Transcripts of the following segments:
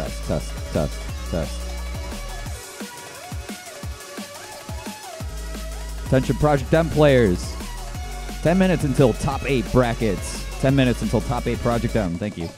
test, test, test, test. Attention Project M players. 10 minutes until top 8 brackets. 10 minutes until top 8 Project M. Thank you.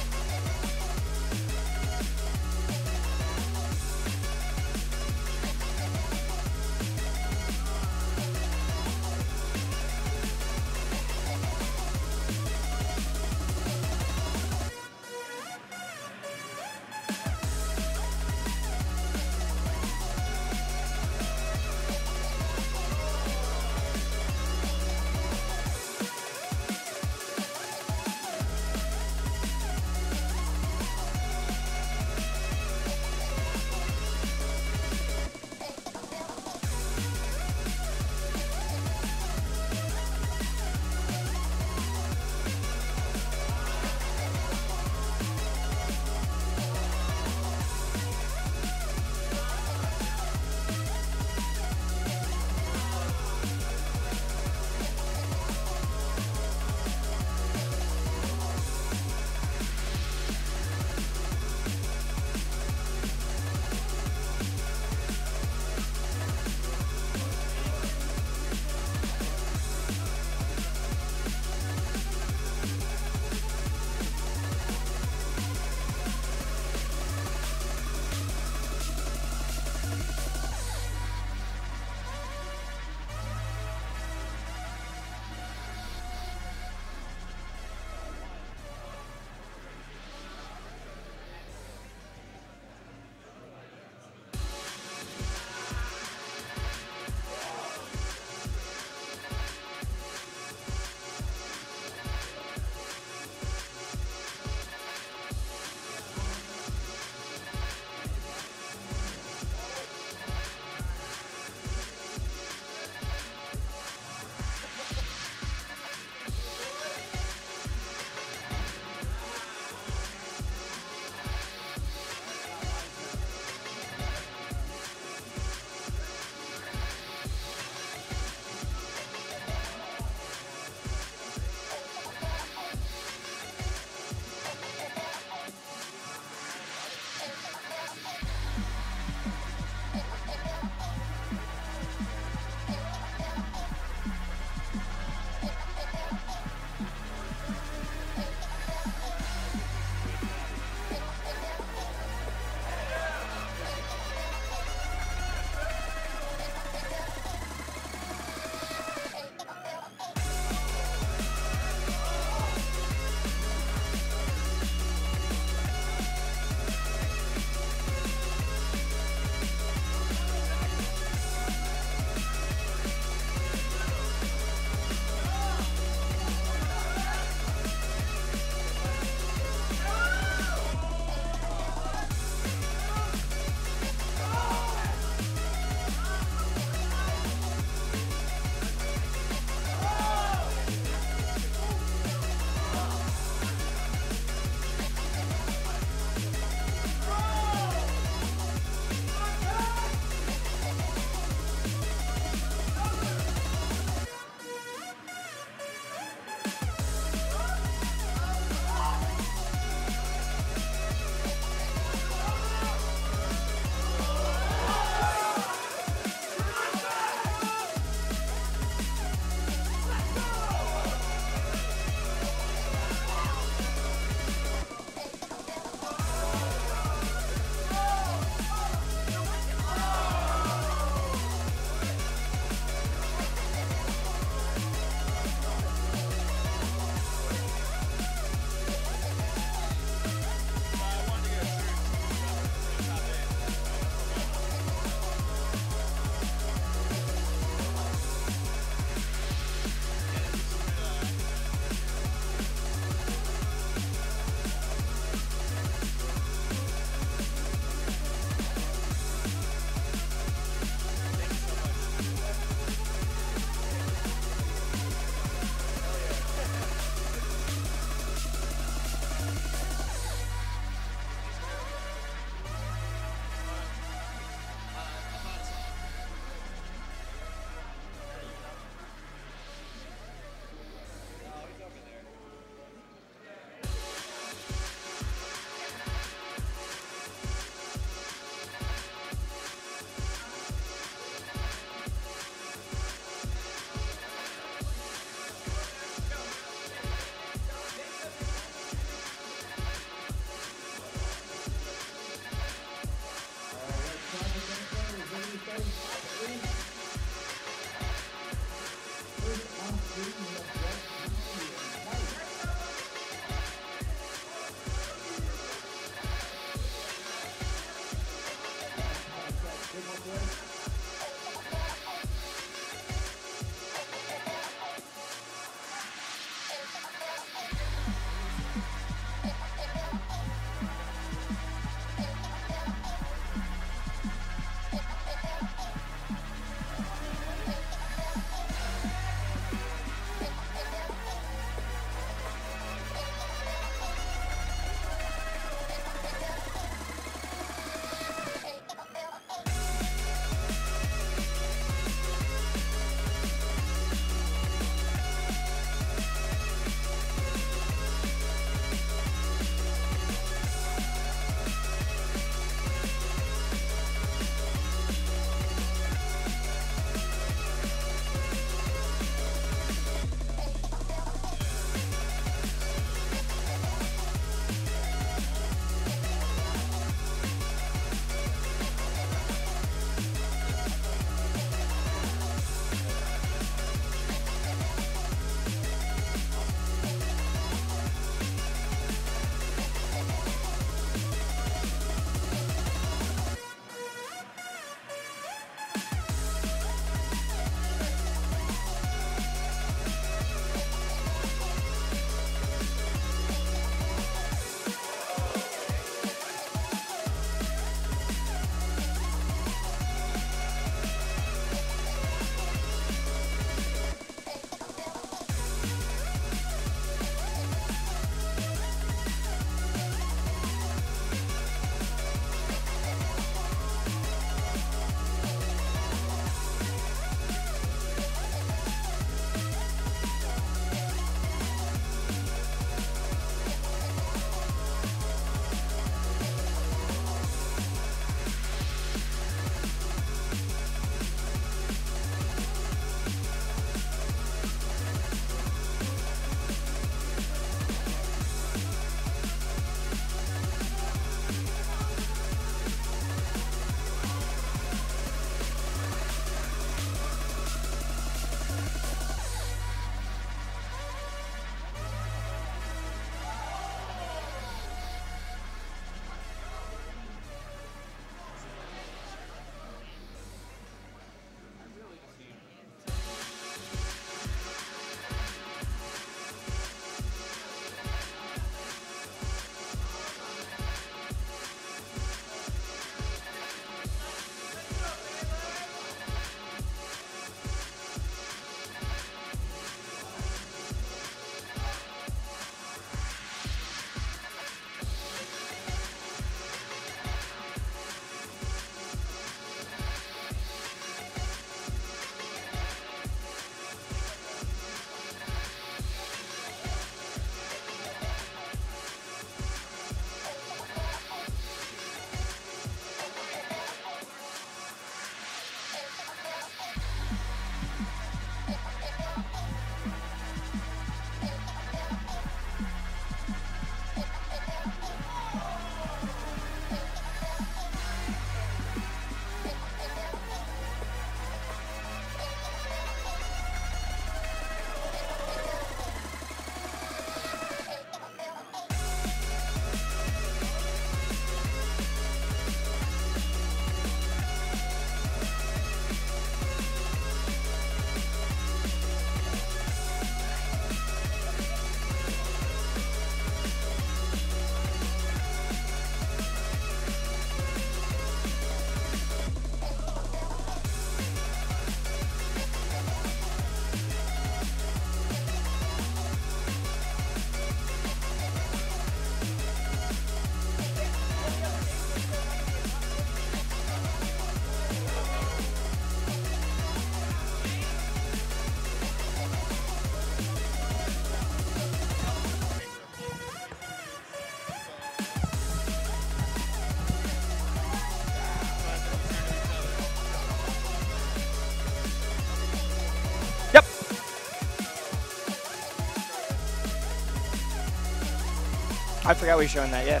I forgot we were showing that, yeah.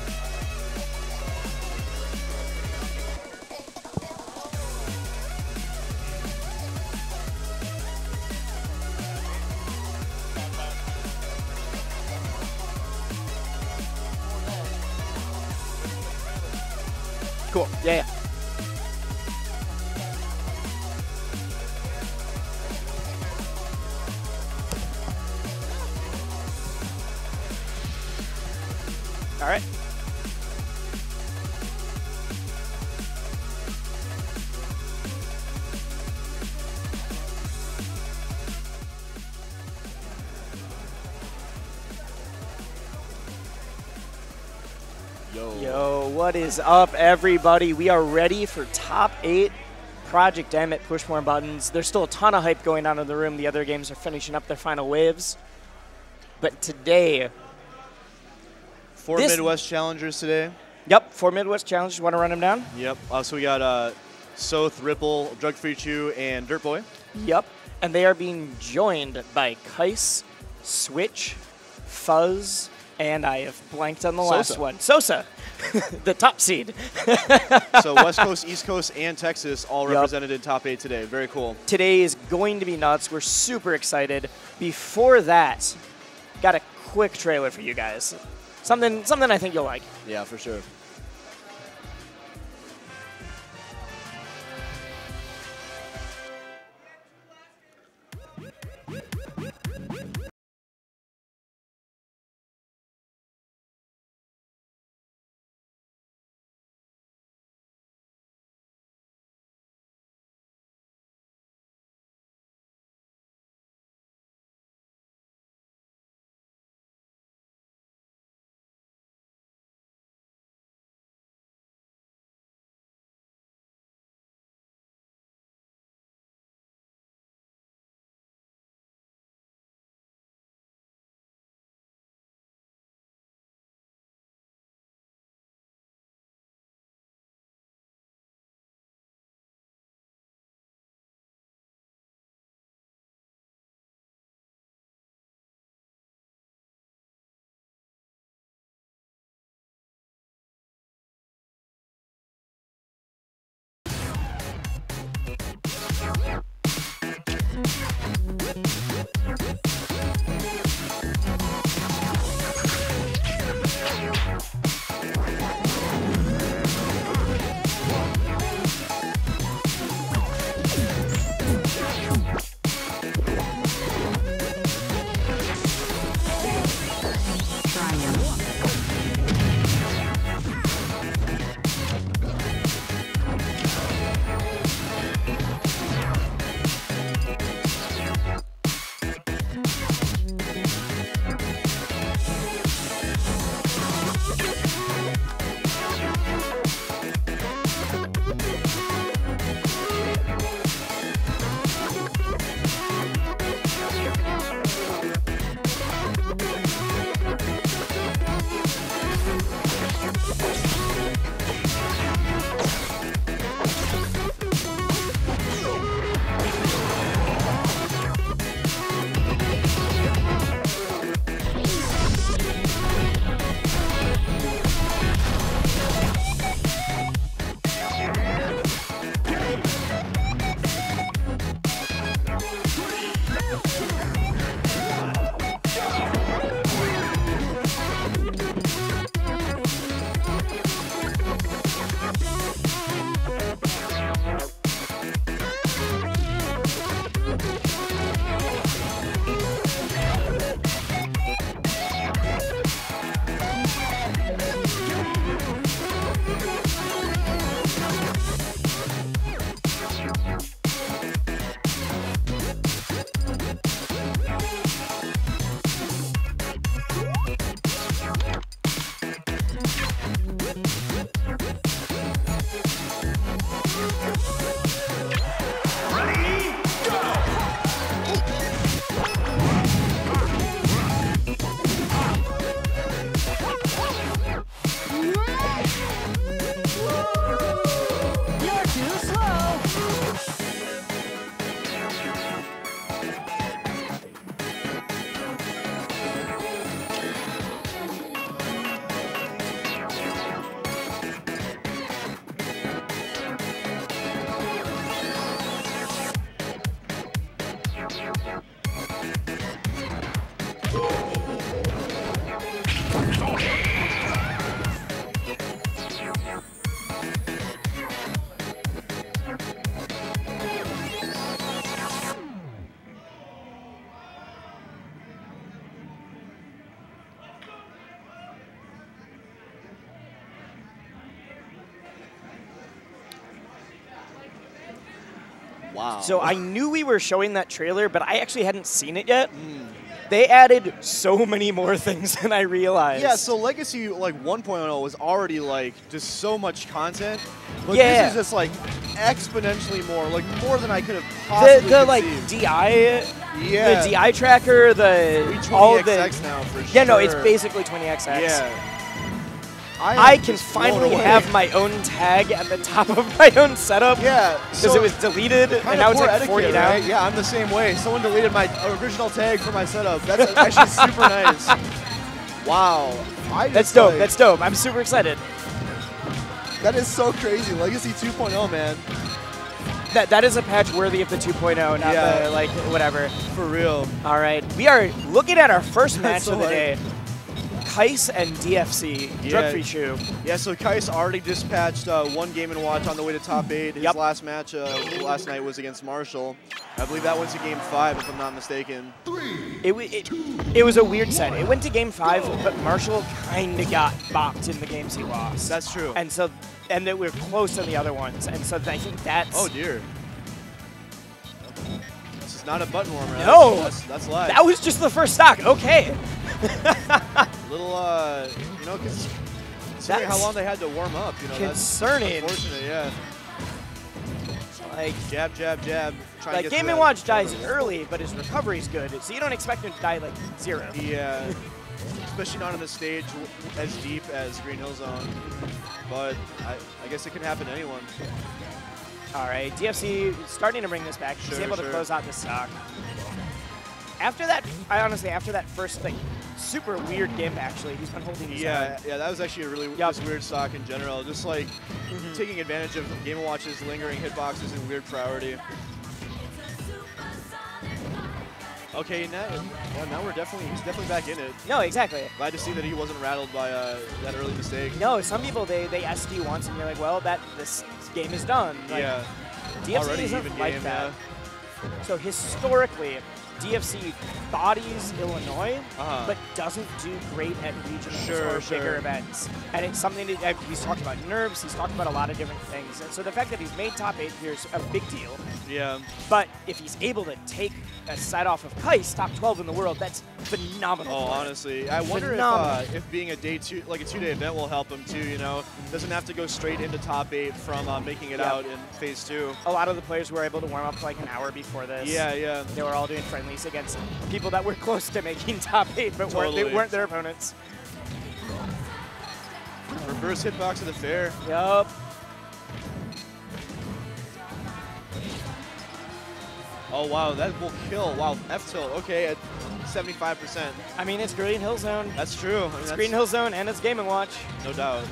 Cool. Yeah, yeah. All right. Yo, what is up, everybody? We are ready for top 8 Project M at Push More Buttons. There's still a ton of hype going on in the room. The other games are finishing up their final waves. But today... 4 Midwest challengers today. Yep, 4 Midwest challengers. Want to run them down? Yep. So we got Soth, Ripple, Drug Free Chew, and Dirtboy. Yep. And they are being joined by Kyyst, Switch, Fuzz, and I have blanked on the last one. Sosa, the top seed. So West Coast, East Coast, and Texas all represented in top 8 today. Very cool. Today is going to be nuts. We're super excited. Before that, got a quick trailer for you guys. Something I think you'll like. Yeah, for sure. Wow. So I knew we were showing that trailer, but I actually hadn't seen it yet. They added so many more things than I realized. Yeah, so Legacy like 1.0 was already like just so much content, but Yeah. this is just like exponentially more, like more than I could have possibly The like conceived. DI, Yeah. the DI tracker, the all the XX now for sure. yeah, no, it's basically 20XX. Yeah. I am can just blown finally away. have my own tag at the top of my own setup. Yeah, because it was deleted and kinda now it's poor like 40 etiquette, now. right? Yeah, I'm the same way. Someone deleted my original tag for my setup. That's actually super nice. Wow. That's dope. That's dope. I'm super excited. That is so crazy. Legacy 2.0, man. That is a patch worthy of the 2.0, not Yeah. the like whatever. For real. All right, we are looking at our first match so of the hype. day. Kyyst and DFC, Drug-Free Chew. Yeah, so Kyyst already dispatched one Game & Watch on the way to top 8. His last match last night was against Marshall. I believe that went to Game 5, if I'm not mistaken. It was a weird set. It went to Game 5, but Marshall kind of got bopped in the games he lost. That's true. And that we were close on the other ones, and so I think that's... Oh, dear. This is not a button warmer. No! That's live. That was just the first stock. Okay. Little, you know, considering how long they had to warm up, you know, concerning. That's unfortunate, yeah. Like jab, jab, jab. Like Game & Watch dies early, but his recovery's good, so you don't expect him to die like 0. Yeah, especially not on the stage as deep as Green Hill Zone. But I guess it can happen to anyone. All right, DFC starting to bring this back. He's able to close out this stock. After that, after that first like super weird game, actually, he's been holding his own. Yeah, that was actually a really just weird stock in general. Just like taking advantage of Game & Watch's lingering hitboxes and weird priority. Okay, now he's definitely back in it. No, exactly. Glad to see that he wasn't rattled by that early mistake. No, some people they SD once and you're like, well, this game is done. Like, yeah. DFC Already isn't even like game, that. So historically, DFC bodies Illinois, but doesn't do great at regionals or bigger events. And it's something that he's talked about nerves, he's talked about a lot of different things. And so the fact that he's made top 8 here is a big deal. Yeah. But if he's able to take a side off of Kyyst, top 12 in the world, that's phenomenal. Oh, honestly, I wonder if being a like a 2-day event will help him too. You know, doesn't have to go straight into top 8 from making it out in phase 2. A lot of the players were able to warm up like an hour before this. Yeah. They were all doing friendlies against people that were close to making top 8, but they weren't their opponents. Reverse hitbox of the fair. Yup. Oh, wow, that will kill. Wow, F-tilt, okay, at 75%. I mean, it's Green Hill Zone. That's true. It's Green Hill Zone and it's Game & Watch. No doubt.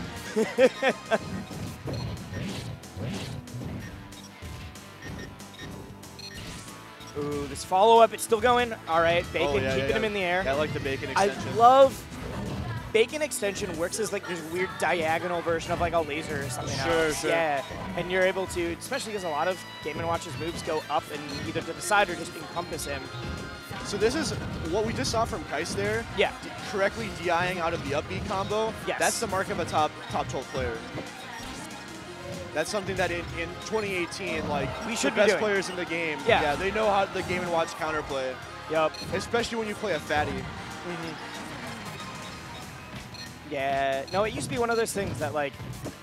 Ooh, this follow-up, it's still going. All right, Bacon keeping him in the air. I like the Bacon extension. I love Bacon extension works as like this weird diagonal version of like a laser or something else. Sure. Yeah, and you're able to, especially because a lot of Game & Watch's moves go up and either to the side or just encompass him. So this is what we just saw from Kyyst there. Yeah. Correctly DIing out of the upbeat combo. Yes. That's the mark of a top 12 player. That's something that in 2018, like, we should the be best doing. players in the game, Yeah. they know how the Game & Watch counterplay. Yup. Especially when you play a fatty. Yeah, no, it used to be one of those things that like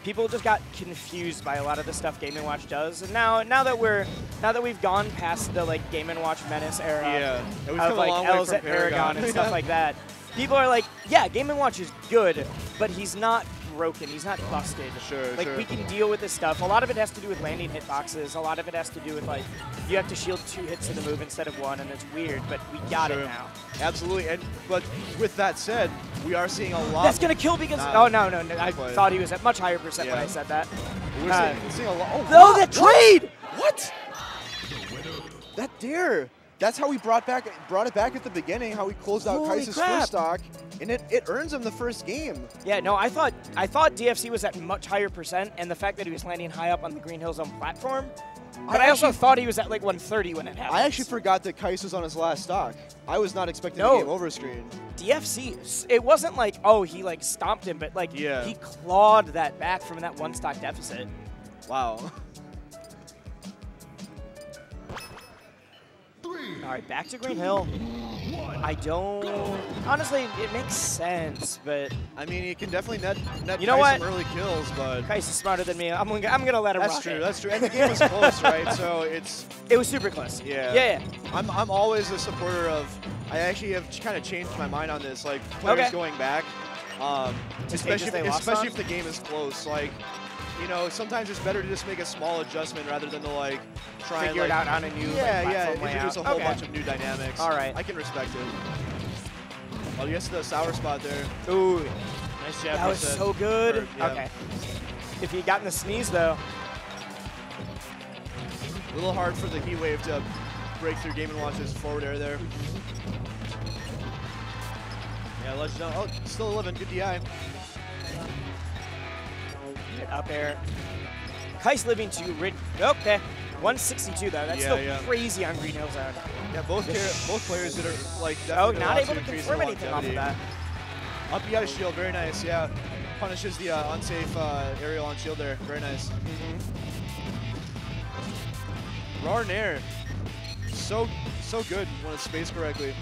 people just got confused by a lot of the stuff Game & Watch does, and now that we've gone past the like Game & Watch Menace era, and we've of come like a long way L's from at Paragon and stuff Yeah. like that, people are like, yeah, Game & Watch is good, but he's not broken, he's not busted. Like we can deal with this stuff. A lot of it has to do with landing hitboxes. A lot of it has to do with like you have to shield 2 hits of the move instead of 1, and it's weird, but we got it now. Absolutely, but with that said, we are seeing a lot. That's gonna kill because no. I thought he was at much higher percent when I said that. We're seeing a lot. Oh, that trade! What? That dare. That's how we brought it back at the beginning. How we closed out Kyst's first stock, and it earns him the first game. Yeah, no, I thought DFC was at much higher percent, and the fact that he was landing high up on the Green Hill Zone platform. But I also thought he was at like 130 when it happened. I actually forgot that Kyyst was on his last stock. I was not expecting the game over screen. DFC, it wasn't like, oh, he like stomped him, but like he clawed that back from that 1 stock deficit. Wow. All right, back to Green Hill. I don't... Honestly, it makes sense, but... I mean, he can definitely net you know what? some early kills, but... Kyyst is smarter than me. I'm gonna let him rock it. That's true. And the game was close, right? So it's... It was super close. Yeah. Yeah. I'm always a supporter of... I actually have kind of changed my mind on this, like, players going back. Especially if the game is close. Like, you know, sometimes it's better to just make a small adjustment rather than to, like, try figure and, it out on a new introduce a whole bunch of new dynamics. All right. I can respect it. Oh, yes, the sour spot there. Ooh. Nice jab. That was so good. Okay. If he got in the sneeze, though. A little hard for the heat wave to break through Game & Watch's forward air there. Yeah, let's jump. Oh, still 11. Good DI. Get up air. Kyyst living to rid. Okay. 162 though. That's still crazy on Green Hill zone. Yeah, both players that are like. Oh, not able to confirm anything off of that. Up the ice shield, very nice. Yeah, punishes the unsafe aerial on shield there. Very nice. Raw Nair, so good when it's spaced correctly.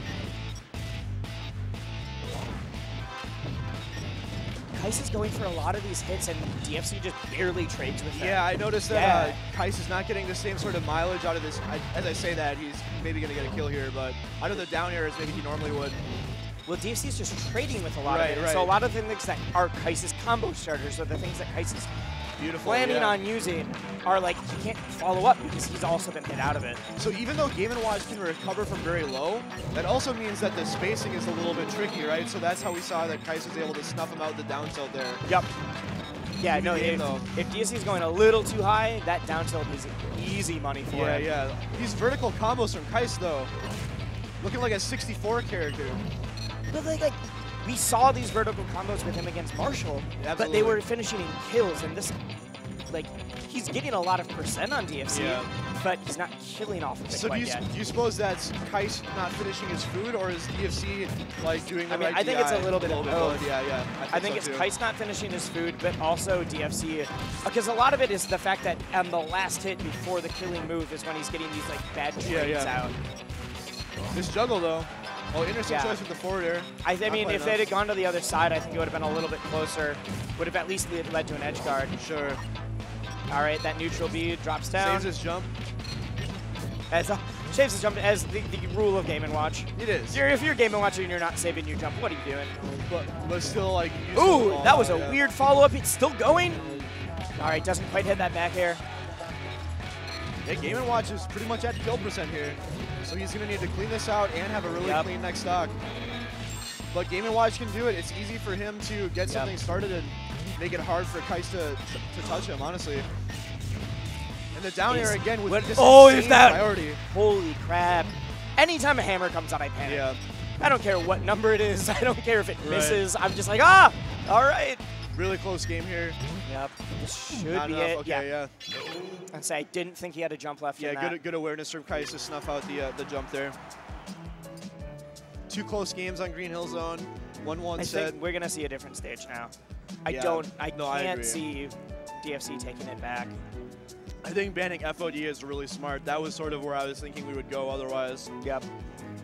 Kyyst is going for a lot of these hits, and DFC just barely trades with him. Yeah, I noticed that Kyyst is not getting the same sort of mileage out of this. As I say that, he's maybe going to get a kill here, but out of the down air as maybe he normally would. Well, DFC is just trading with a lot of it. So a lot of things that are Kyst's combo starters, or the things that Kyyst is planning on using, are like, he can't follow up because he's also been hit out of it. So even though Game & Watch can recover from very low, that also means that the spacing is a little bit tricky, right? So that's how we saw that Kyyst was able to snuff him out the down tilt there. Yep. Yeah, no, if DFC is going a little too high, that down tilt is easy money for him. Yeah. These vertical combos from Kyyst, though, looking like a 64 character. But like we saw these vertical combos with him against Marshall, but they were finishing in kills, and this, like, he's getting a lot of percent on DFC, but he's not killing off of it so quite yet. Do you suppose that's Kyyst not finishing his food, or is DFC like doing the right I think it's a little bit of both. Yeah. I think it's Kyyst not finishing his food, but also DFC, because a lot of it is the fact that on the last hit before the killing move is when he's getting these like bad trades out. This juggle though. Oh, interesting choice with the forward air. I mean, if they had gone to the other side, I think it would have been a little bit closer. Would have at least led to an edge guard. Sure. All right, that neutral B drops down. Saves his jump. Saves his jump as the rule of Game & Watch. It is. If you're Game & Watch and you're not saving your jump, what are you doing? But still, like, ooh, that was a weird follow-up. It's still going. All right, doesn't quite hit that back air. Yeah, Game & Watch is pretty much at kill percent here. So he's going to need to clean this out and have a really clean next stock. But Game & Watch can do it. It's easy for him to get something started and make it hard for Kyyst to touch him, honestly. And the down air again with this insane priority. Holy crap. Anytime a hammer comes out, I panic. Yeah. I don't care what number it is. I don't care if it misses. I'm just like, all right. Really close game here. Yep. This should be it. Okay, I'd say I didn't think he had a jump left. Yeah, good awareness from Kyyst to snuff out the jump there. 2 close games on Green Hill Zone. 1-1 set. I think we're gonna see a different stage now. I can't see DFC taking it back. I think banning FOD is really smart. That was sort of where I was thinking we would go otherwise. Yep.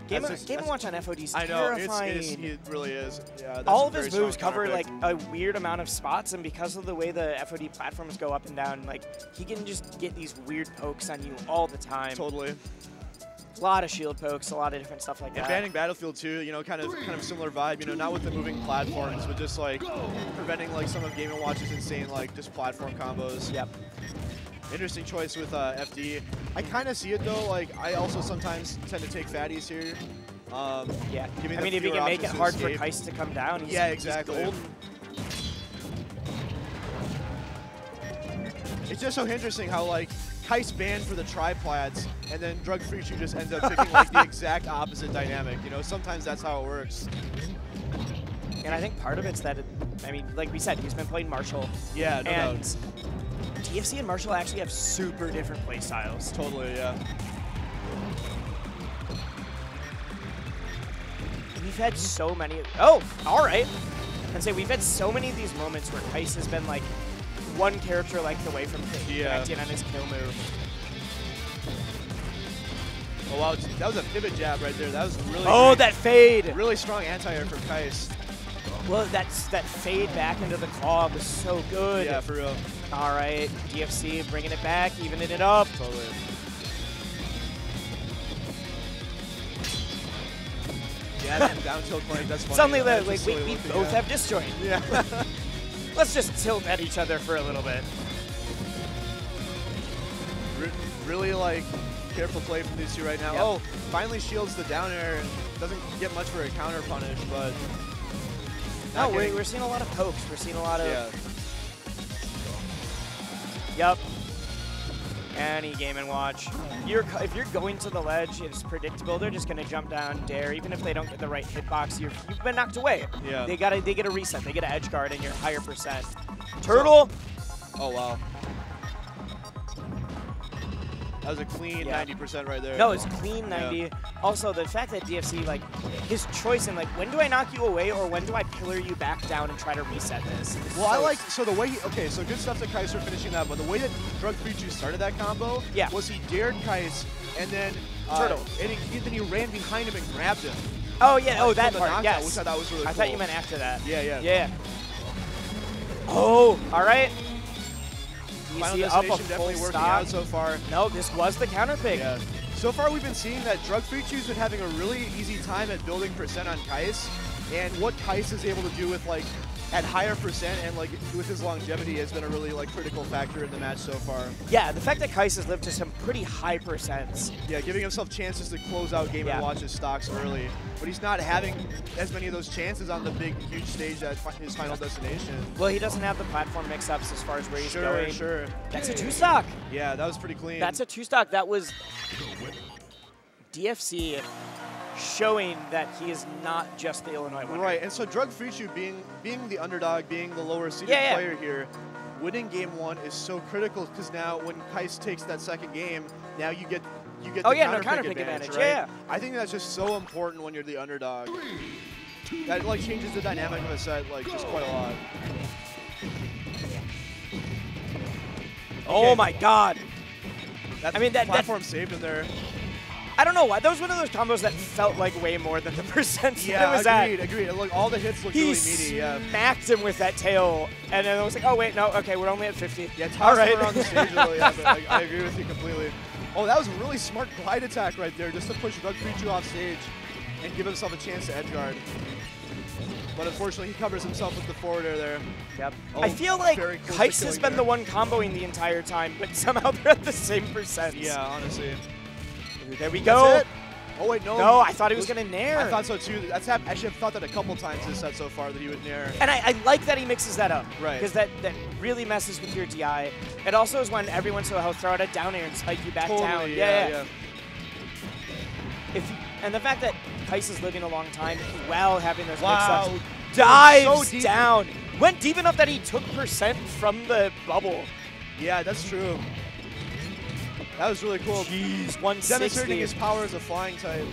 Game & Watch on FOD is terrifying. It really is. Yeah, all of his moves cover like a weird amount of spots, and because of the way the FOD platforms go up and down, like he can just get these weird pokes on you all the time. Totally. A lot of shield pokes, a lot of different stuff like that. And banning Battlefield 2, you know, kind of similar vibe, you know, not with the moving platforms, but just like preventing like some of Game & Watch's insane like just platform combos. Yep. Interesting choice with FD. I kind of see it though. Like I also sometimes tend to take fatties here. Yeah. I mean, if you can make it hard for Kyyst to come down, he's, exactly. He's golden. It's just so interesting how like Kyyst banned for the triplats, and then Drug Free Shoe just ends up picking like the exact opposite dynamic. You know, sometimes that's how it works. And I think part of it's that, I mean, like we said, he's been playing Marshall. Yeah, no doubt. DFC and Marshall actually have super different play styles. Totally, yeah. We've had so many. Oh, all right. And say we've had so many of these moments where Kyyst has been like one character length away from connecting on his kill move. Oh, wow. That was a pivot jab right there. That was really Oh, great. that fade. Really strong anti-air from Kyyst. Well, that fade back into the claw was so good. Yeah, for real. All right, DFC bringing it back, evening it up. Totally. Yeah, that down tilt clank, that's funny. Suddenly, That's like, just we silly looking, both yeah. have disjoint. Yeah. Let's just tilt at each other for a little bit. Really, like, careful play from these two right now. Yep. Oh, finally shields the down air and doesn't get much for a counter punish, but... No, not getting- we're seeing a lot of pokes. We're seeing a lot of... Yeah. Yep. Any Game & Watch. If you're going to the ledge, it's predictable. They're just going to jump down, dare. Even if they don't get the right hitbox, you've been knocked away. Yeah. They get a reset. They get an edge guard, and you're higher percent. Turtle. Oh, wow. That was a clean Yeah. 90% right there. No, it's clean 90. Yeah. Also, the fact that DFC, like, his choice in, like, when do I knock you away or when do I pillar you back down and try to reset this? Well, I like, so the way okay, so good stuff to Kyyst for finishing that, but the way that Drug Free Juice started that combo Yeah. was he dared Kyyst and then Turtle. And then he ran behind him and grabbed him. Oh, yeah. Oh, From that the part. knockout, Yes. which I thought was really I cool. thought you meant after that. Yeah, yeah. Yeah. Oh, all right. Final DC up a destination definitely full working stock. out so far. No, this was the counter pick. Yeah. So far, we've been seeing that Drug Free Juice been having a really easy time at building percent on Kyyst, and what Kyyst is able to do with like at higher percent and like with his longevity has been a really like critical factor in the match so far. Yeah, the fact that Kyyst has lived to some pretty high percents. Yeah, giving himself chances to close out Game Yeah. & Watch's stocks early, but he's not having as many of those chances on the big, huge stage at his final destination. Well, he doesn't have the platform mix-ups as far as where he's going. Sure. That's a two-stock. Yeah, that was pretty clean. That's a two-stock. That was DFC showing that he is not just the Illinois winner. Right, and so Drug Free Juice being the underdog, being the lower seeded Yeah. player here, winning game 1 is so critical because now when Kyyst takes that second game, now you get Oh, the yeah, no, counter pick pick advantage. right? Yeah. I think that's just so important when you're the underdog. That like changes the dynamic of a set like just quite a lot. Oh, my God. That I mean, that platform saved him there. I don't know why. That was one of those combos that felt like way more than the percent that Yeah, it was agreed. Look, all the hits looked He really meaty. Yeah. smacked him with that tail, and then it was like, oh, wait, no, okay, we're only at 50. Yeah, tossed All right. him around the stage a little, yeah, but I agree with you completely. Oh, that was a really smart glide attack right there, just to push Drug Free Juice off stage and give himself a chance to edgeguard. But unfortunately, he covers himself with the forward air there. Yep. Oh, I feel like very close to Kyyst has killing been there. the one comboing the entire time, but somehow they're at the same percent. Yeah, honestly. There we go. That's it. Oh, wait, no. No, I thought he was going to nair. I thought so, too. Actually, I've thought that a couple times this set so far, that he would nair. And I like that he mixes that up. Right. Because that really messes with your DI. It also is when every once in a while he'll throw out a down air and spike you back down. Totally, yeah. And the fact that Kyyst is living a long time while having those Wow. mix-ups, dives So deep. down. Went deep enough that he took percent from the bubble. Yeah, that's true. That was really cool. Jeez, Demonstrating 160. his power as a flying type.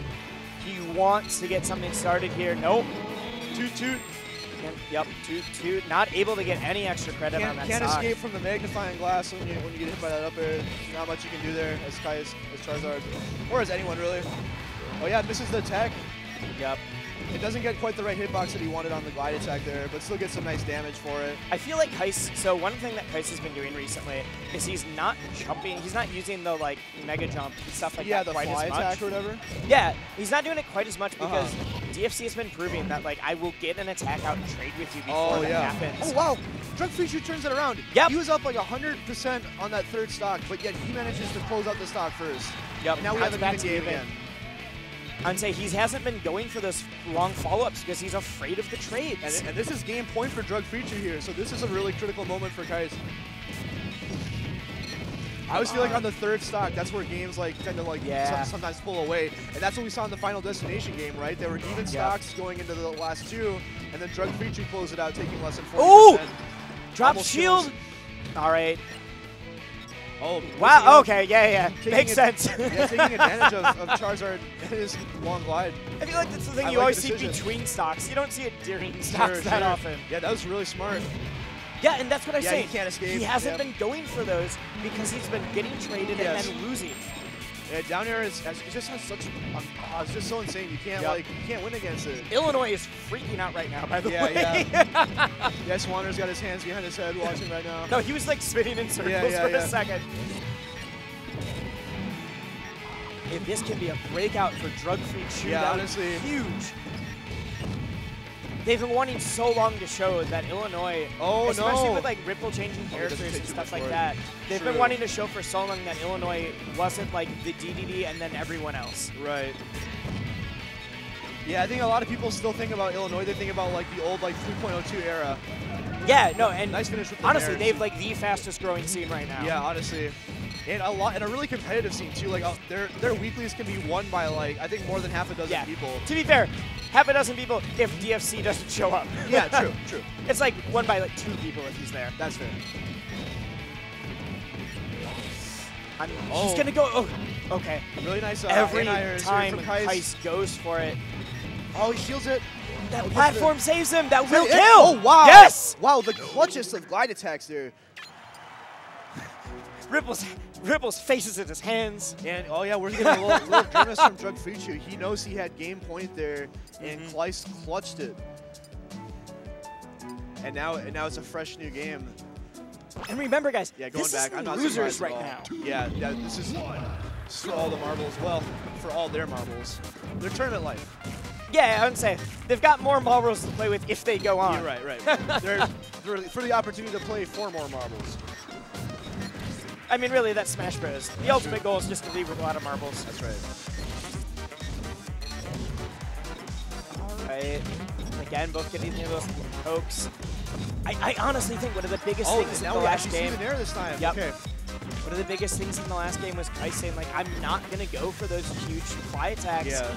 He wants to get something started here. Nope. Toot. Yep, toot. Not able to get any extra credit on that Can't stock. escape from the magnifying glass when you get hit by that up air. Not much you can do there as Kyyst, as Charizard, or as anyone really. Oh yeah, misses the attack. Yep. It doesn't get quite the right hitbox that he wanted on the glide attack there, but still gets some nice damage for it. I feel like Kyyst, so one thing that Kyyst has been doing recently is he's not jumping, he's not using the like mega jump and stuff like Yeah, that the quite fly as much. attack or whatever. Yeah, he's not doing it quite as much because DFC has been proving that like I will get an attack out and trade with you before that happens. Oh wow, Drug Free Juice turns it around. Yep. He was up like 100% on that third stock, but yet he manages to close out the stock first. Yep. And now we Cuts have back an to even game even. again. I'd say he hasn't been going for those long follow-ups because he's afraid of the trades. And this is game point for Drug Free Juice here, so this is a really critical moment for Kyyst. I always feel like on the third stock, that's where games like tend to like sometimes pull away, and that's what we saw in the final destination game, right? There were even stocks going into the last two, and then Drug Free Juice closed it out, taking less than 40%. Ooh! Drop Almost shield. kills. All right. Oh, Wow. Okay. Yeah. Taking Makes sense. Yeah, taking advantage of Charizard and his long glide. I feel like that's the thing I you like always the see decision. between stocks. You don't see it during stocks that often. Yeah, that was really smart. Yeah, and that's what I Yeah, say. he can't escape. He hasn't Yep. been going for those because he's been getting traded and then losing. Yeah, down air it just has such. It's just so insane. You can't you can't win against it. Illinois is freaking out right now. By the way. Yeah. Yes, Wander's got his hands behind his head watching right now. No, he was like spinning in circles for a second. If this can be a breakout for drug-free Chew, that honestly, huge. They've been wanting so long to show that Illinois, especially with like Ripple changing characters and stuff like that, they've been wanting to show for so long that Illinois wasn't like the DDD and then everyone else. Right. Yeah, I think a lot of people still think about Illinois. They think about like the old like 3.02 era. Yeah, no, and nice finish with the honestly, Bears. they've like the fastest growing scene right now. Yeah, honestly. And a really competitive scene too. Like their weeklies can be won by like I think more than half a dozen people. To be fair, half a dozen people if DFC doesn't show up. Yeah, true. It's like won by like 2 people if he's there. That's fair. He's gonna go. Oh, okay. Really nice. Every time Kyyst goes for it. Oh, he shields it. That platform saves him. That will kill. Oh wow. Yes. Wow, the clutchest of glide attacks there. Ripple's faces in his hands. And oh yeah, we're getting a little grimace from Drug Free Chew. He knows he had game point there, and Kyyst clutched it. And now it's a fresh new game. And remember, guys, going this back, is I'm not losers right now. now. Yeah, this is for all the marbles. Well, for all their marbles, their tournament life. Yeah, I would say they've got more marbles to play with if they go on. Yeah, right. They're for the opportunity to play 4 more marbles. I mean, really, that's Smash Bros. The ultimate goal is just to leave with a lot of marbles. That's right. All right. Again, both getting those pokes. I honestly think one of the biggest things in the last game. There this time. Yep. Okay. One of the biggest things in the last game was Kyyst saying, like, I'm not going to go for those huge fly attacks. Yeah.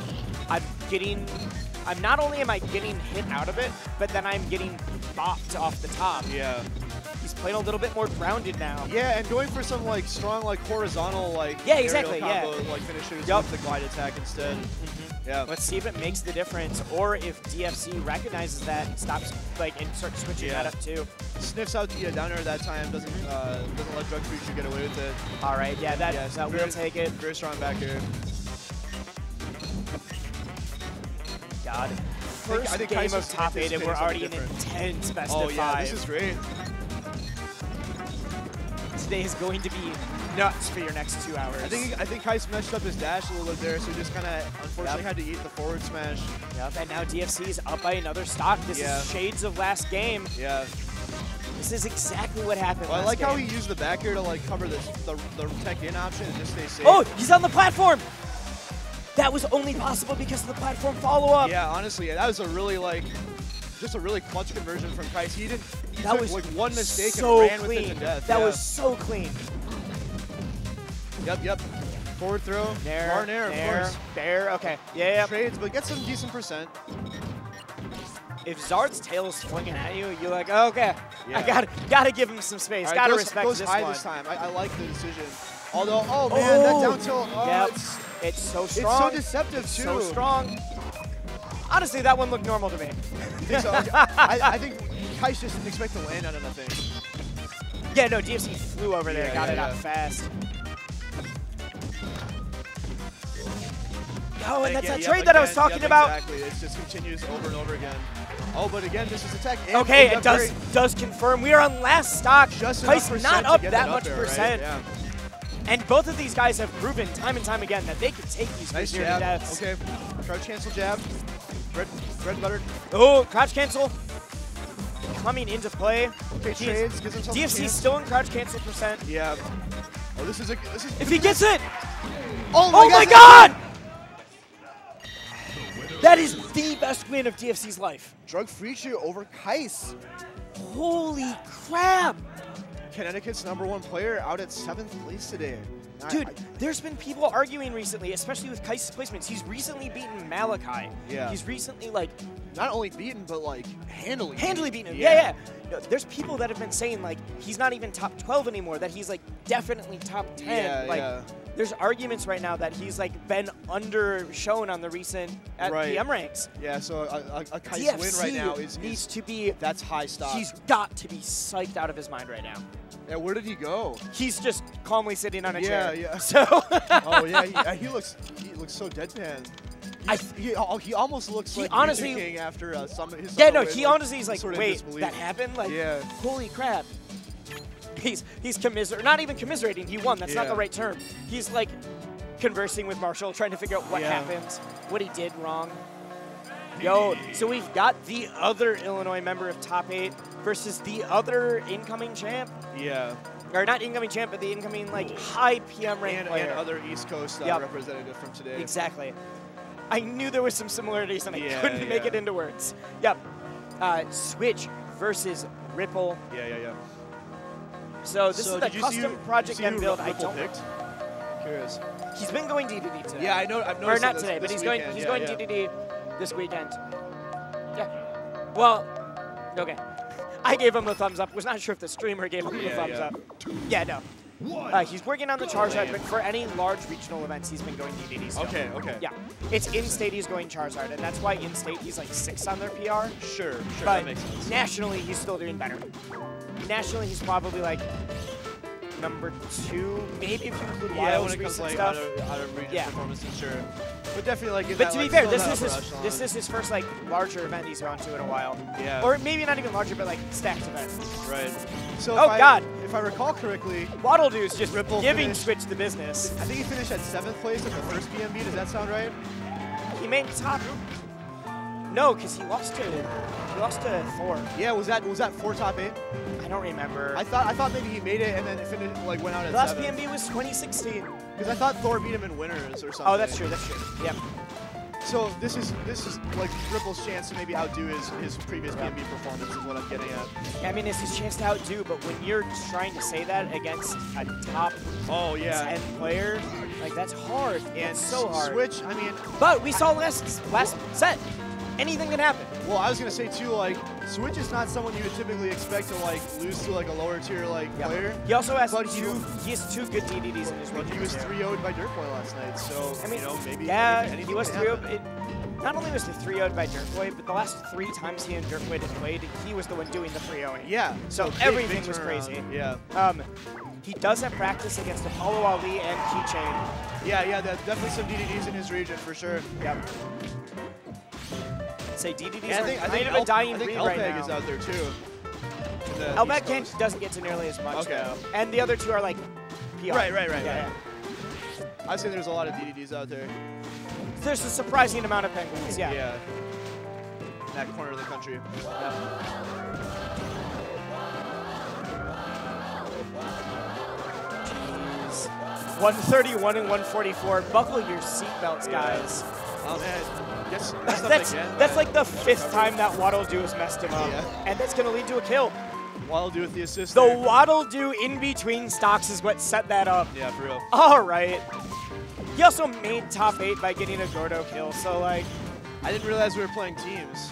Not only am I getting hit out of it, but then I'm getting bopped off the top. Yeah. He's playing a little bit more grounded now. Yeah, and going for some like strong like horizontal like exactly, combo, like finishers with the glide attack instead. Yeah. Let's see if it makes the difference, or if DFC recognizes that and stops and starts switching that up too. Sniffs out the down air that time. Doesn't let Drug Free Chew get away with it. All right, that will take it. Very strong back here. God. First game of top 8, and we're already in intense best of 5. Yeah, this is great. Today is going to be nuts for your next 2 hours. I think Kyyst messed up his dash a little bit there, so he just kind of unfortunately had to eat the forward smash. Yep, and now DFC is up by another stock. This is shades of last game. Yeah. This is exactly what happened I like game. how he used the back air to like cover the tech in option and just stay safe. Oh, he's on the platform! That was only possible because of the platform follow-up. Yeah, honestly, that was a really just a really clutch conversion from Kyyst. He that took was like one mistake so and ran clean. with it to death. That was so clean. Yep. Forward throw. Nair, of course. Bair, okay. Yeah. Trades, but get some decent percent. If Zard's tail is swinging at you, you're like, okay, yeah. I gotta give him some space. Right, gotta respect goes this high one. this time. I like the decision. Although, oh man, that down tilt. Oh, it's so strong. It's so deceptive too. So strong. Honestly, that one looked normal to me. You think so? Okay. I think Kyyst just didn't expect to land on anything. Yeah, no, DFC flew over there, got it out fast. Oh, and that's that trade that I was talking about. Exactly, it just continues over and over again. Oh, but again, this is attack. Okay, it does confirm. We are on last stock. Just Kyyst not up that much there, percent. Right? Yeah. And both of these guys have proven time and time again that they can take these nice zero deaths. Okay, crouch cancel jab. Bread buttered. Oh, crouch cancel coming into play. Okay, trades, gives himself DFC still in crouch cancel percent. Yeah. Oh, this is. If he gets it. Oh my God! That is the best win of DFC's life. Drug Free Chew over Kyyst. Holy crap! Connecticut's #1 player out at 7th place today. Dude, there's been people arguing recently, especially with Kyst's placements. He's recently beaten Malachi. Yeah. He's recently, not only beaten, but, handily beaten him. Yeah. No, there's people that have been saying, he's not even top 12 anymore, that he's, definitely top 10. there's arguments right now that he's like been undershown on the recent PM ranks. Yeah, so a Kyyst win right now needs to be. That's high stock. He's got to be psyched out of his mind right now. Yeah, where did he go? He's just calmly sitting on a chair. Yeah. So. Oh yeah, he looks so deadpan. He almost looks like honestly king after his he honestly is like, wait, that happened? Like, holy crap. He's not even commiserating. He won. That's not the right term. He's like conversing with Marshall, trying to figure out what happened, what he did wrong. Yo, so we've got the other Illinois member of top 8 versus the other incoming champ. Yeah. Or not incoming champ, but the incoming like high PM rank player. And other East Coast representative from today. Exactly. I knew there was some similarities and I couldn't make it into words. Yep. Switch versus Ripple. Yeah. So this is the custom Project M build. I don't picked? Curious. He's been going DDD today. Yeah, I know. I've noticed. Or not today, but he's going DDD this weekend. Yeah. Well, okay. I gave him the thumbs up. Was not sure if the streamer gave him the thumbs up. Yeah, no. He's working on the Charizard, but for any large regional events, he's been going DDD still. Okay. Yeah. It's in-state he's going Charizard, and that's why in-state he's like 6 on their PR. Sure, But that makes sense. nationally, he's still doing better. Nationally, he's probably like number 2, maybe if you include Wild's when it comes like stuff. out of region performances, sure. But definitely like. But to be fair, this is his first like larger event he's gone to in a while. Yeah. Or maybe not even larger, but like stacked event. Right. So God! If I recall correctly, Waddledoo's just Ripple giving finished, Switch the business. I think he finished at 7th place at the first BMB. Does that sound right? He made top. No, because he lost to 4. Yeah, was that 4 top 8? I don't remember. I thought maybe he made it and then it finished went out at 7th. The last PMB was 2016. Because I thought Thor beat him in winners or something. Oh, that's true. Yep. So this is like Ripple's chance to maybe outdo his previous PMB performance is what I'm getting at. I mean, it's his chance to outdo, but when you're trying to say that against a top 10 player, like that's hard. And it's so hard. Switch, I mean. But we saw last set. Anything can happen. Well, I was gonna say too, like Switch is not someone you would typically expect to like lose to like a lower tier player. He also has he has 2 good DDDs in his run. He was 3-0'd by Dirtboy last night, so I mean, maybe he was 3-0'd. Not only was he 3-0'd by Dirtboy, but the last 3 times he and Dirtboy had played, he was the one doing the 3-0'ing. Yeah. So everything was crazy. Yeah. He does have practice against Apollo Ali and Keychain. Yeah, definitely some DDDs in his region for sure. Yep. Say DDDs I think a dying breed right now. is out there too. Elbag doesn't get to nearly as much though. And the other 2 are like PR. Right. I'd say there's a lot of DDDs out there. There's a surprising amount of penguins, Yeah. In that corner of the country. Yep. 131 and 144. Buckle your seatbelts, guys. Oh man. That's like the 5th time that Waddle-Doo has messed him up. And that's going to lead to a kill. Waddle-Doo with the assist. The Waddle-Doo in between stocks is what set that up. Yeah, for real. All right. He also made top 8 by getting a Gordo kill, so like. I didn't realize we were playing teams.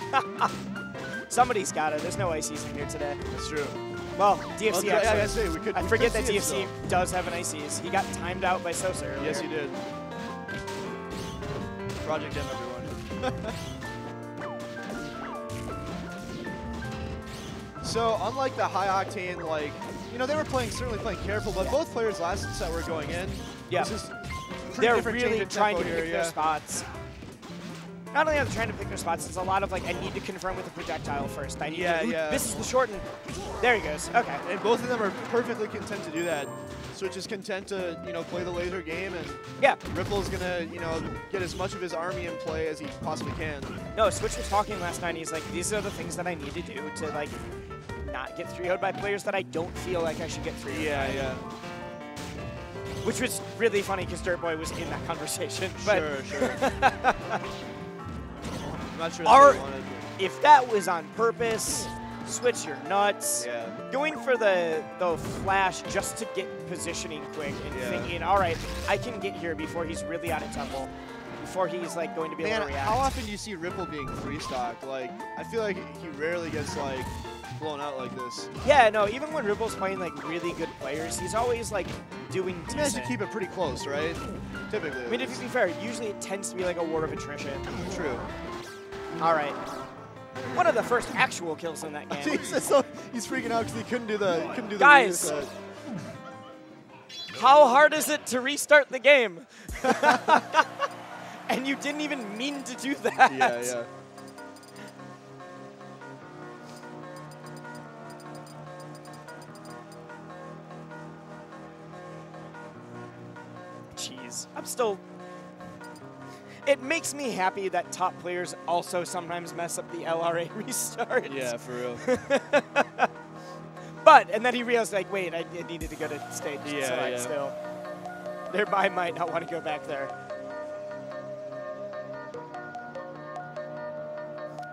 Somebody's got it. There's no ICs in here today. That's true. Well, DFC actually. I forget that DFC does have an ICs. He got timed out by Sosa earlier. Yes, he did. Project M, everyone. So unlike the high octane, they were certainly playing careful, but both players last set were going in. Yeah, they're really trying to pick their spots. Not only are they trying to pick their spots, it's a lot of I need to confirm with the projectile first. I need this is the shorten. There he goes. Okay. And both of them are perfectly content to do that. Switch is content to, play the laser game, and Ripple's gonna, get as much of his army in play as he possibly can. No, Switch was talking last night. He's like, these are the things that I need to do to not get 3-0'd by players that I don't feel like I should get 3-0'd by. Yeah. Which was really funny because Dirtboy was in that conversation. But sure. I'm not sure that's what he wanted. If that was on purpose, Switch, you're nuts. Yeah. Going for the flash just to get positioning quick and thinking, all right, I can get here before he's really out of temple. before he's like going to be able Man, to react. how often do you see Ripple being free stock? Like, I feel like he rarely gets like blown out like this. Yeah, no, even when Ripple's playing like really good players, he's always like doing He has to decent. keep it pretty close, right? Typically. I mean, if you be fair, usually it tends to be like a war of attrition. True. All right. One of the first actual kills in that game. He's freaking out because he couldn't do the Guys! reset. How hard is it to restart the game? And you didn't even mean to do that. Yeah, yeah. Jeez, I'm still... It makes me happy that top players also sometimes mess up the LRA restart. Yeah, for real. But, and then he realized, like, wait, I needed to go to stage Yeah, side yeah. still. Thereby might not want to go back there.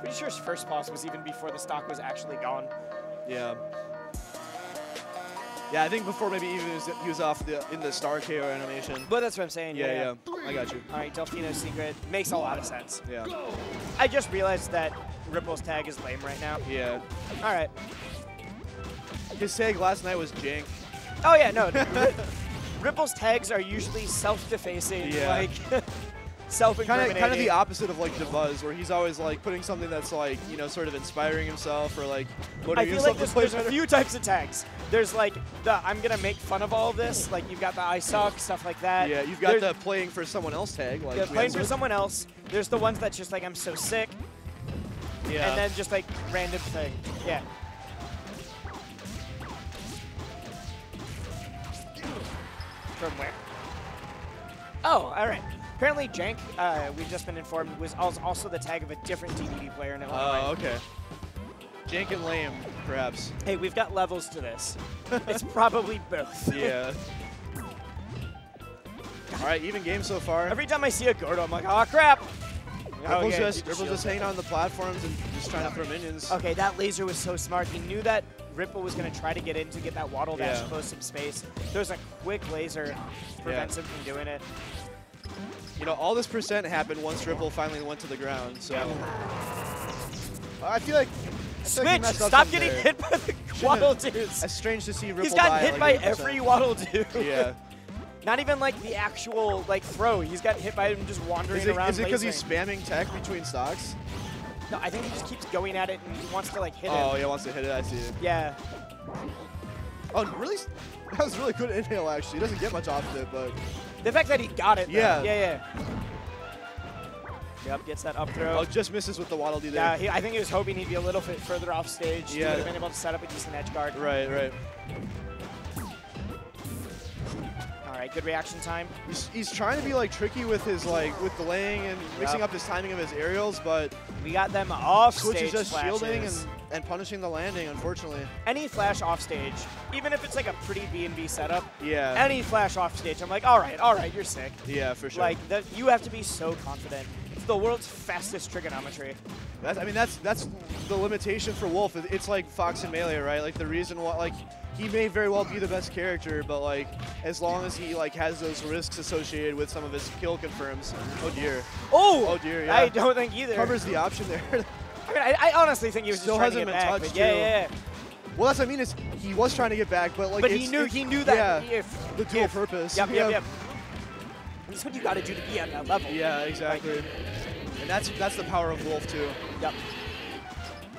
Pretty sure his first boss was even before the stock was actually gone. Yeah. Yeah, I think before maybe even he was off in the star KO animation. But that's what I'm saying. Yeah. I got you. All right, Delfino's secret makes a lot of sense. Yeah. I just realized that Ripple's tag is lame right now. Yeah. All right. His tag last night was jank. Oh yeah, no. Ripple's tags are usually self-defacing, Yeah. like self-incriminating. Kind of the opposite of like the Fuzz, where he's always like putting something that's like, you know, sort of inspiring himself or like I motivating feel like himself to play there's a better. few types of tags. There's like the I'm gonna make fun of all of this, like you've got the I suck, stuff like that. Yeah, you've got There's the playing for someone else tag. Like the we playing had for someone else. There's the ones that's just like I'm so sick, Yeah. and then just like random thing. Yeah. From where? Oh, all right. Apparently, Jank, we've just been informed, was also the tag of a different DDD player in Illinois. Oh, okay. Jank and lame, perhaps. Hey, we've got levels to this. It's probably both. Yeah. All right, even game so far. Every time I see a Gordo, I'm like, oh crap. Ripple's yeah, just hanging on the platforms and just trying to throw minions. Okay, that laser was so smart. He knew that Ripple was going to try to get in to get that waddle dash, Yeah. close some space. There's a quick laser prevents him from doing it. You know, all this percent happened once Ripple finally went to the ground. So I feel like he Switch! messed up Stop something getting there. hit by the waddle dudes. It's strange to see Ripple He's gotten die hit at, by like, 80%. every waddle dude. Yeah. Not even like the actual like throw. He's gotten hit by him just wandering around. Is it because he's lasering. spamming tech between stocks? No, I think he just keeps going at it and he wants to like hit Oh, him. yeah, wants to hit it. I see it. Yeah. Oh, really? That was really good inhale, actually. He doesn't get much off of it, but... The fact that he got it, though. Yeah. Yeah. Yep, gets that up throw. Oh, just misses with the Waddle Dee there. Yeah, I think he was hoping he'd be a little bit further off stage. He Yeah. would have been able to set up a decent edge guard. Right. All right, good reaction time. He's trying to be like tricky with his with delaying and mixing up his timing of his aerials, but We got them off Switch stage is just shielding flashes. and punishing the landing, unfortunately. Any flash off stage, even if it's like a pretty B&B setup, Yeah. any flash off stage, I'm like, all right, you're sick. Yeah, for sure. Like that, you have to be so confident. It's the world's fastest trigonometry. That's the limitation for Wolf. It's like Fox and Melee, right? Like the reason why, like, he may very well be the best character, but like as long as he like has those risks associated with some of his kill confirms. Oh dear. Oh dear. Yeah. I don't think either. Covers the option there. I mean, I honestly think he was Still just trying to hasn't get been back. touched, But too. yeah. Well, that's what I mean. Is he was trying to get back, but like But he knew that. Yeah. The dual purpose. Yep. Yeah. That's what you got to do to be at that level. Yeah, exactly. And that's the power of Wolf too. Yep.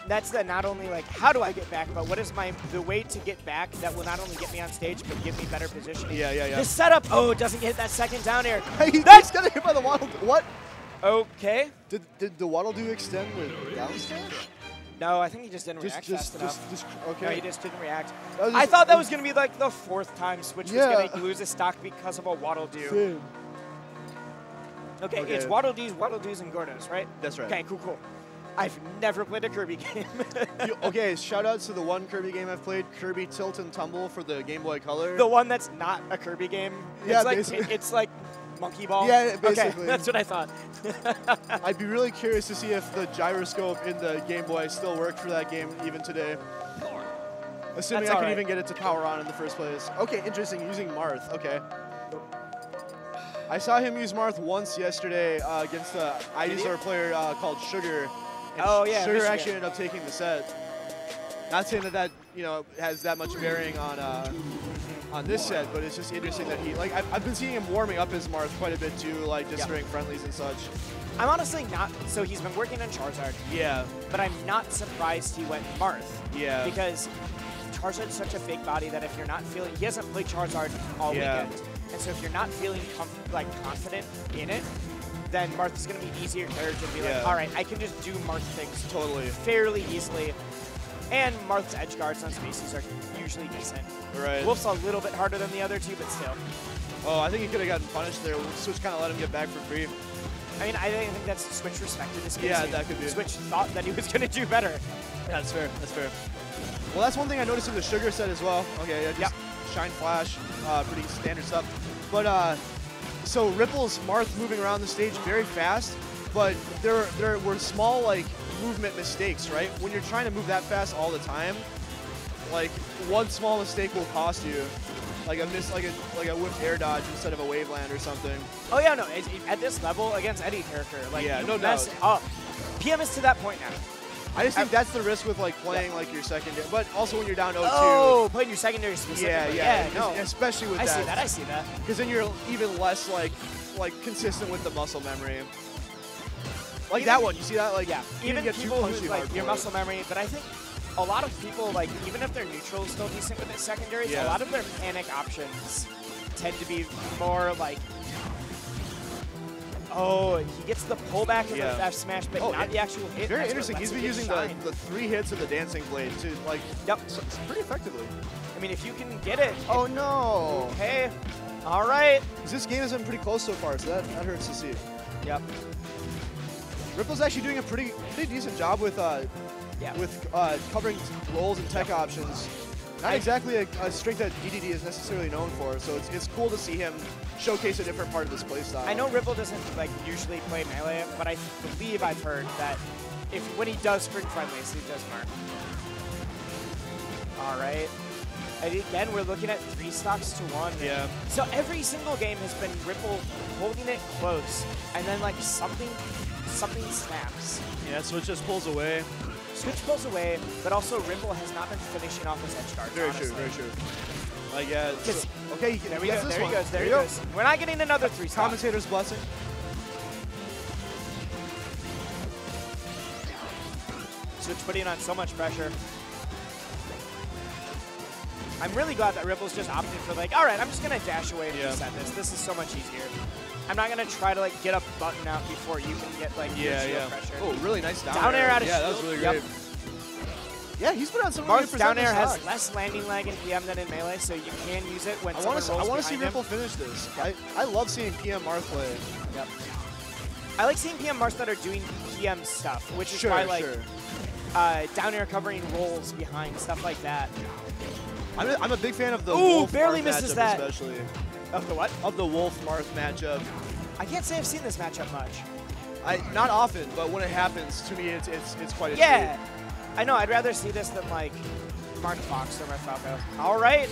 That's the not only like how do I get back, but what is the way to get back that will not only get me on stage but give me better positioning. Yeah. The setup. Oh, it doesn't get that second down air. He's getting hit by the Waddle. What? Okay. Did the Waddle do extend with down smash? No, I think he just didn't react fast enough. Okay. No, he just didn't react. was I just- thought that was going to be like the fourth time Switch Yeah. was going to lose a stock because of a Waddle Doo. Same. Okay, Okay. it's Waddle Dees, and Gordos, right? That's right. Okay, cool. I've never played a Kirby game. Okay, shout out to the one Kirby game I've played, Kirby Tilt and Tumble for the Game Boy Color. The one that's not a Kirby game. Yeah, it's like basically. it's like Monkey Ball. Yeah, basically. Okay, that's what I thought. I'd be really curious to see if the gyroscope in the Game Boy still worked for that game even today. Assuming That's I could alright. even get it to power on in the first place. Okay, interesting. Using Marth. Okay. I saw him use Marth once yesterday against a IDSR player called Sugar. And yeah, Sugar Michigan. actually ended up taking the set. Not saying that has that much bearing on this set, but it's just interesting that he I've been seeing him warming up his Marth quite a bit too, like just during friendlies and such. I'm honestly not. So he's been working on Charizard. Yeah. But I'm not surprised he went Marth. Yeah. Because Charizard's such a big body that if you're not feeling, he hasn't played Charizard all weekend, and so if you're not feeling confident in it, then Marth is going to be an easier character to be like, all right, I can just do Marth things fairly easily. And Marth's edge guards on species are usually decent. Right. Wolf's a little bit harder than the other two, but still. Oh, I think he could have gotten punished there. Switch kind of let him get back for free. I mean, I think that's Switch respected this game. Yeah, that could be. Switch thought that he was going to do better. That's fair. That's fair. Well, that's one thing I noticed in the Sugar set as well. Okay, yeah, just Shine Flash, pretty standard stuff. But so Ripple's Marth moving around the stage very fast, but there were small movement mistakes, right? When you're trying to move that fast all the time, one small mistake will cost you. Like a whipped air dodge instead of a wave land or something. Oh yeah, no, at this level against any character, no doubt. PM is to that point now. I just think that's the risk with playing your secondary, but also when you're down 0-2. Oh, playing your secondary specifically. Yeah, no. Especially with that. I see that. Because then you're even less consistent with the muscle memory. Like that one, you see that? Even people who your muscle memory, but I think a lot of people, even if they're neutral, still decent with their secondaries, a lot of their panic options tend to be more oh, he gets the pullback of the F smash, but not the actual hit. Very interesting. He's been using the 3 hits of the Dancing Blade to, pretty effectively. I mean, if you can get it. Oh, no. Okay. All right. This game has been pretty close so far, so that hurts to see. Yep. Ripple's actually doing a pretty decent job with covering rolls and tech options. Not exactly a strength that DDD is necessarily known for, so it's cool to see him showcase a different part of this playstyle. I know Ripple doesn't usually play melee, but I believe I've heard that when he does spring friendlies, he does Mark. All right. And again, we're looking at 3 stocks to 1. Yeah. So every single game has been Ripple holding it close, and then something snaps. Yeah, Switch just pulls away. Switch pulls away, but also Ripple has not been finishing off his edge guards. Very true, very true. Okay, there we go. There he goes. We're not getting another 3 stock. Commentator's blessing. Switch putting on so much pressure. I'm really glad that Ripple's just opting for all right, I'm just going to dash away and reset this. This is so much easier. I'm not going to try to get a button out before you can get shield pressure. Oh, really nice down air out of shield. Yeah, that was really great. Yeah, he's been on some really down air has less landing lag in PM than in melee, so you can use it when someone rolls behind him. I want to see Ripple finish this. I love seeing PM Marth play. Yep. I like seeing PM Marth that are doing PM stuff, which is why down air covering rolls behind, stuff like that. I'm a big fan of the Wolf barely misses that. Especially. Of the what? Of the Wolf Marth matchup. I can't say I've seen this matchup much. Not often, but when it happens, to me, it's quite a treat. I know. I'd rather see this than Marth Fox or Marth Falco. All right.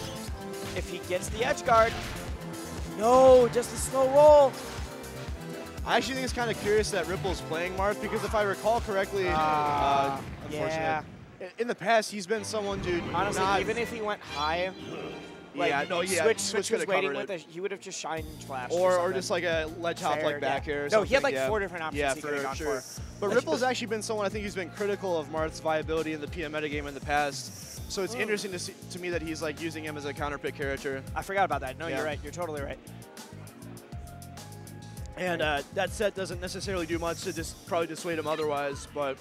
If he gets the edge guard. No, just a slow roll. I actually think it's kind of curious that Ripple's playing Marth because if I recall correctly, unfortunately, in the past he's been someone, dude. Honestly, even if he went high. Switch was waiting with he would have just Shine Flash. Or just a ledge hop back air or something. No, he had 4 different options he could have gone for. But Ripple's actually been someone I think who's been critical of Marth's viability in the PM metagame in the past. So it's interesting to me that he's using him as a counter pick character. I forgot about that. No, you're right. You're totally right. And that set doesn't necessarily do much to probably dissuade him otherwise, but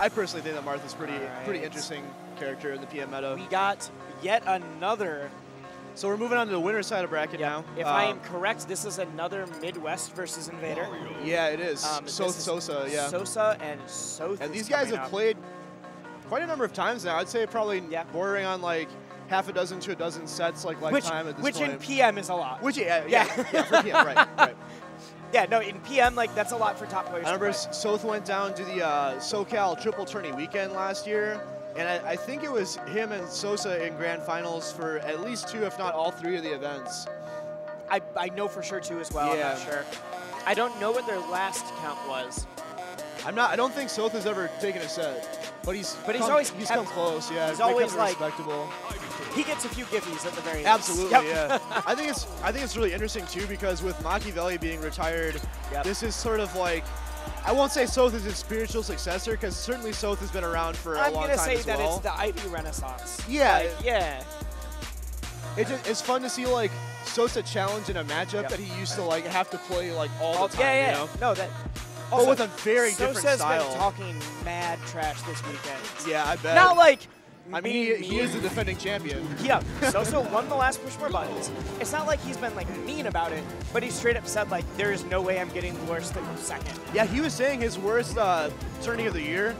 I personally think that Marth is pretty interesting character in the PM meta. We got yet another. So we're moving on to the winner's side of bracket now. If I am correct, this is another Midwest versus Invader. Yeah, it is. Sosa, yeah. Sosa and Sosa. And these guys have played quite a number of times now. I'd say probably bordering on half a dozen to a dozen sets lifetime at this point. Which in PM is a lot. Which, yeah, for PM, right. Yeah, no, in PM, that's a lot for top players. I remember Soth went down to the SoCal Triple Tourney weekend last year, and I think it was him and Sosa in grand finals for at least 2, if not all 3 of the events. I know for sure two as well. Yeah. I'm not sure. I don't know what their last count was. I don't think Soth has ever taken a set, but he's come close. Yeah, he's always like respectable. He gets a few giffies at the very end. Absolutely, yep. yeah. I think it's really interesting too because with Machiavelli being retired, this is sort of like, I won't say Soth is his spiritual successor because certainly Soth has been around for a long time as well. I'm gonna say that it's the Ivy Renaissance. Yeah, like, yeah. It's fun to see like Sosa challenge in a matchup that he used to like have to play like all the time. Yeah, you know? No, that. But with a very different style. Sosa's been talking mad trash this weekend. Yeah, I bet. Not like. I mean, he is the defending champion. Yeah, Sosa won the last push more buttons. It's not like he's been like mean about it, but he straight up said like, there is no way I'm getting worse than second. Yeah, he was saying his worst tourney of the year,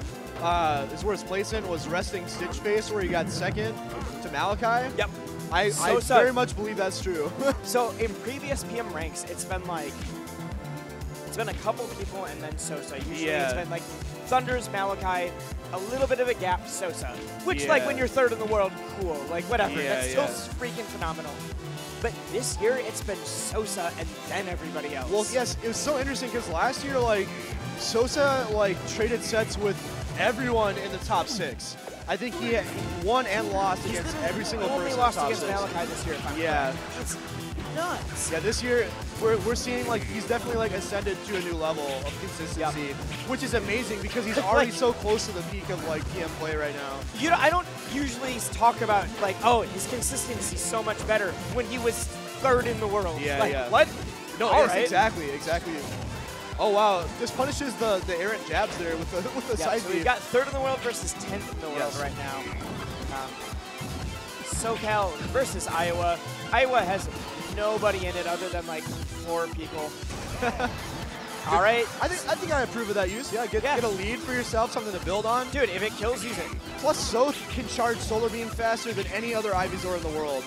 his worst placement was resting Stitch Face where he got second to Malachi. Yep. I very much believe that's true. So in previous PM ranks, it's been a couple people and then Sosa. Usually it's been like Thunder's Malachi, a little bit of a gap Sosa. Which like when you're third in the world, cool. Like whatever. That's still freaking phenomenal. But this year it's been Sosa and then everybody else. Well, yes, it was so interesting because last year like Sosa like traded sets with everyone in the top 6. I think he won and lost against every single person. He only lost against Malachi this year, if I'm correct. It's nuts. Yeah, this year we're seeing like he's definitely like ascended to a new level of consistency, which is amazing because he's already so close to the peak of like PM play right now. You know, I don't usually talk about like, oh, his consistency is so much better when he was third in the world. Yeah, like, yeah. What? No, yes, exactly. Oh wow, this punishes the errant jabs there with the side so beat. we've got third in the world versus 10th in the world right now. SoCal versus Iowa. Iowa has nobody in it other than like 4 people. All right. I think I approve of that use. Yeah, get a lead for yourself, something to build on. Dude, if it kills, use it. Plus, Soth can charge Solar Beam faster than any other Ivysaur in the world.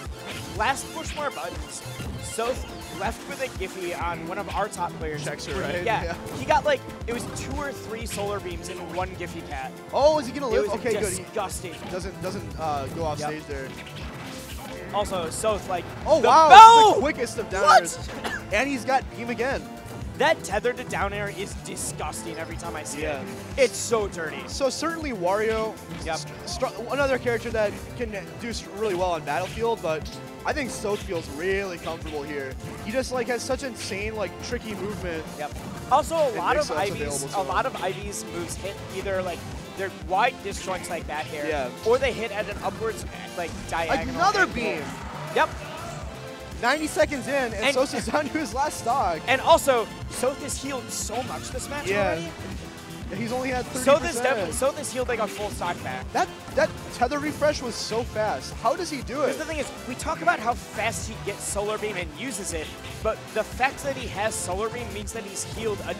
Last push more buttons. Soth left with a Giffy on one of our top players. Chexer, right? Yeah. He got like, it was 2 or 3 Solar Beams in one Giffy cat. Oh, is he going to live? It was okay, disgusting. Good. He doesn't go off stage there. Also, Soth like, oh wow, the quickest of down airs. And he's got beam again. That tether to down air is disgusting every time I see it. It's so dirty. So certainly Wario, another character that can do really well on Battlefield, but I think Soth feels really comfortable here. He just like has such insane like tricky movement. Yep. Also, a lot of Ivy's moves hit either like they're wide disjoints like that here, or they hit at an upwards like diagonal. Another beam. Yep. 90 seconds in, and Sosa's down to his last stock. And also, Soth has healed so much this match already. He's only had 30%. Soth has healed like a full stock back. That tether refresh was so fast. How does he do it? Because the thing is, we talk about how fast he gets Solar Beam and uses it, but the fact that he has Solar Beam means that he's healed a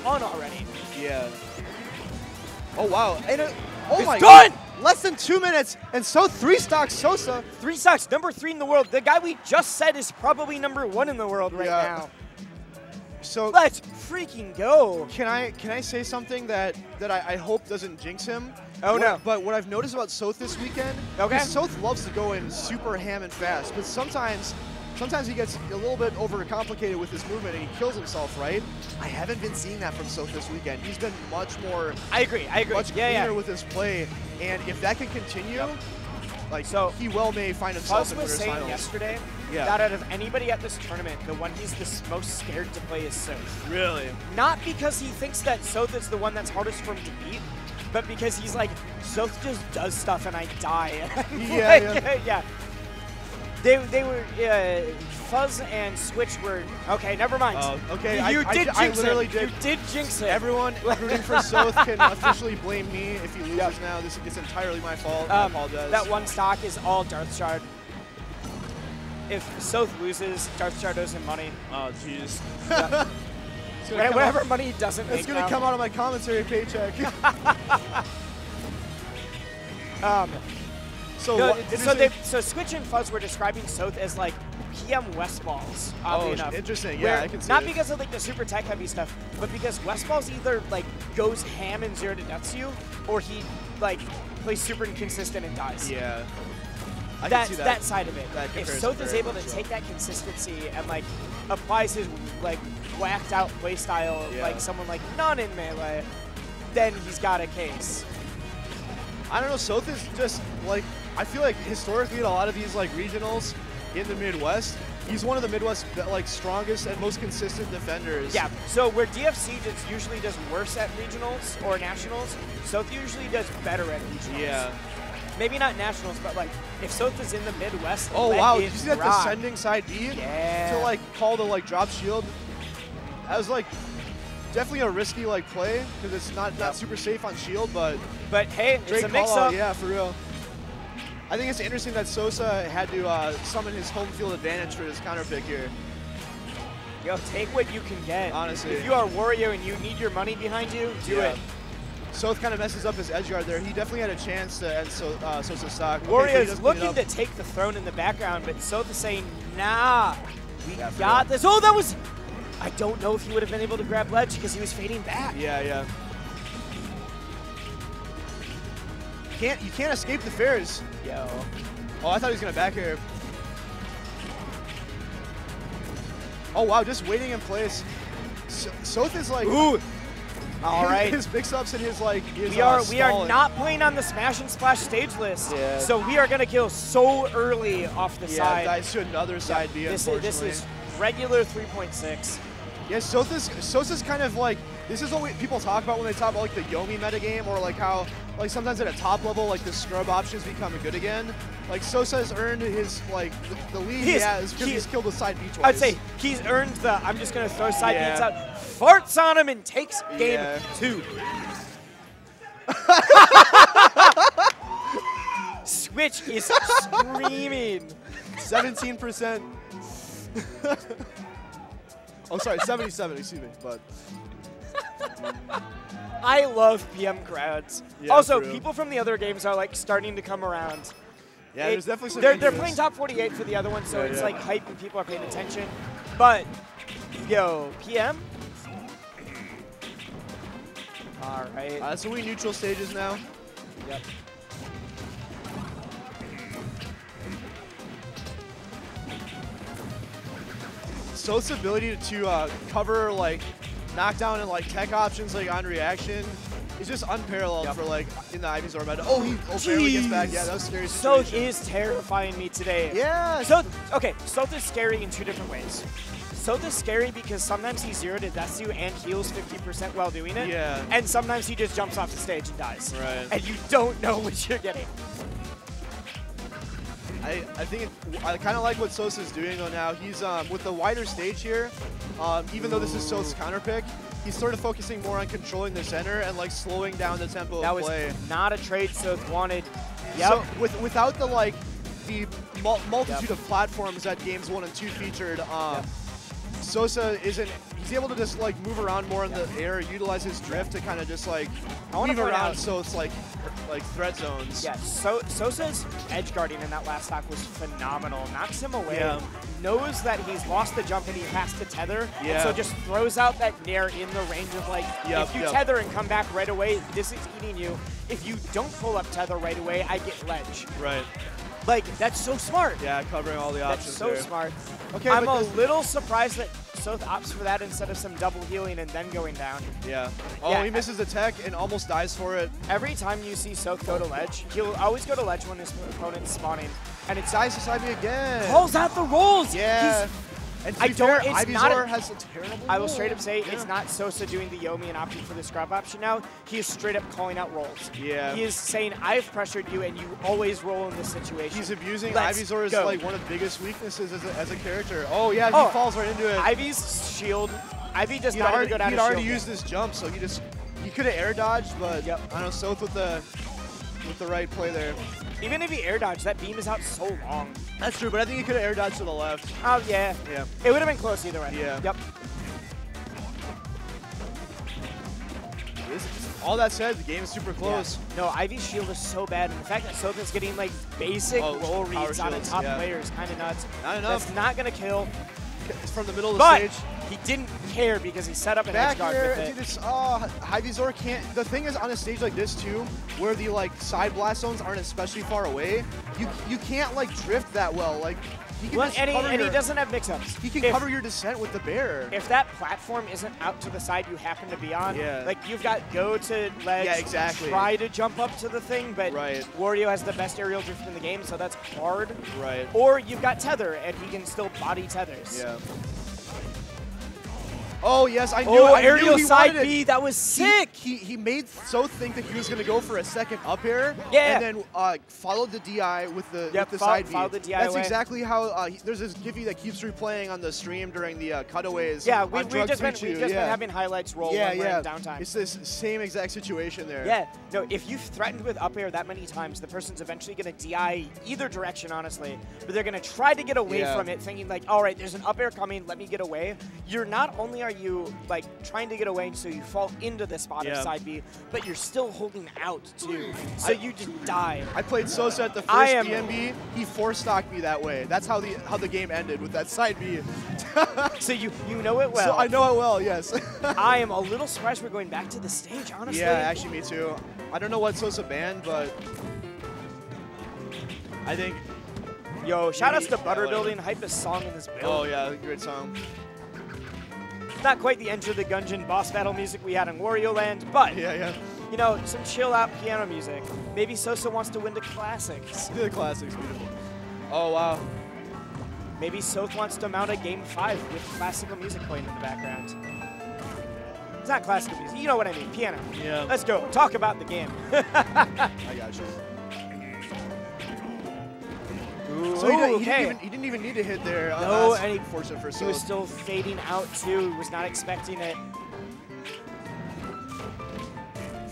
ton already. Yeah. Oh, wow. And oh my God! Less than 2 minutes, and so 3-stock Sosa. 3 stocks, number 3 in the world. The guy we just said is probably number 1 in the world right now. So let's freaking go. Can I say something that I hope doesn't jinx him? Oh no. But what I've noticed about Soth this weekend, Soth loves to go in super ham and fast, but sometimes he gets a little bit overcomplicated with his movement and he kills himself, right? I haven't been seeing that from Soth this weekend. He's been much more I agree. Much cleaner with his play, and if that can continue, he well may find himself in Fuzz was saying yesterday that out of anybody at this tournament, the one he's the most scared to play is Soth. Really? Not because he thinks that Soth is the one that's hardest for him to beat, but because he's like, Soth just does stuff and I die. Yeah. They were, Fuzz and Switch were, okay, never mind. Okay, You did jinx him. You did jinx it. Everyone rooting for Soth can officially blame me if he loses now. This is entirely my fault. I apologize. That one stock is all Darth Shard. If Soth loses, Darth Shard owes him money. Oh, jeez. Whatever money he doesn't make. It's going to come out of my commentary paycheck. So Switch and Fuzz were describing Soth as like PM West Balls, oddly enough. Interesting. Yeah, I can see Not it. because of like the super tech heavy stuff, but because West Balls either like goes ham and 0 to deaths you, or he like plays super inconsistent and dies. Yeah. that side of it. If comparison Sosa's very able to much so. take that consistency and like applies his like whacked out play style like someone like none in Melee, then he's got a case. I don't know, Sosa's just like, I feel like historically in a lot of these like regionals in the Midwest, he's one of the Midwest like strongest and most consistent defenders. Yeah, so where DFC just usually does worse at regionals or nationals, Sosa usually does better at regionals. Yeah. Maybe not nationals, but like if Sosa's in the Midwest, Oh let wow, it did you see that rock. descending side B? Yeah. To like call the like drop shield? That was like definitely a risky like play because it's not super safe on shield, but hey, great it's a mix call out, up. yeah, for real. I think it's interesting that Sosa had to summon his home field advantage for his counter pick here. Yo, take what you can get. Honestly. If you are Wario and you need your money behind you, do it. Soth kind of messes up his edge guard there. He definitely had a chance to end Sosa's stock. Wario's looking to take the throne in the background, but Sosa's saying, nah, we got this. Oh, that was... I don't know if he would have been able to grab ledge because he was fading back. Yeah. You can't escape the fairs. Yo. Oh, I thought he was going to back air. Oh, wow, just waiting in place. Soth is like... Ooh. All right. His mix-ups and his, like, we are not playing on the Smash and Splash stage list. Yeah. So we are going to kill so early off the side. Yeah, dies to another side B, This unfortunately. is regular 3.6. Yeah, Sosa's kind of like, this is what people talk about when they talk about like the Yomi metagame, or like how like sometimes at a top level like the scrub options become good again. Like Sosa has earned his like the lead he has because he's killed the side B twice. I'd say he's earned the I'm just gonna throw side beats out, farts on him and takes game 2. Switch is screaming. 17%. Oh, sorry, 77, excuse me, but. I love PM crowds. Yeah, also, true. people from the other games are like starting to come around. Yeah, there's definitely some They're interest. playing top 48 for the other one, so Yeah, it's yeah. like hype and people are paying attention. But, yo, PM? All right. So we neutral stages now. Yep. Soth's ability to cover like knockdown and like tech options like on reaction is just unparalleled for like in the Ivysaur meta. Oh, he barely gets back. Yeah, that was scary. Soth is terrifying me today. Yeah. Soth is scary in 2 different ways. Soth is scary because sometimes he 0 to deaths you and heals 50% while doing it. Yeah. And sometimes he just jumps off the stage and dies. Right. And you don't know what you're getting. I think I kind of like what Sosa's doing though now. He's with the wider stage here, even though this is Sosa's counter pick, he's sort of focusing more on controlling the center and like slowing down the tempo of play. That was not a trade Soth wanted. Yep. So without the like the multitude of platforms that games 1 and 2 featured, Sosa isn't. He's able to just like move around more in the air, utilize his drift to kind of just like weave around. So it's like threat zones. Yeah. Sosa's edge guarding in that last stock was phenomenal. Knocks him away. Yeah. Knows that he's lost the jump and he has to tether. Yeah. And so just throws out that nair in the range of like, if you tether and come back right away, this is eating you. If you don't pull up tether right away, I get ledge. Right. Like, that's so smart. Yeah, covering all the options. That's so smart. Okay, I'm a little surprised that Soth opts for that instead of some double healing and then going down. Yeah. Oh, he misses the tech and almost dies for it. Every time you see Soth go to ledge, he'll always go to ledge when his opponent's spawning. And it's Dies to side B again. calls out the rolls. Yeah. And to be fair, Ivysaur has a terrible I will roll. straight up say it's not Sosa doing the Yomi and opting for the scrub option now. He is straight up calling out rolls. Yeah. He is saying, I've pressured you and you always roll in this situation. He's abusing Let's Ivysaur's go. like one of the biggest weaknesses as a character. Oh yeah, he falls right into it. Ivy's shield. Ivy does not even go down He'd to already shield. used this jump, so he could have air dodged, but I don't know, Soth with the right play there. Even if he air dodged, that beam is out so long. That's true, but I think he could have air dodged to the left. Oh, yeah. Yeah. It would have been close either way. Yeah. Yep. All that said, the game is super close. Yeah. No, Ivy's shield is so bad, and the fact that Sosa's getting like basic roll reads on the top player is kind of nuts. Not enough. That's not gonna kill. It's from the middle of the stage. He didn't care because he set up an Back edge guard air, with it. dude, it's, Hyvisor can't, the thing is on a stage like this too, where the like side blast zones aren't especially far away, you can't like drift that well. Like, he can just cover and he doesn't have mix-ups. He can cover your descent with the bear. If that platform isn't out to the side you happen to be on, Yeah. like you've got go to ledge, Yeah, exactly. try to jump up to the thing, but Right. Wario has the best aerial drift in the game, so that's hard. Right. Or you've got tether, and he can still body tethers. Yeah. Oh, yes, I knew, Oh, I knew aerial he side wanted it. B, that was sick! He made So think that he was going to go for a second up air, Yeah. and then followed the DI with the, Yep, with the side B. followed the DI That's away. exactly how, there's this Giphy that keeps replaying on the stream during the cutaways. Yeah, on we've Drug just been 3-2, been having highlights roll when we're in downtime. It's this same exact situation there. Yeah, no, if you've threatened with up air that many times, the person's eventually going to DI either direction, honestly, but they're going to try to get away from it, thinking like, all right, there's an up air coming, let me get away. You're not only are you like trying to get away so you fall into the spot of side B, but you're still holding out too, so you just die. I played Sosa at the first BNB. He four-stocked me that way. That's how the game ended, with that side B. So you know it well. So I know it well, yes. I am a little surprised we're going back to the stage, honestly. Yeah, actually me too. I don't know what Sosa banned, but I think... Yo, shoutouts to Butter Building, hypest song in this build. Oh yeah, great song. Not quite the Enter the Gungeon boss battle music we had in Wario Land, but you know, some chill out piano music. Maybe Sosa wants to win the classics. The classics, beautiful. Oh wow. Maybe Soth wants to mount a game 5 with classical music playing in the background. It's not classical music, you know what I mean, piano. Yeah. Let's go, talk about the game. I got you. Ooh, So he didn't even need to hit there. No, and he forced it for He was still fading out too, he was not expecting it.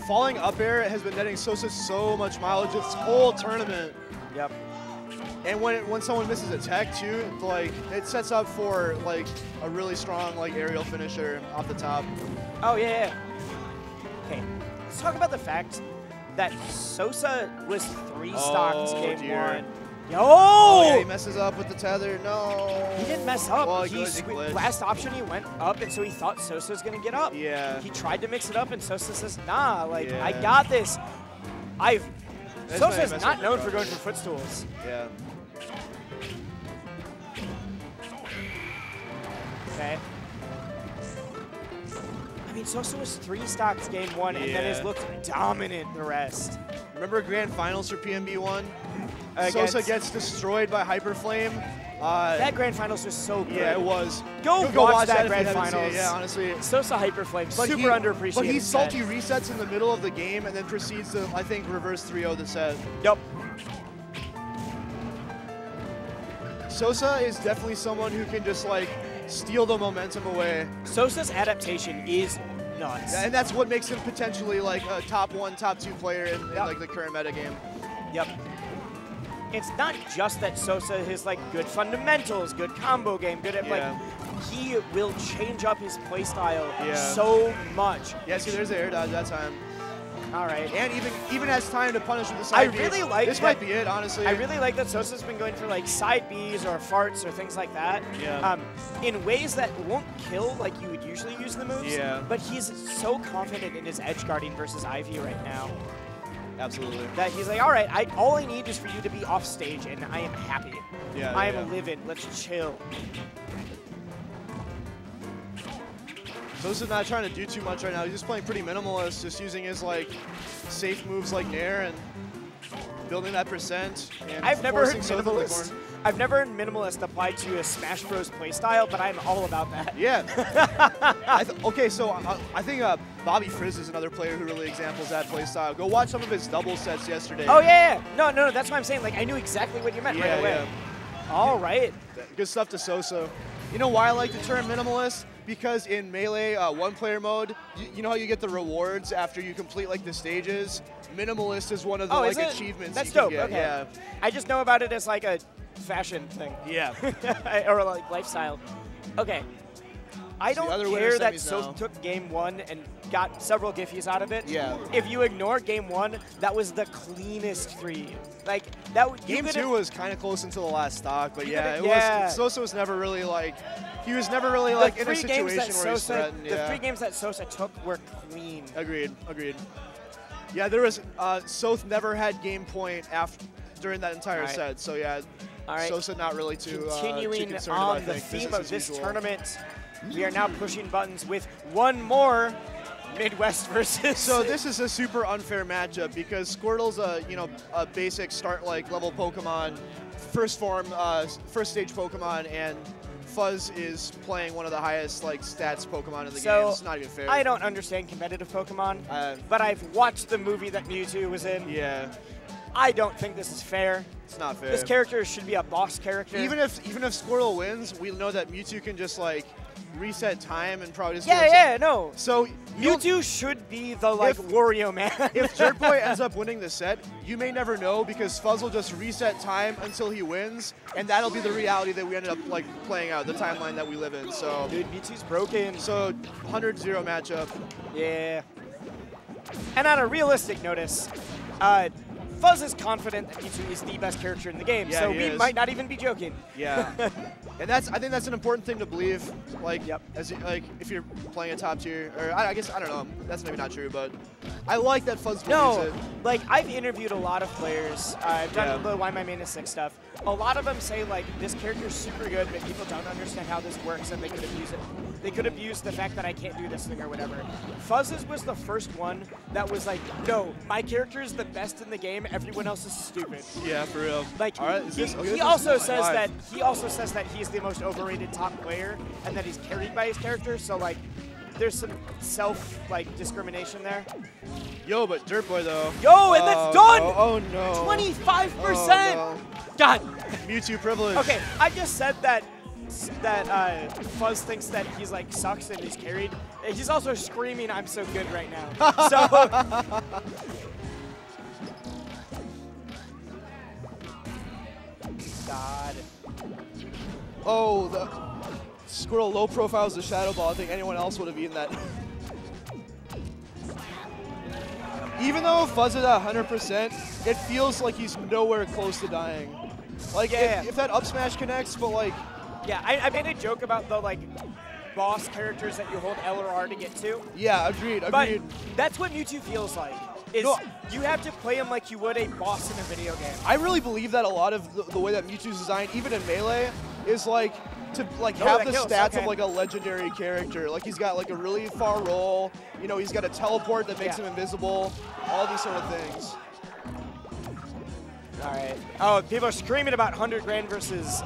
Falling up air has been netting Sosa so much mileage this whole tournament. Yep. And when someone misses a tech too, like it sets up for like a really strong like aerial finisher off the top. Oh yeah. Okay, let's talk about the fact that Sosa was 3-stocked game 1. Yo! Oh, yeah, he messes up with the tether. No. He didn't mess up. Well, Last option, he went up, and so he thought Sosa was going to get up. Yeah. He tried to mix it up, and Sosa says, nah, like, I got this. Sosa's not known for going for footstools. Yeah. Okay. I mean, Sosa was 3-stocked game 1, and then has looked dominant the rest. Remember Grand Finals for PNB1? Sosa gets destroyed by Hyperflame. That Grand Finals was so good. Yeah, it was. Go watch that if Grand you haven't seen it. Finals. Yeah, honestly. Sosa Hyperflame, super underappreciated. But he salty resets in the middle of the game and then proceeds to, I think, reverse 3-0 the set. Yep. Sosa is definitely someone who can just, like, steal the momentum away. Sosa's adaptation is nuts. And that's what makes him potentially, like, a top 1, top 2 player in like, the current meta game. Yep. It's not just that Sosa is like good fundamentals, good combo game, good at like he will change up his playstyle so much. Yeah, see, there's the air dodge that time. All right, and even has time to punish with the side B. really like this. Might be it, honestly. I really like that Sosa's been going for like side Bs or farts or things like that. Yeah. In ways that won't kill like you would usually use the moves. Yeah. But he's so confident in his edge guarding versus Ivy right now. Absolutely. That he's like, all right, all I need is for you to be off stage, and I am happy. Yeah. I am livid. Let's chill. Sosa's not trying to do too much right now. He's just playing pretty minimalist, just using his like safe moves like Nair and building that percent. And I've never heard minimalist applied to a Smash Bros. Playstyle, but I'm all about that. Yeah. Okay, so I think Bobby Frizz is another player who really examples that playstyle. Go watch some of his double sets yesterday. Oh yeah. No, that's what I'm saying. Like I knew exactly what you meant right away. Yeah. All right. Good stuff to Sosa. You know why I like the term minimalist? Because in Melee one-player mode, you know how you get the rewards after you complete like the stages? Minimalist is one of the like achievements. That's you dope. can get. Okay. Yeah. I just know about it as like a fashion thing. Yeah. Or like lifestyle. Okay. I don't care that Sosa took game 1 and got several Giphies out of it. Yeah. If you ignore game 1, that was the cleanest 3. Like that. Game 2 was kind of close until the last stock, but yeah, yeah. Sosa was never really like. He was never really like in a situation where he's threatened. The 3 games that Sosa took were clean. Agreed. Yeah, there was Soth never had game point during that entire set, so yeah. All right. Sosa not really too Continuing concerned on about the things. theme of this tournament, we are now pushing buttons with one more Midwest versus. So this is a super unfair matchup because Squirtle's a basic start like level Pokemon, first stage Pokemon, and Fuzz is playing one of the highest like stats Pokemon in the game. It's not even fair. I don't understand competitive Pokemon, but I've watched the movie that Mewtwo was in. Yeah. I don't think this is fair. It's not fair. This character should be a boss character. Even if Squirtle wins, we know that Mewtwo can just like reset time and probably just no. So Mewtwo should be the Wario man. If Dirtboy ends up winning the set, you may never know because Fuzz will just reset time until he wins, and that'll be the reality that we ended up like playing out, the timeline that we live in. So dude, Mewtwo's broken. So 100-0 matchup. Yeah. And on a realistic notice, Fuzz is confident that Mewtwo is the best character in the game, so we might not even be joking. Yeah. And I think that's an important thing to believe. Like, if you're playing a top tier, or I guess I don't know. That's maybe not true, but I like that Fuzz believes it. Like I've interviewed a lot of players. I've done the Why My Main is 6 stuff. A lot of them say like this character's super good, but people don't understand how this works, and they could abuse it. They could abuse the fact that I can't do this thing or whatever. Fuzz's was the first one that was like, no, my character is the best in the game. Everyone else is stupid. Yeah, for real. Like all right, he also says that he's the most overrated top player and that he's carried by his character. So like, there's some discrimination there. Yo, but Dirtboy though. Yo, and that's done. Oh no. 25%. Oh, no. God. Mewtwo privilege. Okay, I just said that Fuzz thinks that he's like sucks and he's carried. He's also screaming, "I'm so good" right now. So. God. Oh, the Squirtle low profile is a Shadow Ball. I think anyone else would have eaten that. Even though Fuzz is at 100%, it feels like he's nowhere close to dying. Like, if that up smash connects, but like... Yeah, I made a joke about the, like, boss characters that you hold L or R to get to. Yeah, agreed. But that's what Mewtwo feels like. You have to play him like you would a boss in a video game. I really believe that a lot of the way that Mewtwo's designed, even in Melee, is like to like have the stats of like a legendary character. Like he's got like a really far roll, you know, he's got a teleport that makes him invisible, all these sort of things. All right. Oh, people are screaming about 100 grand versus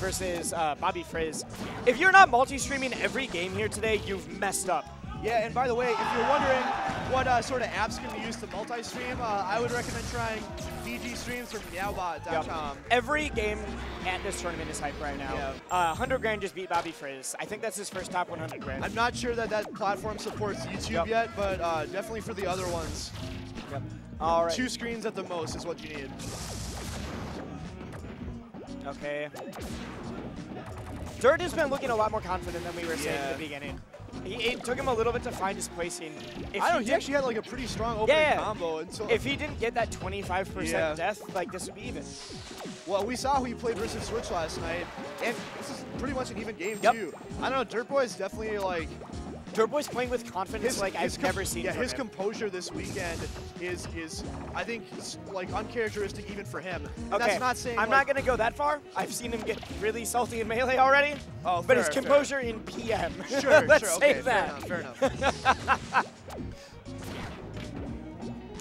versus Bobby Frizz. If you're not multi-streaming every game here today, you've messed up. Yeah, and by the way, if you're wondering what sort of apps can be used to multi-stream, I would recommend trying VG streams from meowbot.com. Every game at this tournament is hype right now. 100 grand just beat Bobby Frizz. I think that's his first top 100 grand. I'm not sure that platform supports YouTube yet, but definitely for the other ones. All right. 2 screens at the most is what you need. Okay. Dirt has been looking a lot more confident than we were saying at the beginning. It took him a little bit to find his placing. He actually had like a pretty strong opening combo. Until if he didn't get that 25% death, like this would be even. Well, we saw who he played versus Switch last night, and this is pretty much an even game too. I don't know, Dirtboy is definitely like... Dirtboy's playing with confidence I've never seen from his him. Composure this weekend is I think, like uncharacteristic even for him. Okay, that's not saying I'm not going to go that far. I've seen him get really salty in Melee already. Oh, but his composure in PM. Sure, Let's say okay, that. Fair enough.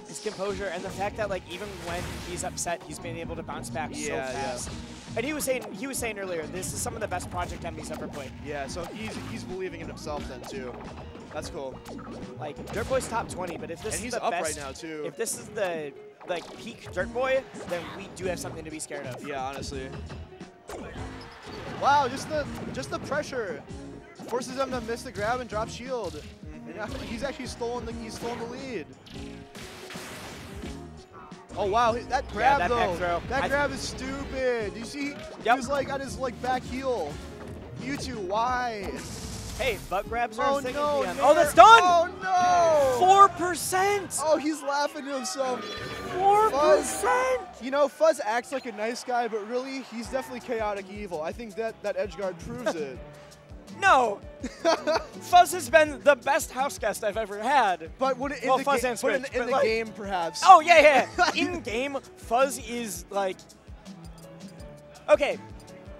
His composure and the fact that like even when he's upset, he's been able to bounce back so fast. And he was saying earlier, this is some of the best Project M he's ever played. Yeah, so he's believing in himself then too. That's cool. Like Dirtboy's top 20, but if this is the up best, right now too. If this is the peak Dirtboy, then we do have something to be scared of. Yeah, honestly. Wow, just the pressure forces him to miss the grab and drop shield. And he's actually stolen the lead. Oh wow, that grab though. That grab is stupid. Do you see? He was like on his back heel. Mewtwo, why? Hey, butt grabs are Oh a thing no! in the end. Nair. Oh, that's done! Oh no! 4%! Oh, he's laughing to himself. 4%! You know, Fuzz acts like a nice guy, but really, he's definitely chaotic evil. I think that edge guard proves it. No! Fuzz has been the best house guest I've ever had. But would it in Well, the, Fuzz ga and but Switch, in but the like- game, perhaps? Oh, yeah. In game, Fuzz is like. Okay,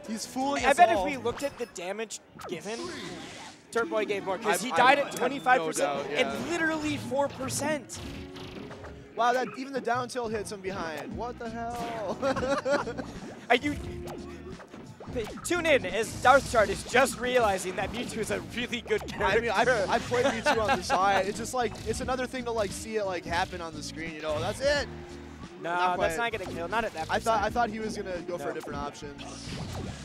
He's fooling I us bet all. if we looked at the damage given, Dirtboy gave more because he I died at have 25% no doubt, yeah. and literally 4%. Wow, that even the down tilt hits him behind. What the hell? Are you? Tune in as Darthchart is just realizing that Mewtwo is a really good character. I mean, I played Mewtwo on the side. It's just like, it's another thing to like see it like happen on the screen. You know, that's it. no, not that's quite. not gonna kill. Not at that. I percent. thought he was gonna go for No. a different option.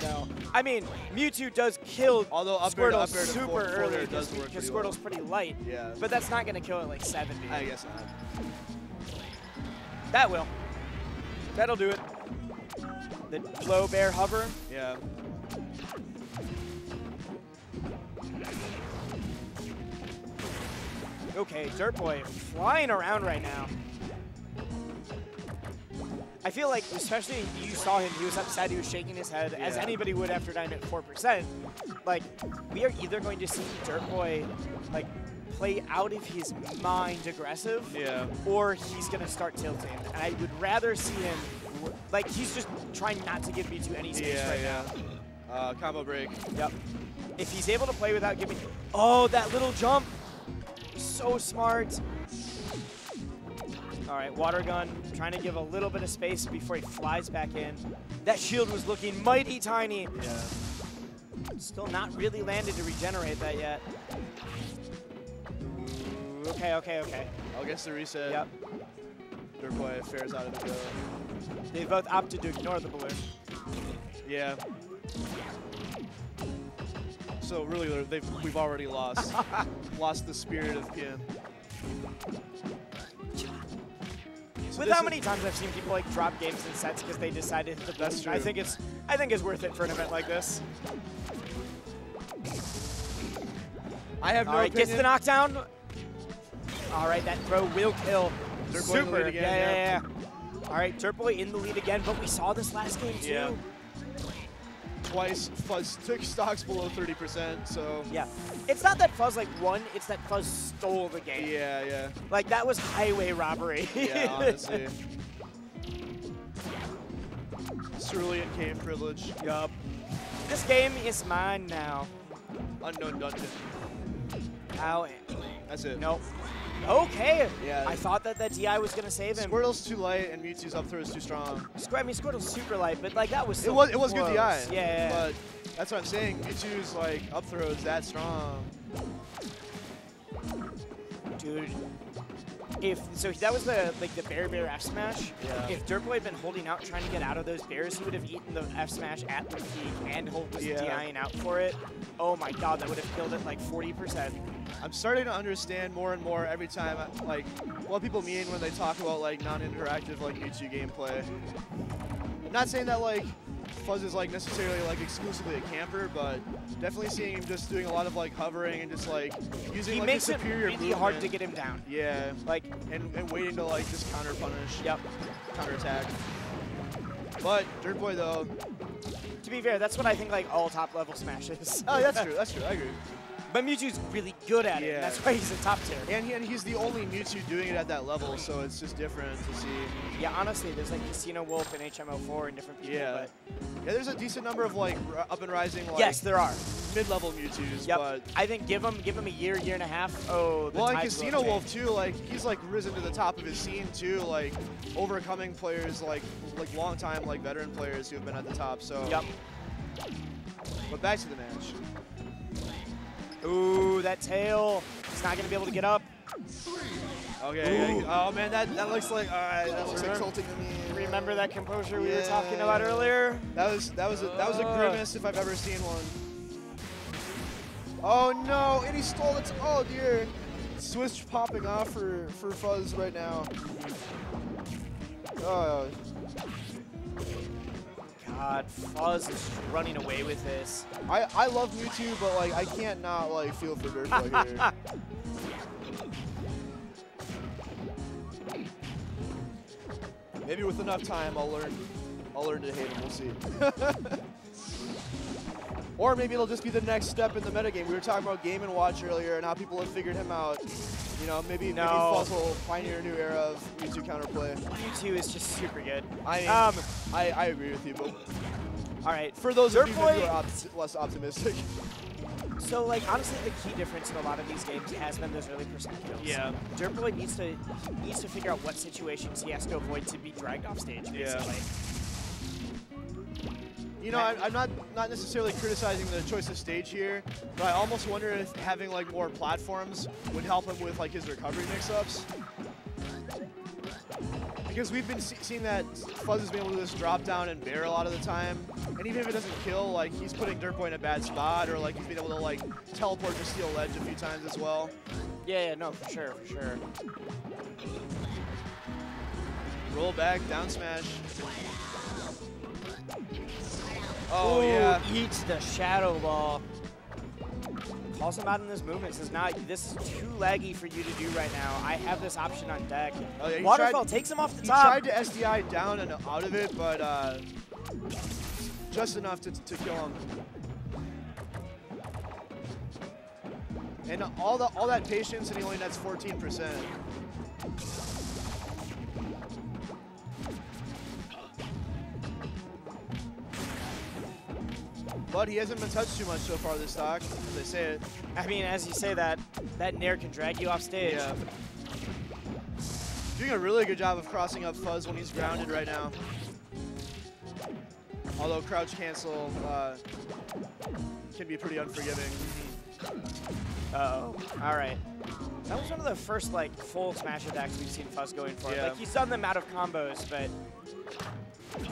No. I mean, Mewtwo does kill Although up air to Squirtle up air to super forward early air does work because pretty well. Squirtle's pretty light. Yeah. But that's not gonna kill at like 70. I guess not. That will. That'll do it. The low bear hover. Yeah. Okay, Dirtboy flying around right now. I feel like, especially you saw him, he was upset, he was shaking his head, as Yeah. anybody would after dying at 4%. Like, we are either going to see Dirtboy, like, play out of his mind aggressive, Yeah. or he's going to start tilting. And I would rather see him, like, he's just trying not to give Mewtwo any space right now. Combo break. Yep. If he's able to play without giving, oh, that little jump, so smart. All right, water gun, trying to give a little bit of space before he flies back in. That shield was looking mighty tiny. Yeah. Still not really landed to regenerate that yet. Ooh, okay. I'll guess the reset. Yep. Dirtboy fares out of the go. They both opted to ignore the balloon. Yeah. So really, we've already lost the spirit of Kim. So With this how is- many times I've seen people like drop games in sets because they decided to That's I true. think it's worth it for an event like this. I have no All right, opinion. gets the knockdown. All right, that throw will kill. Dirtboy in the Super. lead again, Yeah. All right, Dirtboy in the lead again, but we saw this last game too. Yeah. Twice, Fuzz took stocks below 30%, so... Yeah. It's not that Fuzz like won, it's that Fuzz stole the game. Yeah. Like that was highway robbery. Yeah, honestly. Cerulean Cave privilege. Yup. This game is mine now. Unknown dungeon. Ow. That's it. Nope. Okay. Yeah. I thought that DI was gonna save him. Squirtle's too light and Mewtwo's up throw is too strong. I mean, Squirtle's super light, but like that was It so was good close. DI. Yeah. But that's what I'm saying. Mewtwo's like up throw is that strong. Dude. So that was the bear F smash. Yeah. If Dirtboy had been holding out trying to get out of those bears, he would have eaten the F smash at the peak and was DIing out for it. Oh my god, that would have killed it like 40%. I'm starting to understand more and more every time, like, what people mean when they talk about, like, non-interactive, like, Mewtwo gameplay. I'm not saying that, like, Fuzz is, like, necessarily, like, exclusively a camper, but definitely seeing him just doing a lot of, like, hovering and just, like, using, He like, makes a it superior really hard to movement. get him down. Yeah, Like, and waiting to, like, just counter-punish. yep. Counter-attack. But Dirtboy, though... To be fair, that's what I think like all top level Smash is. Oh, that's true, I agree. But Mewtwo's really good at it. Yeah. And that's why he's a top tier. And he's the only Mewtwo doing it at that level, so it's just different to see. Yeah, honestly, there's like Casino Wolf and HMO4 and different people. Yeah. But Yeah, there's a decent number of, like, up and rising, like, yes, there are. mid-level Mewtwo's, Yep. but... I think give him a year and a half. Oh, the Well, and tides will Casino Wolf, change. too, like, he's, like, risen to the top of his scene, too, like, overcoming players, like long-time, like, veteran players who have been at the top, so... Yep. But back to the match. Ooh, that tail. He's not gonna be able to get up. Okay. Ooh. Oh, man, that looks like... Alright, that looks like Remember- tilting to me. Remember that composure we were Yeah. talking about earlier? That was a grimace if I've ever seen one. Oh, no, and he stole it. Oh, dear. Switch popping off for Fuzz right now. Oh, God, Fuzz is running away with this. I love Mewtwo, but like I can't not like feel for Dirtboy here. Maybe with enough time, I'll learn to hate him. We'll see. Or maybe it'll just be the next step in the metagame. We were talking about Game & Watch earlier and how people have figured him out. You know, maybe Fuzz will pioneer a new era of Mewtwo counterplay. Mewtwo is just super good. I mean, I agree with you, but all right, for those of you who are less optimistic. So, like, honestly, the key difference in a lot of these games has been those early percent kills. Yeah. Dirtboy needs to figure out what situations he has to avoid to be dragged off stage, basically. Yeah. You know, I'm not necessarily criticizing the choice of stage here, but I almost wonder if having like more platforms would help him with like his recovery mix-ups. Because we've been seeing that Fuzz has been able to just drop down and bear a lot of the time, and even if it doesn't kill, like he's putting Dirtboy in a bad spot, or like he's been able to like teleport to steal ledge a few times as well. Yeah, no, for sure, for sure. Roll back, down smash. Oh, yeah. Eats the Shadow Ball. Calls him out in this movement. Says, "Nah, this is too laggy for you to do right now. I have this option on deck." Oh, yeah, Waterfall takes him off the top. He tried to SDI down and out of it, but just enough to kill him. And all that patience, and he only nets 14%. But he hasn't been touched too much so far this stock, as they say it. I mean, as you say that Nair can drag you off stage. Yeah. Doing a really good job of crossing up Fuzz when he's grounded right now. Although crouch cancel can be pretty unforgiving. Uh-oh. All right. That was one of the first, like, full smash attacks we've seen Fuzz going for. Yeah. Like, he's done them out of combos, but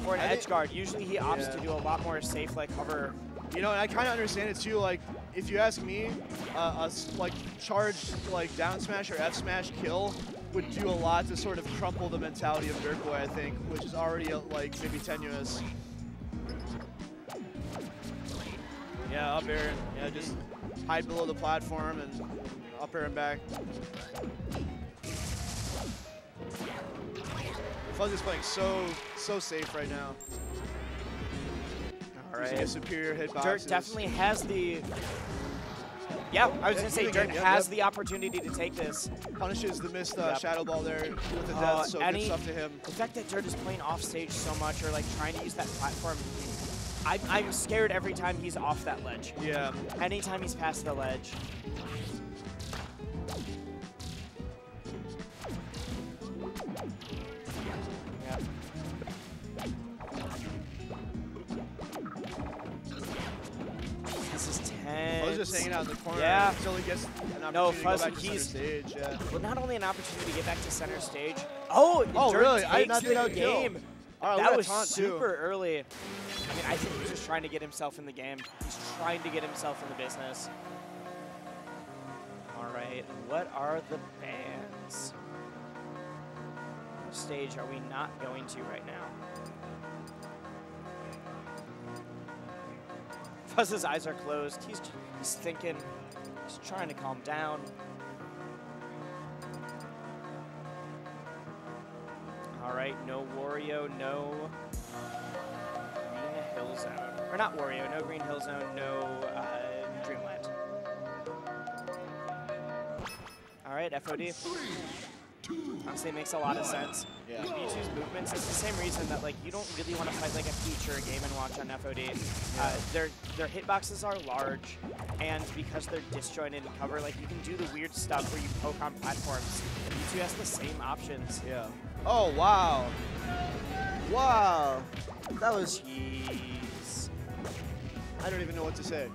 for an edge guard, usually he opts to do a lot more safe, like, cover. You know, and I kind of understand it too. Like, if you ask me, a like charged like down smash or F smash kill would do a lot to sort of crumple the mentality of Dirtboy, I think, which is already like maybe tenuous. Yeah, up air. Yeah, just hide below the platform and up air and back. Fuzz is playing so safe right now. All right. Using a superior hitbox. Dirt definitely has the. Yeah, I was going to say Dirt has the opportunity to take this. Punishes the missed Shadow Ball there with the death, so good stuff to him. The fact that Dirt is playing off stage so much, or like trying to use that platform, I'm scared every time he's off that ledge. Yeah. Anytime he's past the ledge. Yeah. This is 10. Fuzz just hanging out in the corner until he gets an opportunity to go back to center stage. Yeah. Well, not only an opportunity to get back to center stage. Oh, Dirt really? takes I did not think that would game. Right, that was super early. I mean, I think he's just trying to get himself in the game. He's trying to get himself in the business. All right, what are the bans? What stage are we not going to right now? Fuzz's eyes are closed. He's thinking. He's trying to calm down. All right, no Wario, no Green Hill Zone. Or not Wario, no Green Hill Zone, no Dreamland. All right, FOD. Honestly, it makes a lot of sense. Yeah. Mewtwo's movements, it's the same reason that like you don't really want to fight like a Peach or a Game & Watch on FOD. Their hitboxes are large, and because they're disjointed in cover, like you can do the weird stuff where you poke on platforms. And Mewtwo has the same options. Yeah. Oh, wow. Wow. That was jeez. I don't even know what to say.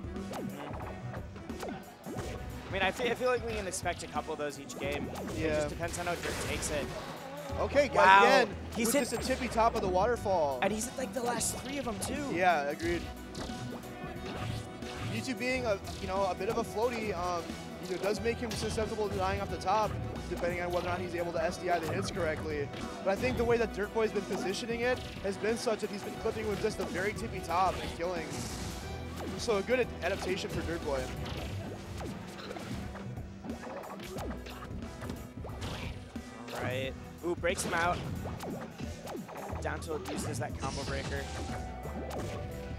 I mean, I feel like we can expect a couple of those each game. Yeah. It just depends on how Dirt takes it. Okay, wow. again, he's with just a tippy top of the waterfall. And he's hit like the last 3 of them too. Yeah, agreed. Mewtwo being a bit of a floaty, does make him susceptible to dying off the top, depending on whether or not he's able to SDI the hits correctly. But I think the way that Dirtboy's been positioning it has been such that he's been clipping with just a very tippy top and killing. So a good adaptation for Dirtboy. All right. Ooh, breaks him out. Down tilt uses that combo breaker.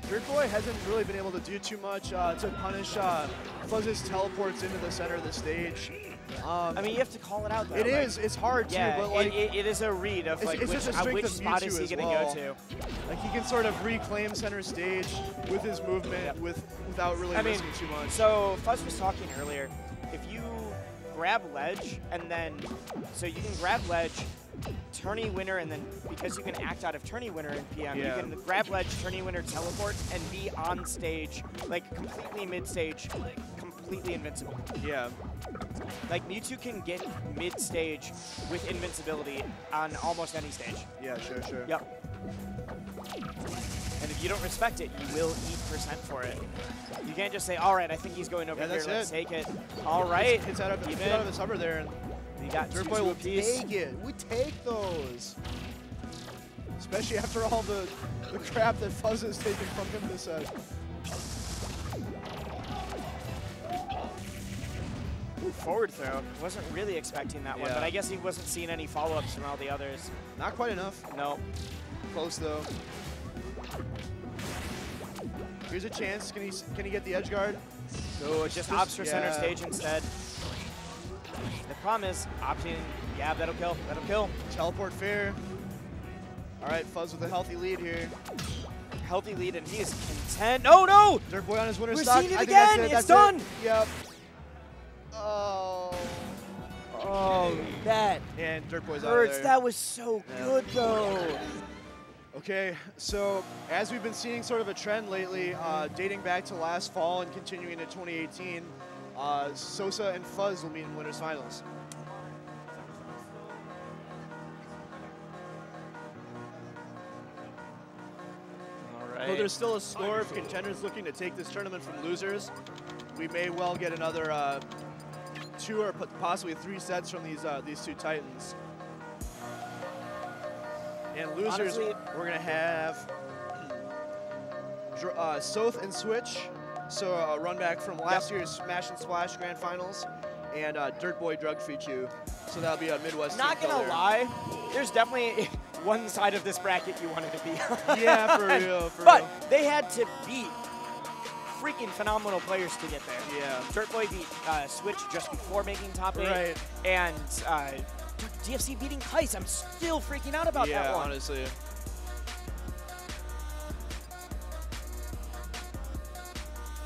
Dirtboy hasn't really been able to do too much to punish Fuzz's teleports into the center of the stage. I mean, you have to call it out, though. It is. It's hard, too. Yeah, but like, it is a read of like, which spot is he going to go to. Like, he can sort of reclaim center stage with his movement without really risking too much. So Fuzz was talking earlier. If you grab ledge and then, so you can grab ledge, tourney winner, and then because you can act out of tourney winner in PM, you can grab ledge, tourney winner, teleport, and be on stage, like completely mid-stage, completely invincible. Yeah. Like Mewtwo can get mid-stage with invincibility on almost any stage. Yeah, sure. Yep. And if you don't respect it, you will eat % for it. You can't just say, all right, I think he's going over here, let's take it. All right. It's out of the summer there. And we got Dirtboy will take it. We take those. Especially after all the crap that Fuzz has taken from him this set. Forward throw. Wasn't really expecting that one, but I guess he wasn't seeing any follow-ups from all the others. Not quite enough. No. Close though. Here's a chance. Can he get the edge guard? No, just opts for center stage instead. The problem is opting. Yeah, that'll kill. That'll kill. Teleport fair. All right, Fuzz with a healthy lead here. Healthy lead, and he is content. Oh no! Dirtboy on his winner's We're stock. seeing it again. It's done. Yep. Oh. Oh, that and Dirtboy's hurts. out of there. That was so good though. Okay, so as we've been seeing sort of a trend lately, dating back to last fall and continuing into 2018, Sosa and Fuzz will meet in winners finals. All right. Though there's still a score of contenders looking to take this tournament from losers, we may well get another 2 or possibly 3 sets from these two titans. And losers, Honestly, we're going to have Soth and Switch, so a run back from last year's Smash and Splash Grand Finals, and Dirtboy Drug Free Chew. So that'll be a Midwest. Not going to lie, there's definitely one side of this bracket you wanted to be on. Yeah, for real. But they had to beat freaking phenomenal players to get there. Yeah. Dirtboy beat Switch just before making top 8. Right. And dude, DFC beating Kyyst. I'm still freaking out about that one. Yeah, honestly.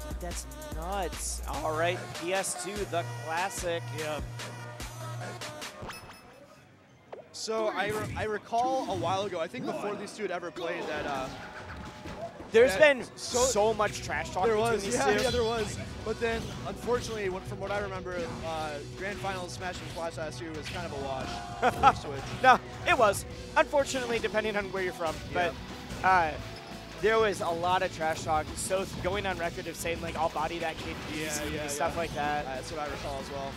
Dude, that's nuts. All right, PS2, the classic. Yep. So I recall a while ago, I think before these two had ever played, that there's been so much trash talk between these two. Yeah, there was. But then, unfortunately, from what I remember, Grand Finals Smash and Splash last year was kind of a wash for Switch. No, it was. Unfortunately, depending on where you're from. Yeah. But there was a lot of trash talk. So going on record of saying, like, I'll body that kid, stuff like that. That's what I recall as well.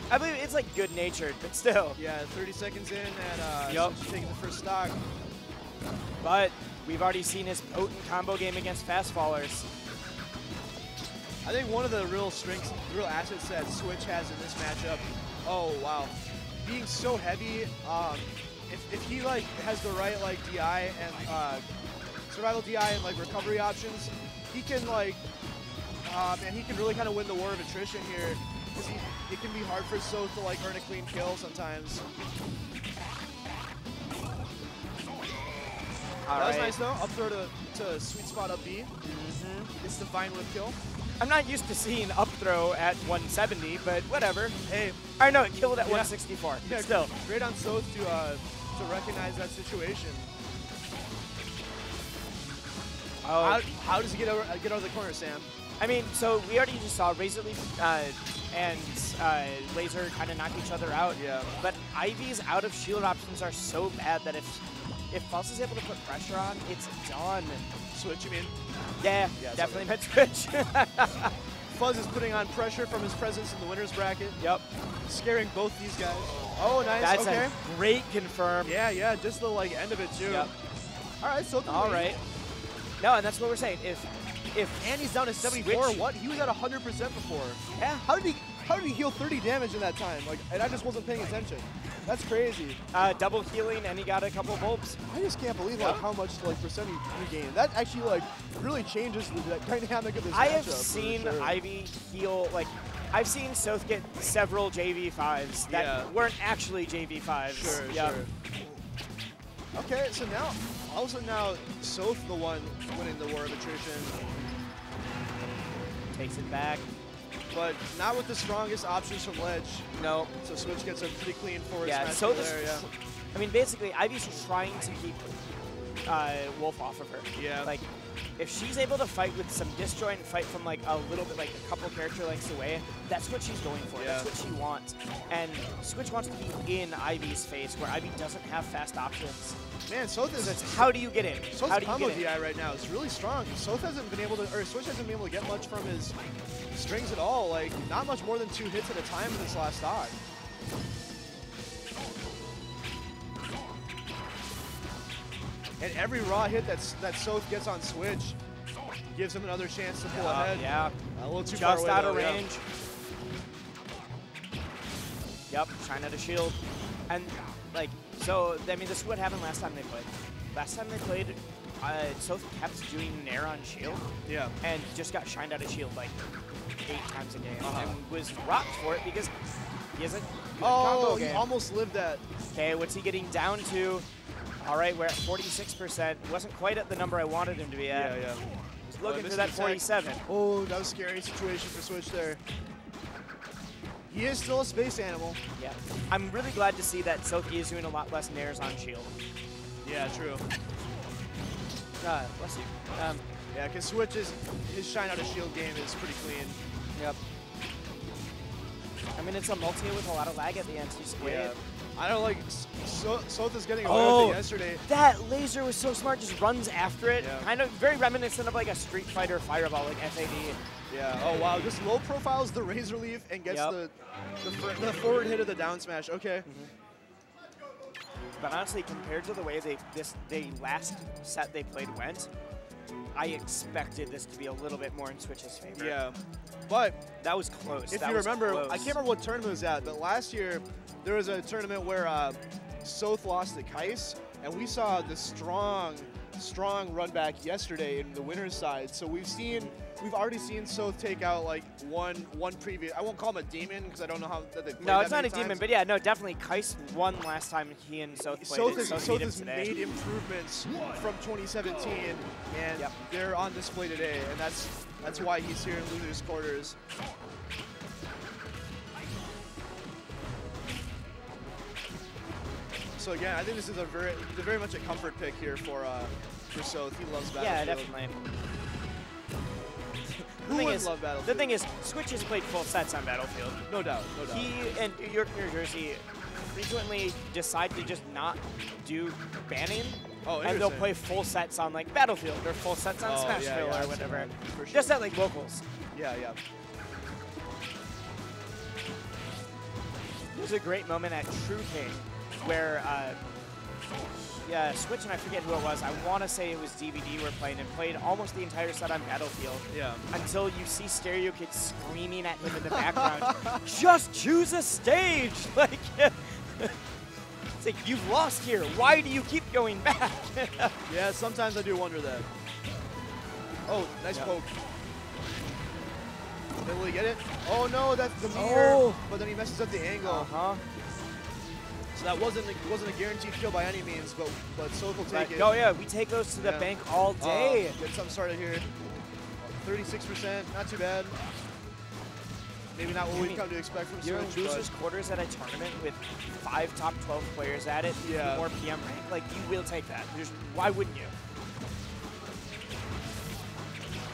I believe it's, like, good-natured, but still. Yeah, 30 seconds in, and Switch taking the first stock. But we've already seen his potent combo game against fast fallers. I think one of the real strengths, real assets that Switch has in this matchup, being so heavy, if he like has the right like DI and survival DI and like recovery options, he can like, and he can really kind of win the war of attrition here, because it can be hard for Soth to like earn a clean kill sometimes. That was nice though. Up throw to sweet spot up B. It's the fine whip kill. I'm not used to seeing up throw at 170, but whatever. Hey, I know it killed at 164. Yeah, still. Great on Soth to recognize that situation. Oh. How does he get over the corner, Sam? I mean, so we already just saw Razor Leaf and Laser kind of knock each other out. Yeah. But Ivy's out of shield options are so bad that if Fuzz is able to put pressure on, it's done. Switch, you mean? Yeah, definitely meant Switch. Fuzz is putting on pressure from his presence in the winner's bracket. Yep. Scaring both these guys. Oh, nice. That's okay. a great confirm. Yeah, yeah. Just the end of it too. Yep. All right, so All right. No, and that's what we're saying. If and he's down to 74. Switch. What? He was at 100% before. Yeah. How did he heal 30 damage in that time? Like, and I just wasn't paying attention. That's crazy. Double healing, and he got a couple bulbs. I just can't believe how much percent he gained. That actually really changes the dynamic of this matchup. I have seen Ivy heal I've seen Soth get several JV5s that weren't actually JV5s. Sure, yep. sure. Okay, so now, also now, Soth the one winning the war of attrition. Takes it back. But not with the strongest options from ledge. No. So Switch gets a pretty clean forward Yeah, smash so there, yeah. I mean, basically, Ivy's trying to keep Wolf off of her. Yeah. Like, if she's able to fight with some disjoint, fight from a little bit, a couple character lengths away, that's what she's going for. Yeah. That's what she wants. And Switch wants to be in Ivy's face, where Ivy doesn't have fast options. Man, Soth is... How do you get in? Soth's combo DI right now is really strong. Soth hasn't been able to, or Switch hasn't been able to get much from his strings at all. Like, not much more than 2 hits at a time in this last stock. And every raw hit that Soth gets on Switch gives him another chance to pull ahead. Yeah. A little too Just far away, out of though, range. Yep, trying out a shield. And, so, I mean, this is what happened last time they played. Last time they played, Soth kept doing Nair on shield. Yeah. And just got shined out of shield 8 times a game. And was rocked for it because he isn't good at combo he game. almost lived that. Okay, what's he getting down to? All right, we're at 46%. Wasn't quite at the number I wanted him to be at. Yeah, yeah. He's looking for that 47. Oh, that was a scary situation for Switch there. He is still a space animal. Yeah. I'm really glad to see that Silky is doing a lot less nairs on shield. Yeah, true. Bless you. Yeah, because Switch his shine out of shield game is pretty clean. Yep. I mean, it's a multi with a lot of lag at the end. He's great. Yeah. I don't Soth is getting away with it yesterday. That laser was so smart, just runs after it. Yeah. Kind of very reminiscent of a Street Fighter fireball, FAD. Yeah, oh wow, just low profiles the Razor Leaf and gets the forward hit of the down smash. Okay. But honestly, compared to the way they last set they played went, I expected this to be a little bit more in Switch's favor. Yeah, but that was close. If you remember, I can't remember what tournament it was at, but last year there was a tournament where Soth lost to Kyyst, and we saw the strong run back yesterday in the winner's side. So we've already seen Soth take out one previous. I won't call him a demon because I don't know how that they played. No, it's that not a many demon, times. but yeah, no, definitely Kyyst won last time he and Soth played. Soth has made improvements from 2017, and they're on display today, and that's why he's here in losers' quarters. So again, I think this is very much a comfort pick here for Soth. He loves Battlefield. Yeah, definitely. The thing is, Switch has played full sets on Battlefield. No doubt, no doubt. He and York, New Jersey frequently decide to just not do banning. Oh, and they'll play full sets on Battlefield or full sets on Smashville or whatever. For sure. Just at locals. Yeah, yeah. There's a great moment at True King where Switch and I forget who it was. I want to say it was DVD we're playing and played almost the entire set on Battlefield. Yeah. Until you see Stereo Kid screaming at him in the background, just choose a stage! It's like, you've lost here. Why do you keep going back? Yeah, sometimes I do wonder that. Oh, nice poke. Will he get it? Oh no, that's the meteor. But then he messes up the angle. So that wasn't a guaranteed kill by any means, but Soth will take it. Oh yeah, we take those to the bank all day. Get something started here. 36%, not too bad. Maybe not what we've come to expect from You're Switch. in losers quarters at a tournament with 5 top 12 players at it, more PM rank. You will take that. Why wouldn't you?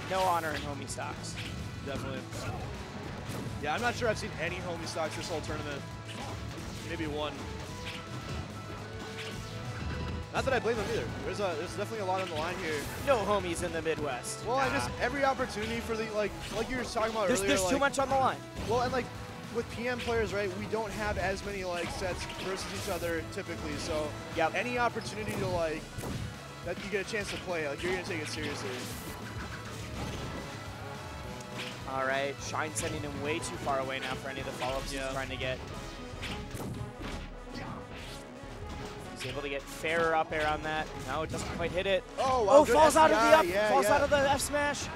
No honor in homie stocks. Definitely. Yeah, I'm not sure I've seen any homie stocks this whole tournament. Maybe one. Not that I blame them either. There's definitely a lot on the line here. No homies in the Midwest. Well, and just every opportunity for the like you were talking about earlier. There's too much on the line. Well, and like with PM players, right? We don't have as many like sets versus each other typically. So any opportunity to like that you get a chance to play, like you're gonna take it seriously. All right, Shine sending him way too far away now for any of the follow-ups he's trying to get. He's able to get fairer up air on that. No, it doesn't quite hit it. Oh, wow, falls out of the up, yeah, falls out of the F smash.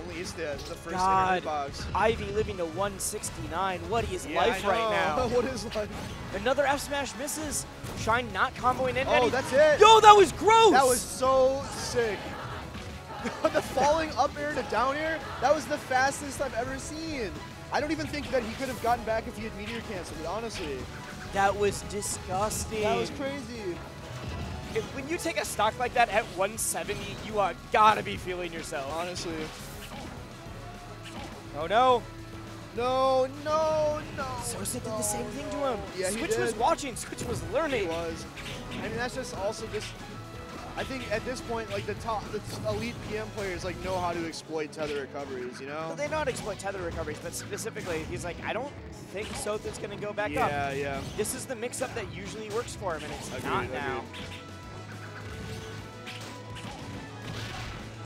Only is the first God, box. Ivy living to 169. What is life right now? What is life? Another F smash misses. Shine not comboing in. Oh, that's it. Yo, that was gross. That was so sick. The falling up air to down air, that was the fastest I've ever seen. I don't even think that he could have gotten back if he had meteor canceled it, honestly. That was disgusting. That was crazy. When you take a stock like that at 170, you are gotta be feeling yourself. Honestly. Oh no. No, no, no. Sosa did the same thing to him. Yeah, Switch was watching, Switch was learning. He was. I mean, that's just also just, I think at this point, like the elite PM players like know how to exploit tether recoveries, you know? Well, they know how to exploit tether recoveries, but specifically, he's like, I don't think Sosa's gonna go back up. Yeah, yeah. This is the mix-up that usually works for him, and it's not now.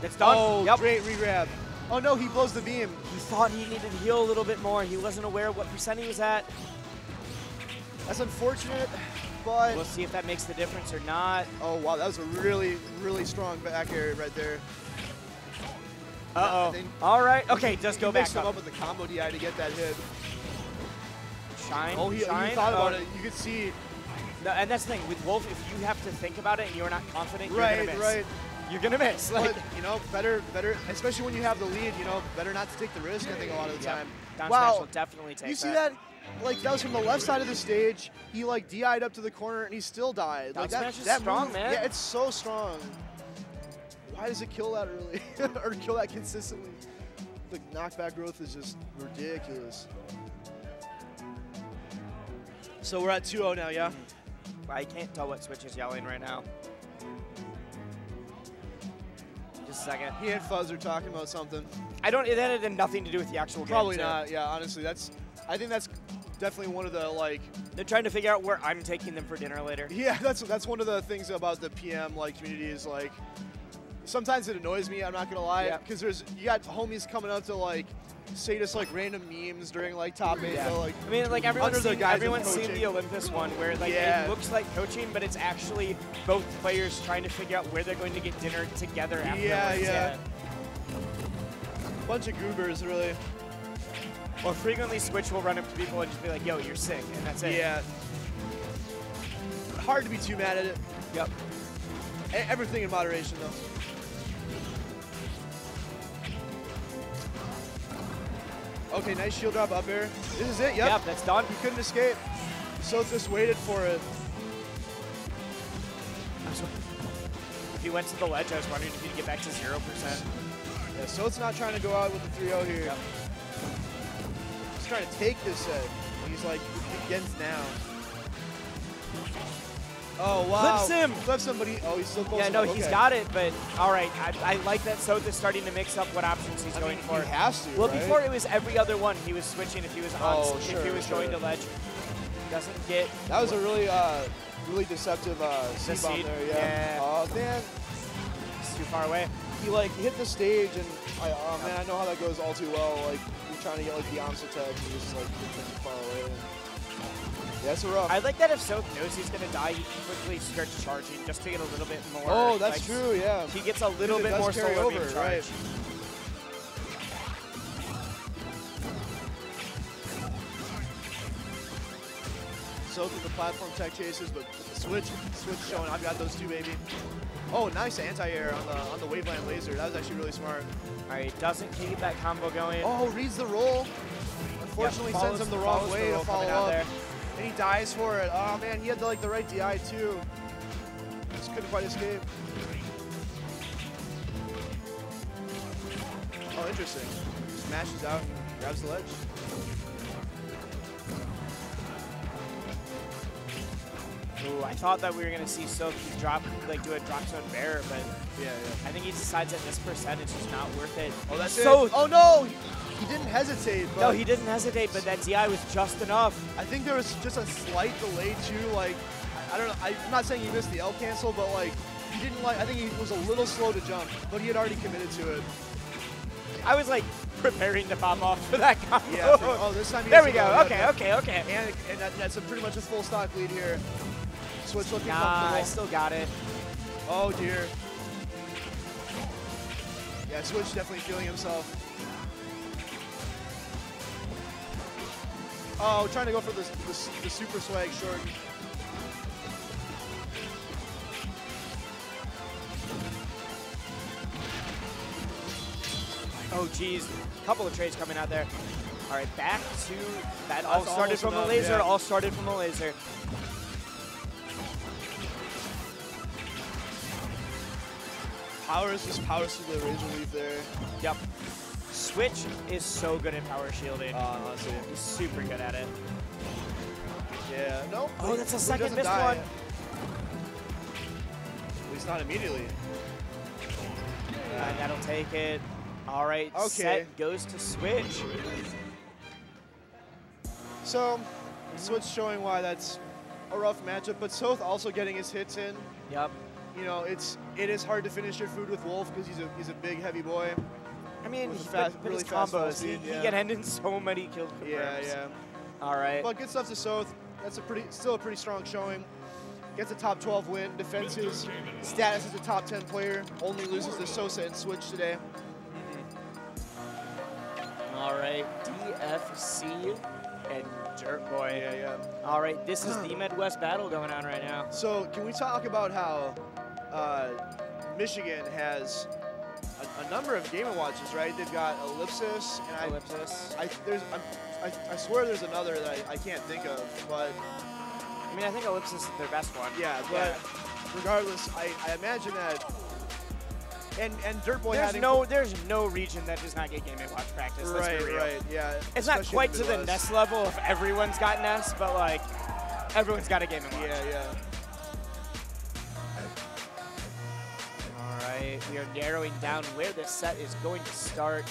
It's done. Oh, great re-grab. Oh no, he blows the beam. He thought he needed to heal a little bit more. He wasn't aware of what percent he was at. That's unfortunate, but we'll see if that makes the difference or not. Oh wow, that was a really, really strong back air right there. Uh-oh. All right. Okay, just go back up. He mixed him up with the combo DI to get that hit. Shine. Oh, he Shine. thought about it. You could see. No, and that's the thing with Wolf. If you have to think about it and you're not confident, you're gonna miss. Right. You're gonna miss. Like, but, you know, better, especially when you have the lead. You know, better not to take the risk. I think a lot of the time. Down smash will definitely take. You see that? Like that was from the left side of the stage. He like DI'd up to the corner and he still died. Down like smash is that strong, move, man. Yeah, it's so strong. Why does it kill that early or kill that consistently? The knockback growth is just ridiculous. So we're at 2-0 now, yeah? I can't tell what Switch is yelling right now. Just a second. He and Fuzz are talking about something. I don't. It had nothing to do with the actual game. Probably not. Yeah, honestly, I think that's definitely one of the like. They're trying to figure out where I'm taking them for dinner later. Yeah, that's one of the things about the PM like community is like. Sometimes it annoys me. I'm not gonna lie, because you got homies coming up to like say just like random memes during like top 8. So, like, I mean, like everyone's seen the Olympus one where like it looks like coaching, but it's actually both players trying to figure out where they're going to get dinner together afterwards. Yeah. Bunch of goobers, really. Or frequently Switch will run up to people and just be like, yo, you're sick, and that's it. Yeah. Hard to be too mad at it. Yep. Everything in moderation, though. Okay, nice shield drop up air. This is it, yep. That's done. He couldn't escape. So just waited for it. If he went to the ledge, I was wondering if he'd get back to 0%. Yeah, so it's not trying to go out with the 3-0 here. Yep. He's trying to take this set. He's like against now. Oh, wow. Flips him. Flips him, but he's still close. Yeah, no, he's got it, but all right. I like that Sosa's starting to mix up what options he's going for. He has to, Well, right? before it was every other one. He was switching if he was on, if he was going to ledge. Doesn't get. That was a really, really deceptive C-bomb there. Yeah. Oh, man. It's too far away. He like hit the stage, and man, I know how that goes all too well. Like you're trying to get like the Amsa tag, and you just like too far away. Yeah, it's rough. I like that if Soap knows he's going to die, he quickly starts charging just to get a little bit more. Oh, that's true, yeah. He gets a little bit more solar beam charge. Right. Soap with the platform tech chases, but the switch showing, I've got those two, baby. Oh, nice anti-air on the Waveland laser. That was actually really smart. All right, doesn't keep that combo going. Oh, reads the roll. Unfortunately, sends him the wrong way to follow up. There. And he dies for it. Oh man, he had the right DI too. Just couldn't quite escape. Oh, interesting. Smashes out, grabs the ledge. Ooh. Ooh, I thought that we were gonna see Sosa do a drop zone bear, but Yeah. I think he decides at this percent it's just not worth it. Oh, that's so it. Oh no, he didn't hesitate. But no, he didn't hesitate, but that DI was just enough. I think there was just a slight delay too. Like, I don't know. I'm not saying he missed the L cancel, but like he didn't I think he was a little slow to jump, but he had already committed to it. I was like preparing to pop off for that combo. Yeah. Oh, this time. There we go. Okay. And that's a pretty much a full stock lead here. Switch looking Nah, comfortable. I still got it. Oh dear. Yeah, Switch definitely feeling himself. Oh, trying to go for the super swag short. Oh, geez. A couple of trades coming out there. All right, back to that. All That's started from a enough, laser. yeah. All started from a laser. Powers just powers through the Razor Leaf there. Yep. Switch is so good at power shielding. Honestly. He's super good at it. Yeah, no. Oh, that's a he second doesn't missed die. one. At least not immediately. And that'll take it. All right, Okay. set goes to Switch. So, Switch showing why that's a rough matchup, but Soth also getting his hits in. Yep. You know, it is hard to finish your food with Wolf because he's a big, heavy boy. I mean, With a but really his fast full combos, he speed, can end in so many kill confirms. Yeah. All right. But good stuff to Soth. That's still a pretty strong showing. Gets a top 12 win, defends his status as a top 10 player. Only loses to Sosa and Switch today. All right, DFC and Dirtboy. Yeah. All right, this is the Midwest battle going on right now. So can we talk about how Michigan has a number of Game & Watches, right? They've got Ellipsis, and Ellipsis. I swear there's another that I can't think of, but I mean, I think Ellipsis is their best one. yeah, but regardless, I imagine that and Dirtboy there's no region that does not get Game & Watch practice. Let's be real. Right, yeah. It's not especially quite in to the Midwest. NES level if everyone's got NES, but like everyone's got a Game & Watch. Yeah. All right, we are narrowing down where this set is going to start.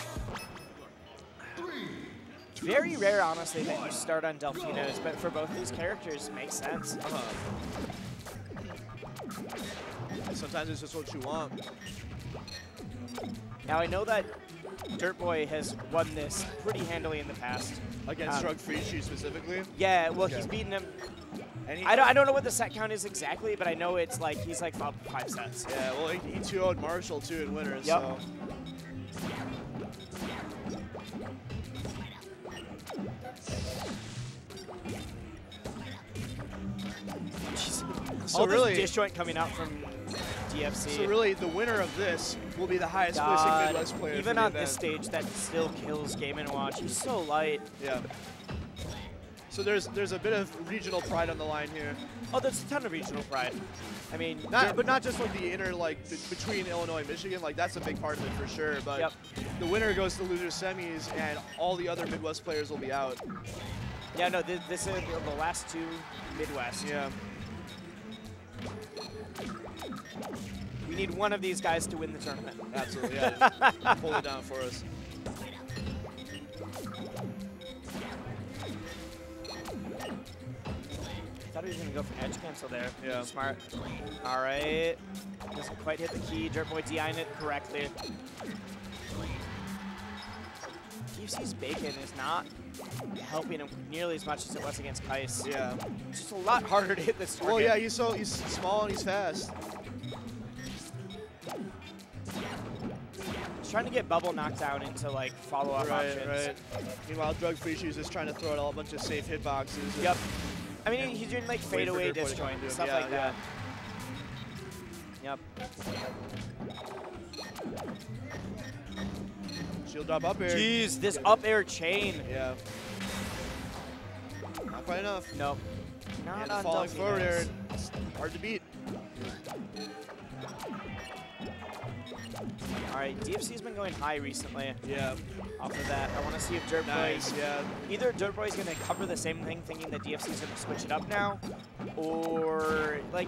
Very rare, honestly, that you start on Delfinos, but for both these characters, it makes sense. Sometimes it's just what you want. Now, I know that Dirtboy has won this pretty handily in the past. Against Drug Frishi specifically? Yeah, well, he's beaten him. And I don't know what the set count is exactly, but I know it's like he's like about 5 sets. Yeah, well, he 2-0'd Marshall too in winners. Yep. So. So really, disjoint coming out from DFC. So really, the winner of this will be the highest placing Midwest player. Even on this stage, that still kills Game & Watch. He's so light. Yeah. So there's a bit of regional pride on the line here. Oh, there's a ton of regional pride. I mean, but not just like the inner between Illinois and Michigan. Like that's a big part of it for sure. But the winner goes to loser semis, and all the other Midwest players will be out. Yeah, no, this is the last two Midwest. Yeah. We need one of these guys to win the tournament. Absolutely, yeah. Pull it down for us. I thought he was going to go for edge cancel there. Yeah. Smart. All right. Doesn't quite hit the key. Dirtboy DI'ing it correctly. Kyyst's bacon is not helping him nearly as much as it was against Kyyst. Yeah. It's just a lot harder to hit this target. Well, yeah, he's small and he's fast. He's trying to get bubble knockdown into like follow-up options. Right. Meanwhile, Drug Frishi is just trying to throw out a bunch of safe hitboxes. Yep. I mean, he's doing like fadeaway disjoint and stuff like that. Yep. Shield drop up air. Jeez, this up air chain. Yeah. Not quite enough. Nope. Not And on falling Delfinos. forward air. It's hard to beat. All right, DFC's been going high recently. Yeah. Off of that, I want to see if Dirtboy. Nice, yeah. Either Dirtboy's going to cover the same thing, thinking that DFC's going to switch it up now, or like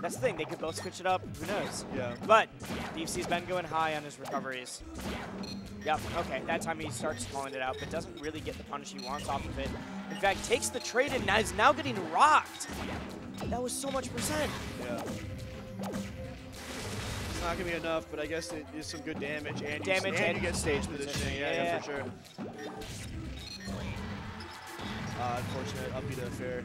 that's the thing, they could both switch it up. Who knows? Yeah. But DFC's been going high on his recoveries. Yep. Okay. That time he starts calling it out, but doesn't really get the punish he wants off of it. In fact, takes the trade and is now getting rocked. That was so much percent. Yeah. It's not gonna be enough, but I guess it is some good damage, and you get stage positioning. Yeah, for sure. Unfortunate, up B to the fair.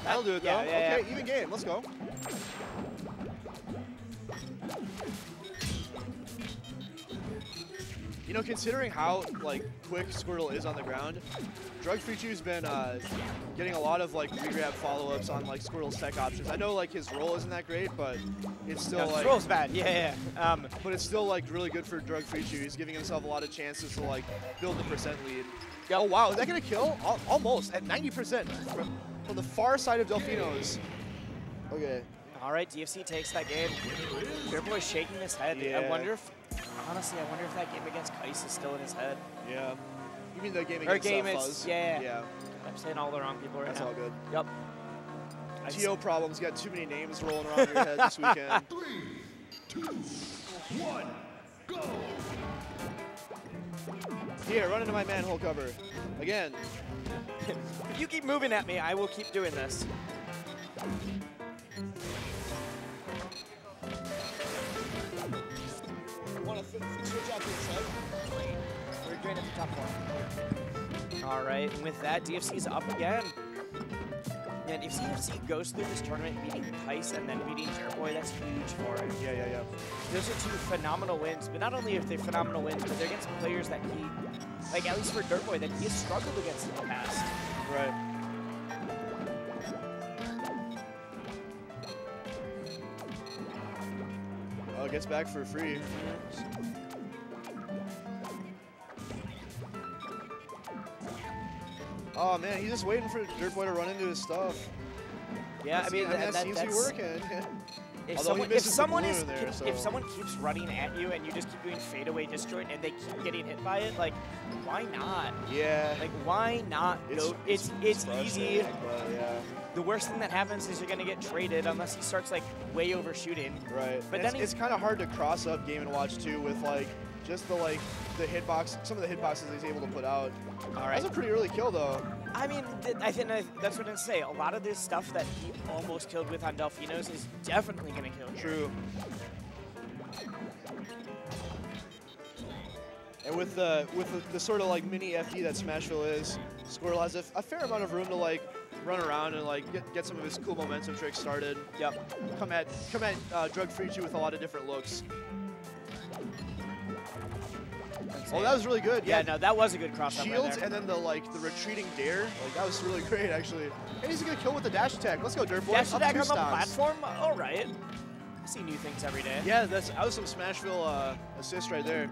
That'll do it though. Okay, even game. Let's go. You know, considering how like quick Squirtle is on the ground, Drug Free Chew's been getting a lot of like regrab follow-ups on like Squirtle's tech options. I know like his roll isn't that great, but it's still like his roll's bad. But it's still like really good for Drug Free Chew. He's giving himself a lot of chances to like build the percent lead. Yep. Oh wow, is that gonna kill? Almost at 90% from the far side of Delfino's. Okay. All right, DFC takes that game. Dirtboy shaking his head. Yeah. I wonder if, honestly, I wonder if that game against Kyyst is still in his head. Yeah. You mean the game against Fuzz? Yeah. I'm saying all the wrong people right now. That's all good. Yep. TO problems. You got too many names rolling around your head this weekend. 3, 2, 1, go! Here, run into my manhole cover. Again. If you keep moving at me, I will keep doing this. Want to switch out to the side? We're doing it at the top one. All right, and with that, DFC's up again. And if DFC goes through this tournament beating Kyyst and then beating Dirtboy, that's huge for him. Yeah. Those are two phenomenal wins, but not only are they phenomenal wins, but they're against players that he, like at least for Dirtboy, that he has struggled against in the past. Right. Oh, gets back for free. Oh man, he's just waiting for Dirtboy to run into his stuff. Yeah, I mean that seems to be working. If someone keeps running at you and you just keep doing fadeaway disjoint and they keep getting hit by it, like, why not? Yeah. Like, why not go? It's easy. But yeah. The worst thing that happens is you're gonna get traded unless he starts like way overshooting. Right. But and then it's kind of hard to cross up Game & Watch too with like just the hitbox, some of the hitboxes he's able to put out. All right. That's a pretty early kill though. I mean, I think that's what I'm saying. A lot of this stuff that he almost killed with on Delfino's is definitely gonna kill you. True. And with the sort of like mini FD that Smashville is, Squirtle has a fair amount of room to like run around and like get some of his cool momentum tricks started. Yep. Come at Drug Free Chew with a lot of different looks. Oh, that was really good. Yeah, no, that was a good cross up Shields right there. and then the retreating dare. Like that was really great actually. And he's gonna kill with the dash attack. Let's go, Dirtboy. Dash attack on the stocks. platform. All right. I see new things every day. Yeah, that was some Smashville assist right there.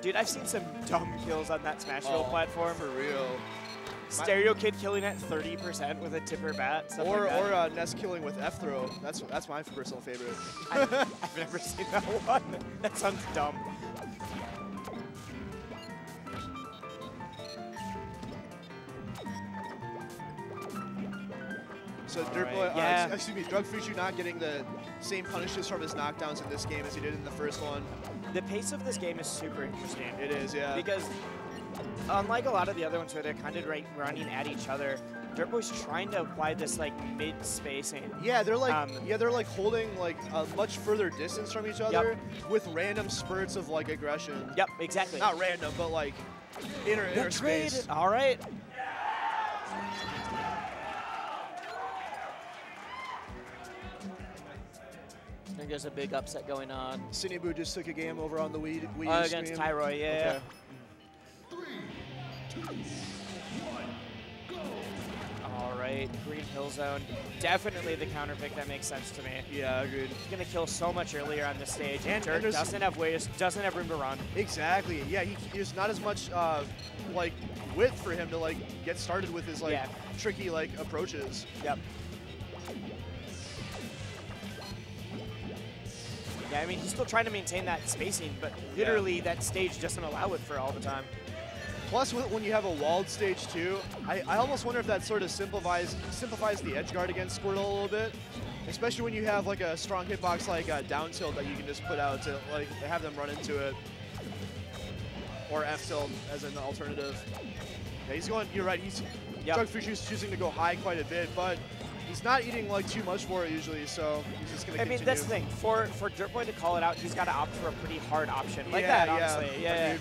Dude, I've seen some dumb kills on that Smashville platform. For real. Stereo Kid killing at 30% with a tipper bat. Or Ness killing with F throw. That's my personal favorite. I've never seen that one. That sounds dumb. So Dirtboy, excuse me, Drug Free Chew not getting the same punishes from his knockdowns in this game as he did in the first one. The pace of this game is super interesting. It is, yeah. Because unlike a lot of the other ones where they're kind of running at each other, Dirtboy's trying to apply this like mid spacing. Yeah, they're like holding like a much further distance from each other with random spurts of like aggression. Yep, exactly. Not random, but like inner space. All right. I think there's a big upset going on. Cinebu just took a game over on the Wii U against stream. Tyroy, yeah. Okay. 3, 2, 1, go! All right, Green Hill Zone. Definitely the counter pick that makes sense to me. Yeah, agreed. He's gonna kill so much earlier on this stage, and Dirt there's doesn't have room to run. Exactly. Yeah, there's not as much like width for him to like get started with his like tricky like approaches. Yep. Yeah, I mean, he's still trying to maintain that spacing, but literally that stage doesn't allow it for all the time. Plus, when you have a walled stage too, I almost wonder if that sort of simplifies the edge guard against Squirtle a little bit, especially when you have like a strong hitbox like down tilt that you can just put out to like have them run into it, or F tilt as an alternative. Yeah, he's going. You're right. He's Drug Fuchu's choosing to go high quite a bit, but he's not eating like too much for it usually, so he's just gonna continue. I mean, that's the thing. For Dirtboy to call it out, he's got to opt for a pretty hard option like that. Honestly, yeah.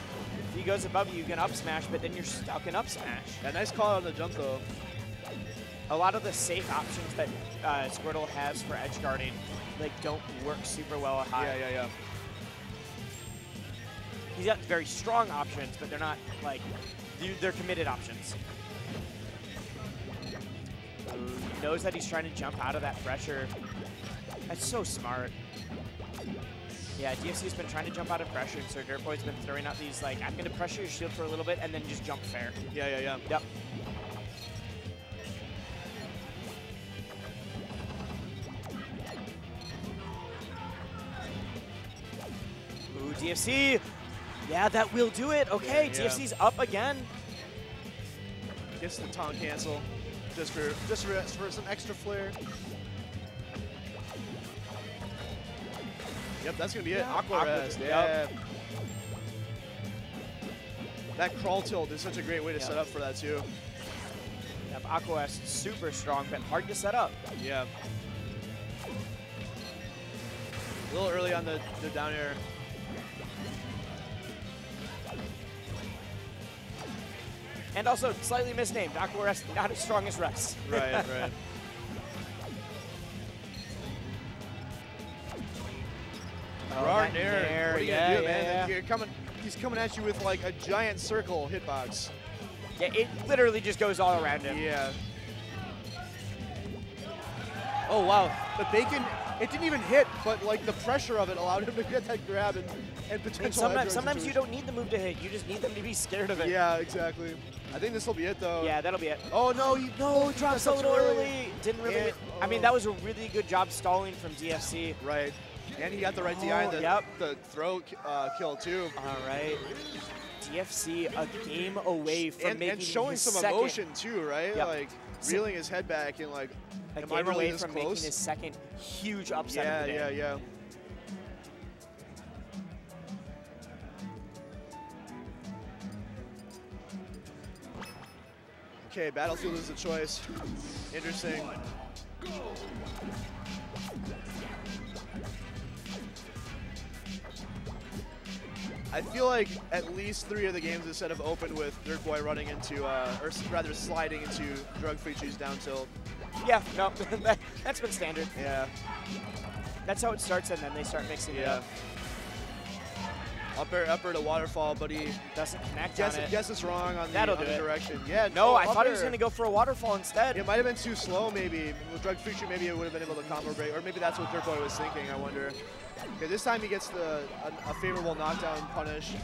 If he goes above you, you can up smash, but then you're stuck in up smash. Yeah, nice call out on the jump though. A lot of the safe options that Squirtle has for edge guarding, like, don't work super well at high. Yeah. He's got very strong options, but they're not like they're committed options. He knows that he's trying to jump out of that pressure. That's so smart. Yeah, DFC's been trying to jump out of pressure, so Dirtboy's been throwing out these, like, I'm going to pressure your shield for a little bit and then just jump fair. Yeah. Yep. Ooh, DFC. Yeah, that will do it. Okay, yeah. DFC's up again. Gets the taunt cancel just for some extra flair. Yep, that's gonna be it. Aqua Res. Yeah. That crawl tilt is such a great way to set up for that too. Yep, Aqua Res super strong, but hard to set up. Yeah. A little early on the down air. And also slightly misnamed. Aqua Res, not as strong as Res. Right. Gerard Nair. What are you gonna do, man? You're coming. He's coming at you with like a giant circle hitbox. Yeah, it literally just goes all around him. Yeah. Oh wow, the bacon. It didn't even hit, but like the pressure of it allowed him to get that grab and potential. I mean, sometimes you don't need the move to hit. You just need them to be scared of it. Yeah, exactly. I think this will be it though. Yeah, that'll be it. Oh no, no, drops a little early. Didn't really. I mean, that was a really good job stalling from DFC. Right. And he got the right DI and the throw kill too. All right. DFC a game away from making and showing some emotion too, right? Yep. like reeling his head back and like, a am I game really away this from close? making his second huge upset of the day. Yeah. Okay, Battlefield is the choice. Interesting. I feel like at least 3 of the games instead of opened with Dirtboy running into, or rather sliding into Drug Fuchu's down tilt. Yeah, no, that's been standard. Yeah. That's how it starts, and then they start mixing it up. Upper to waterfall, but he doesn't connect on it. Guess it's wrong on the direction. Yeah. No, I thought he was going to go for a waterfall instead. It might have been too slow, maybe. With Drug Fuchu, maybe it would have been able to combo break, or maybe that's what Dirtboy was thinking, I wonder. Okay, this time he gets a favorable knockdown punish,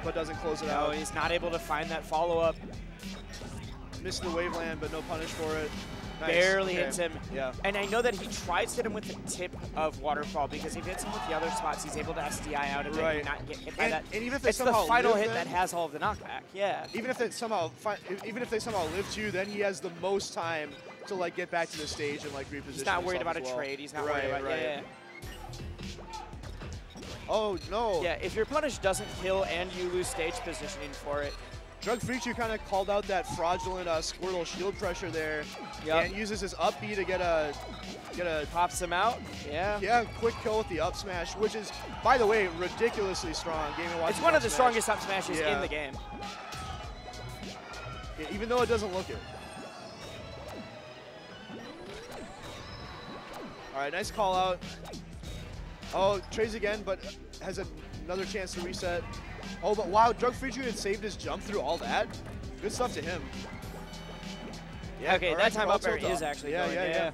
but doesn't close it out. No, he's not able to find that follow-up. Missed the waveland, but no punish for it. Nice. Barely hits him. Yeah. And I know that he tries to hit him with the tip of waterfall, because if he hits him with the other spots, he's able to SDI out and then not get hit by that. And even if they it's the final hit that has all of the knockback. Yeah. Even if they somehow live to, then he has the most time to like get back to the stage and like reposition. He's not worried about a trade. He's not worried about yeah. Oh no. Yeah, if your punish doesn't kill and you lose stage positioning for it. Drug Fuchu kind of called out that fraudulent Squirtle shield pressure there, and uses his up B to get a pops him out. Yeah. Yeah, quick kill with the up smash, which is, by the way, ridiculously strong. It's one of the strongest up smashes in the game. Yeah, even though it doesn't look it. All right, nice call out. Oh, trades again, but has another chance to reset. Oh, but wow, Drug Fuchu had saved his jump through all that. Good stuff to him. Yeah, okay, that time up air is actually going. Yeah.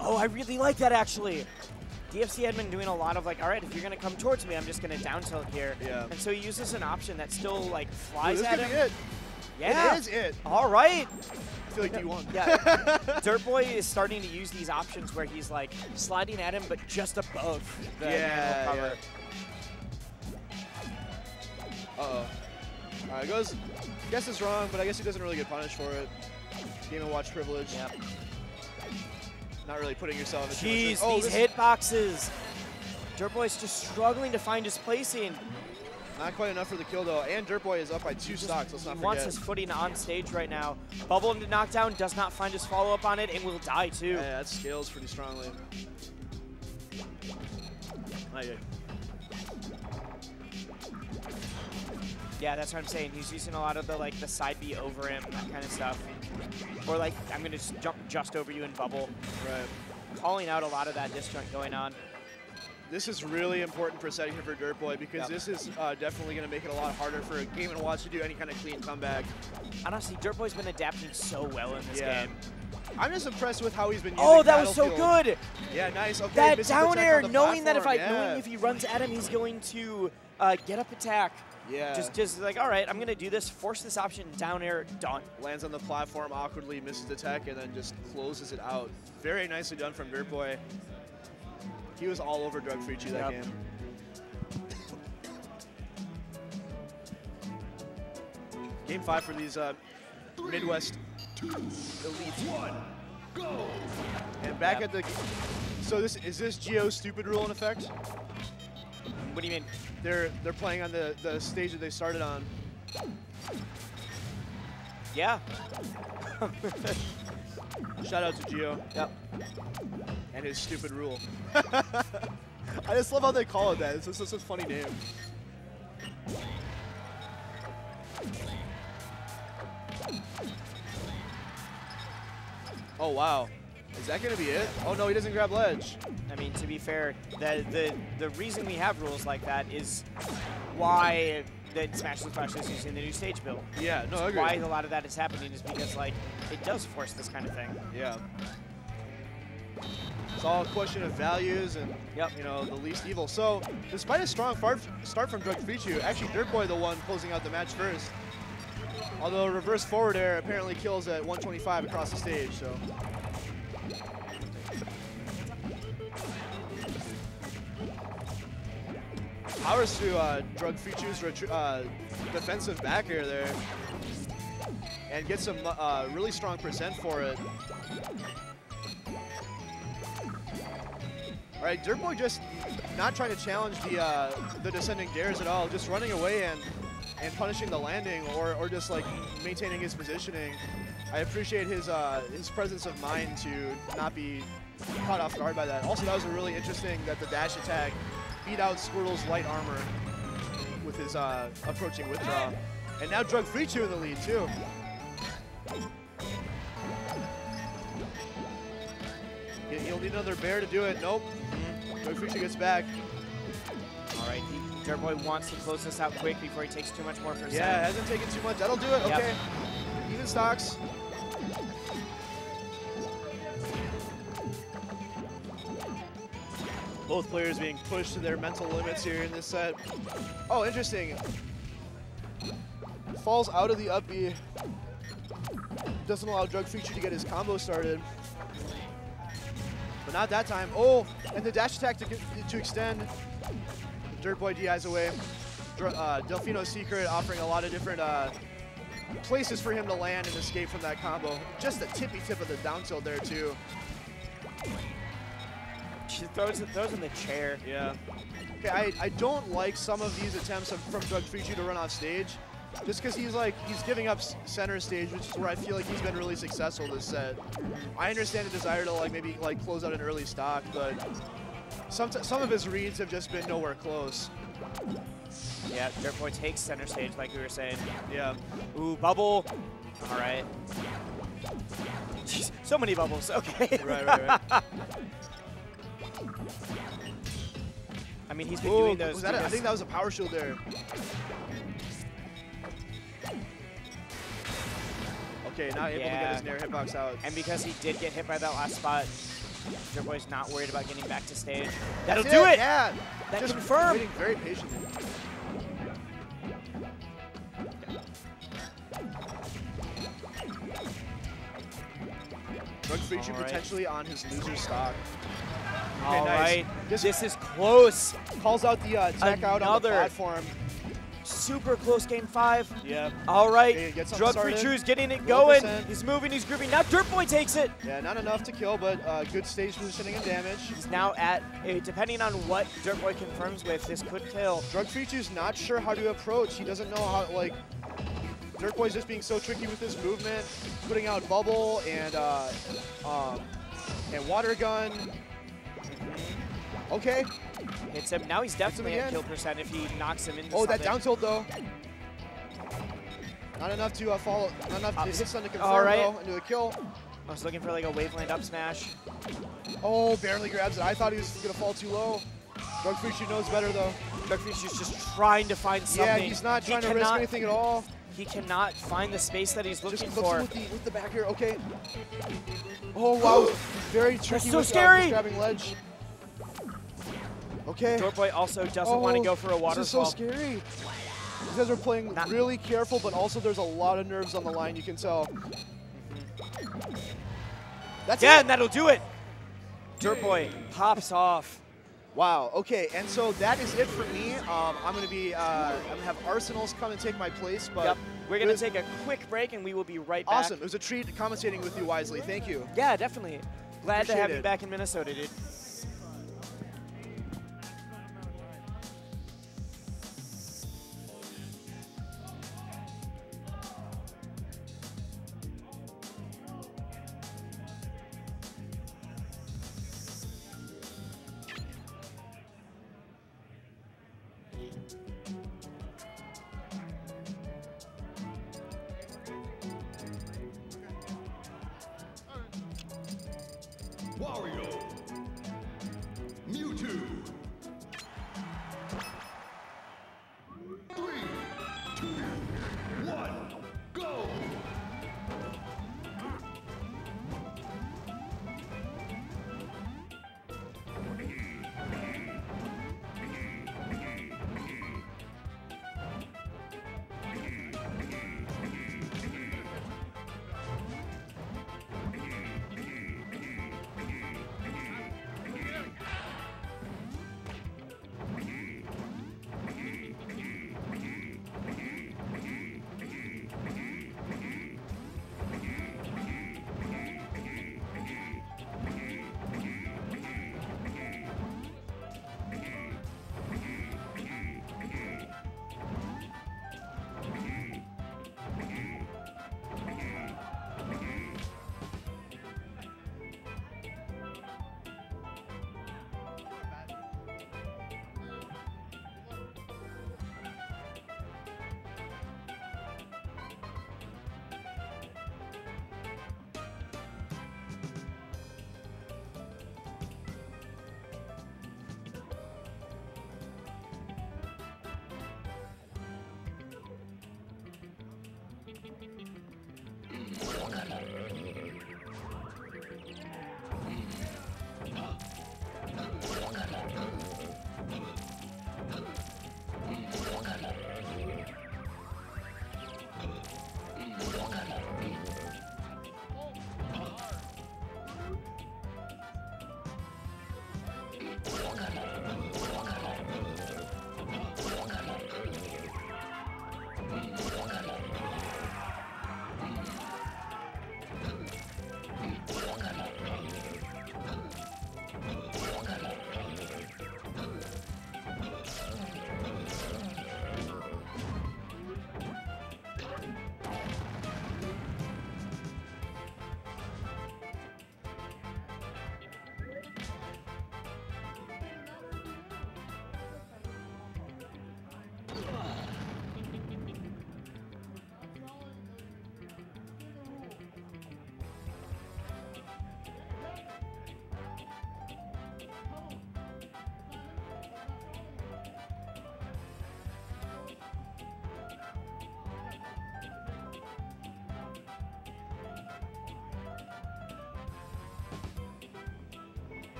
Oh, I really like that actually. DFC had been doing a lot of like, all right, if you're going to come towards me, I'm just going to down tilt here. Yeah. And so he uses an option that still like flies Ooh, this at could him. be it. Yeah. It is it. All right. I feel like you won. Yeah. Dirtboy is starting to use these options where he's like sliding at him, but just above the mantle cover. Uh-oh. All right, goes. Guess it's wrong, but I guess he doesn't really get punished for it. Game and watch privilege. Yep. Not really putting yourself in Jeez, oh, these hitboxes. Dirtboy's just struggling to find his placing. Not quite enough for the kill, though. And Dirtboy is up by 2 stocks. Let's not He forget. wants his footing on stage right now. Bubble into knockdown, does not find his follow-up on it, and will die, too. Yeah, that scales pretty strongly. Not yet. Yeah, that's what I'm saying. He's using a lot of the like the side B over him, that kind of stuff. Or like, I'm going to jump just over you and bubble. Right. Calling out a lot of that disjoint going on. This is really important for setting for Dirtboy because this is definitely going to make it a lot harder for a Game & Watch to do any kind of clean comeback. Honestly, Dirtboy's been adapting so well in this game. I'm just impressed with how he's been using Oh, that was so Battlefield. good! Yeah, nice. Okay, That missing the down tech air, on the knowing that platform, if he runs at him, he's going to get up attack. Yeah. Just like, all right, I'm going to do this, force this option, down air, done. Lands on the platform, awkwardly misses the tech, and then just closes it out. Very nicely done from Dirtboy. He was all over Drug Free Chew that game. Game 5 for these Midwest elites. Go! And back at the... So is this Geo's stupid rule in effect? What do you mean? They're playing on the stage that they started on. Yeah. Shout out to Geo. Yep. And his stupid rule. I just love how they call it that. It's just such a funny name. Oh, wow. Is that going to be it? Oh, no, he doesn't grab ledge. I mean, to be fair, the reason we have rules like that is why the Smash and Splash is using the new stage build. Yeah, no, I agree. Why a lot of that is happening is because, like, it does force this kind of thing. Yeah. It's all a question of values and, Yep. you know, the least evil. So, despite a strong start from Drug Free Chew, actually Dirtboy the one closing out the match first. Although reverse forward air apparently kills at 125 across the stage, so. Powers to Drug Free Chew's defensive back air there. And get some really strong percent for it. All right, Dirtboy just not trying to challenge the descending dares at all, just running away and punishing the landing or just like maintaining his positioning. I appreciate his presence of mind to not be caught off guard by that. Also, that was really interesting that the dash attack beat out Squirtle's light armor with his approaching withdraw. And now Drug Free Chew in the lead too. He'll need another bear to do it. Nope. Drug Free Chew gets back. All right, Dirtboy wants to close this out quick before he takes too much more percent. Yeah, hasn't taken too much. That'll do it. Okay. Even stocks. Both players being pushed to their mental limits here in this set. Oh, interesting. Falls out of the up B. Doesn't allow Drug Free Chew to get his combo started. But not that time. Oh, and the dash attack to extend. Dirtboy DIs away. Delfino's Secret offering a lot of different places for him to land and escape from that combo. Just the tippy tip of the down tilt there too. She throws in the chair. Yeah. Okay, I don't like some of these attempts from Drug Free Chew to run off stage. Just because he's giving up center stage, which is where I feel like he's been really successful this set. I understand the desire to maybe close out an early stock, but some of his reads have just been nowhere close. Yeah, Dirtboy takes center stage like we were saying. Yeah. Ooh, bubble. All right. Jeez, so many bubbles. Okay. Right. I mean, he's been doing those. I think that was a power shield there. Okay, not able to get his Nair hitbox out. And because he did get hit by that last spot, Dirtboy's not worried about getting back to stage. That'll That's do it! Yeah. That Just confirmed. waiting very patiently. Drug Freaky All right. potentially on his loser stock. All nice. right, This- this is close. Calls out the tech out on the Another. platform. Super close game 5. Yeah. All Okay, right, get something Drug-Free started. Drew's getting it going. 1%. He's moving, he's grouping. Now Dirtboy takes it. Yeah, not enough to kill, but good stage positioning and damage. He's now at, depending on what Dirtboy confirms with, this could kill. Drug Freaky's not sure how to approach. He doesn't know how, like, Dirtboy's just being so tricky with his movement, putting out bubble and water gun. Okay. Hits him. Now he's definitely at again. kill percent if he knocks him into Oh, that something. down tilt though. Not enough to follow. Not enough to hit stun to confirm All right. though into a kill. I was looking for like a waveland up smash. Oh, barely grabs it. I thought he was gonna fall too low. Drug Freaky knows better though. Drug-Free's just trying to find something. Yeah, he's not trying to risk anything at all. He cannot find the space that he's looking Just for. looks with the back here. Okay. Oh wow, very tricky. so with, scary. just grabbing ledge. Okay. Dirtboy also doesn't want to go for a waterfall. This is so scary. These guys are playing really careful, but also there's a lot of nerves on the line, you can tell. That's Yeah, it. and that'll do it. Dirtboy pops off. Wow, okay, and so that is it for me. I'm gonna have Arsenals come and take my place, but Yep. We're it going to was take a quick break, and we will be right back. awesome. It was a treat commentating with you, Wisely. Thank you. Yeah, definitely. Glad to have Appreciate you it. back in Minnesota, dude. Wario. Mewtwo. 3, 2, 1, go!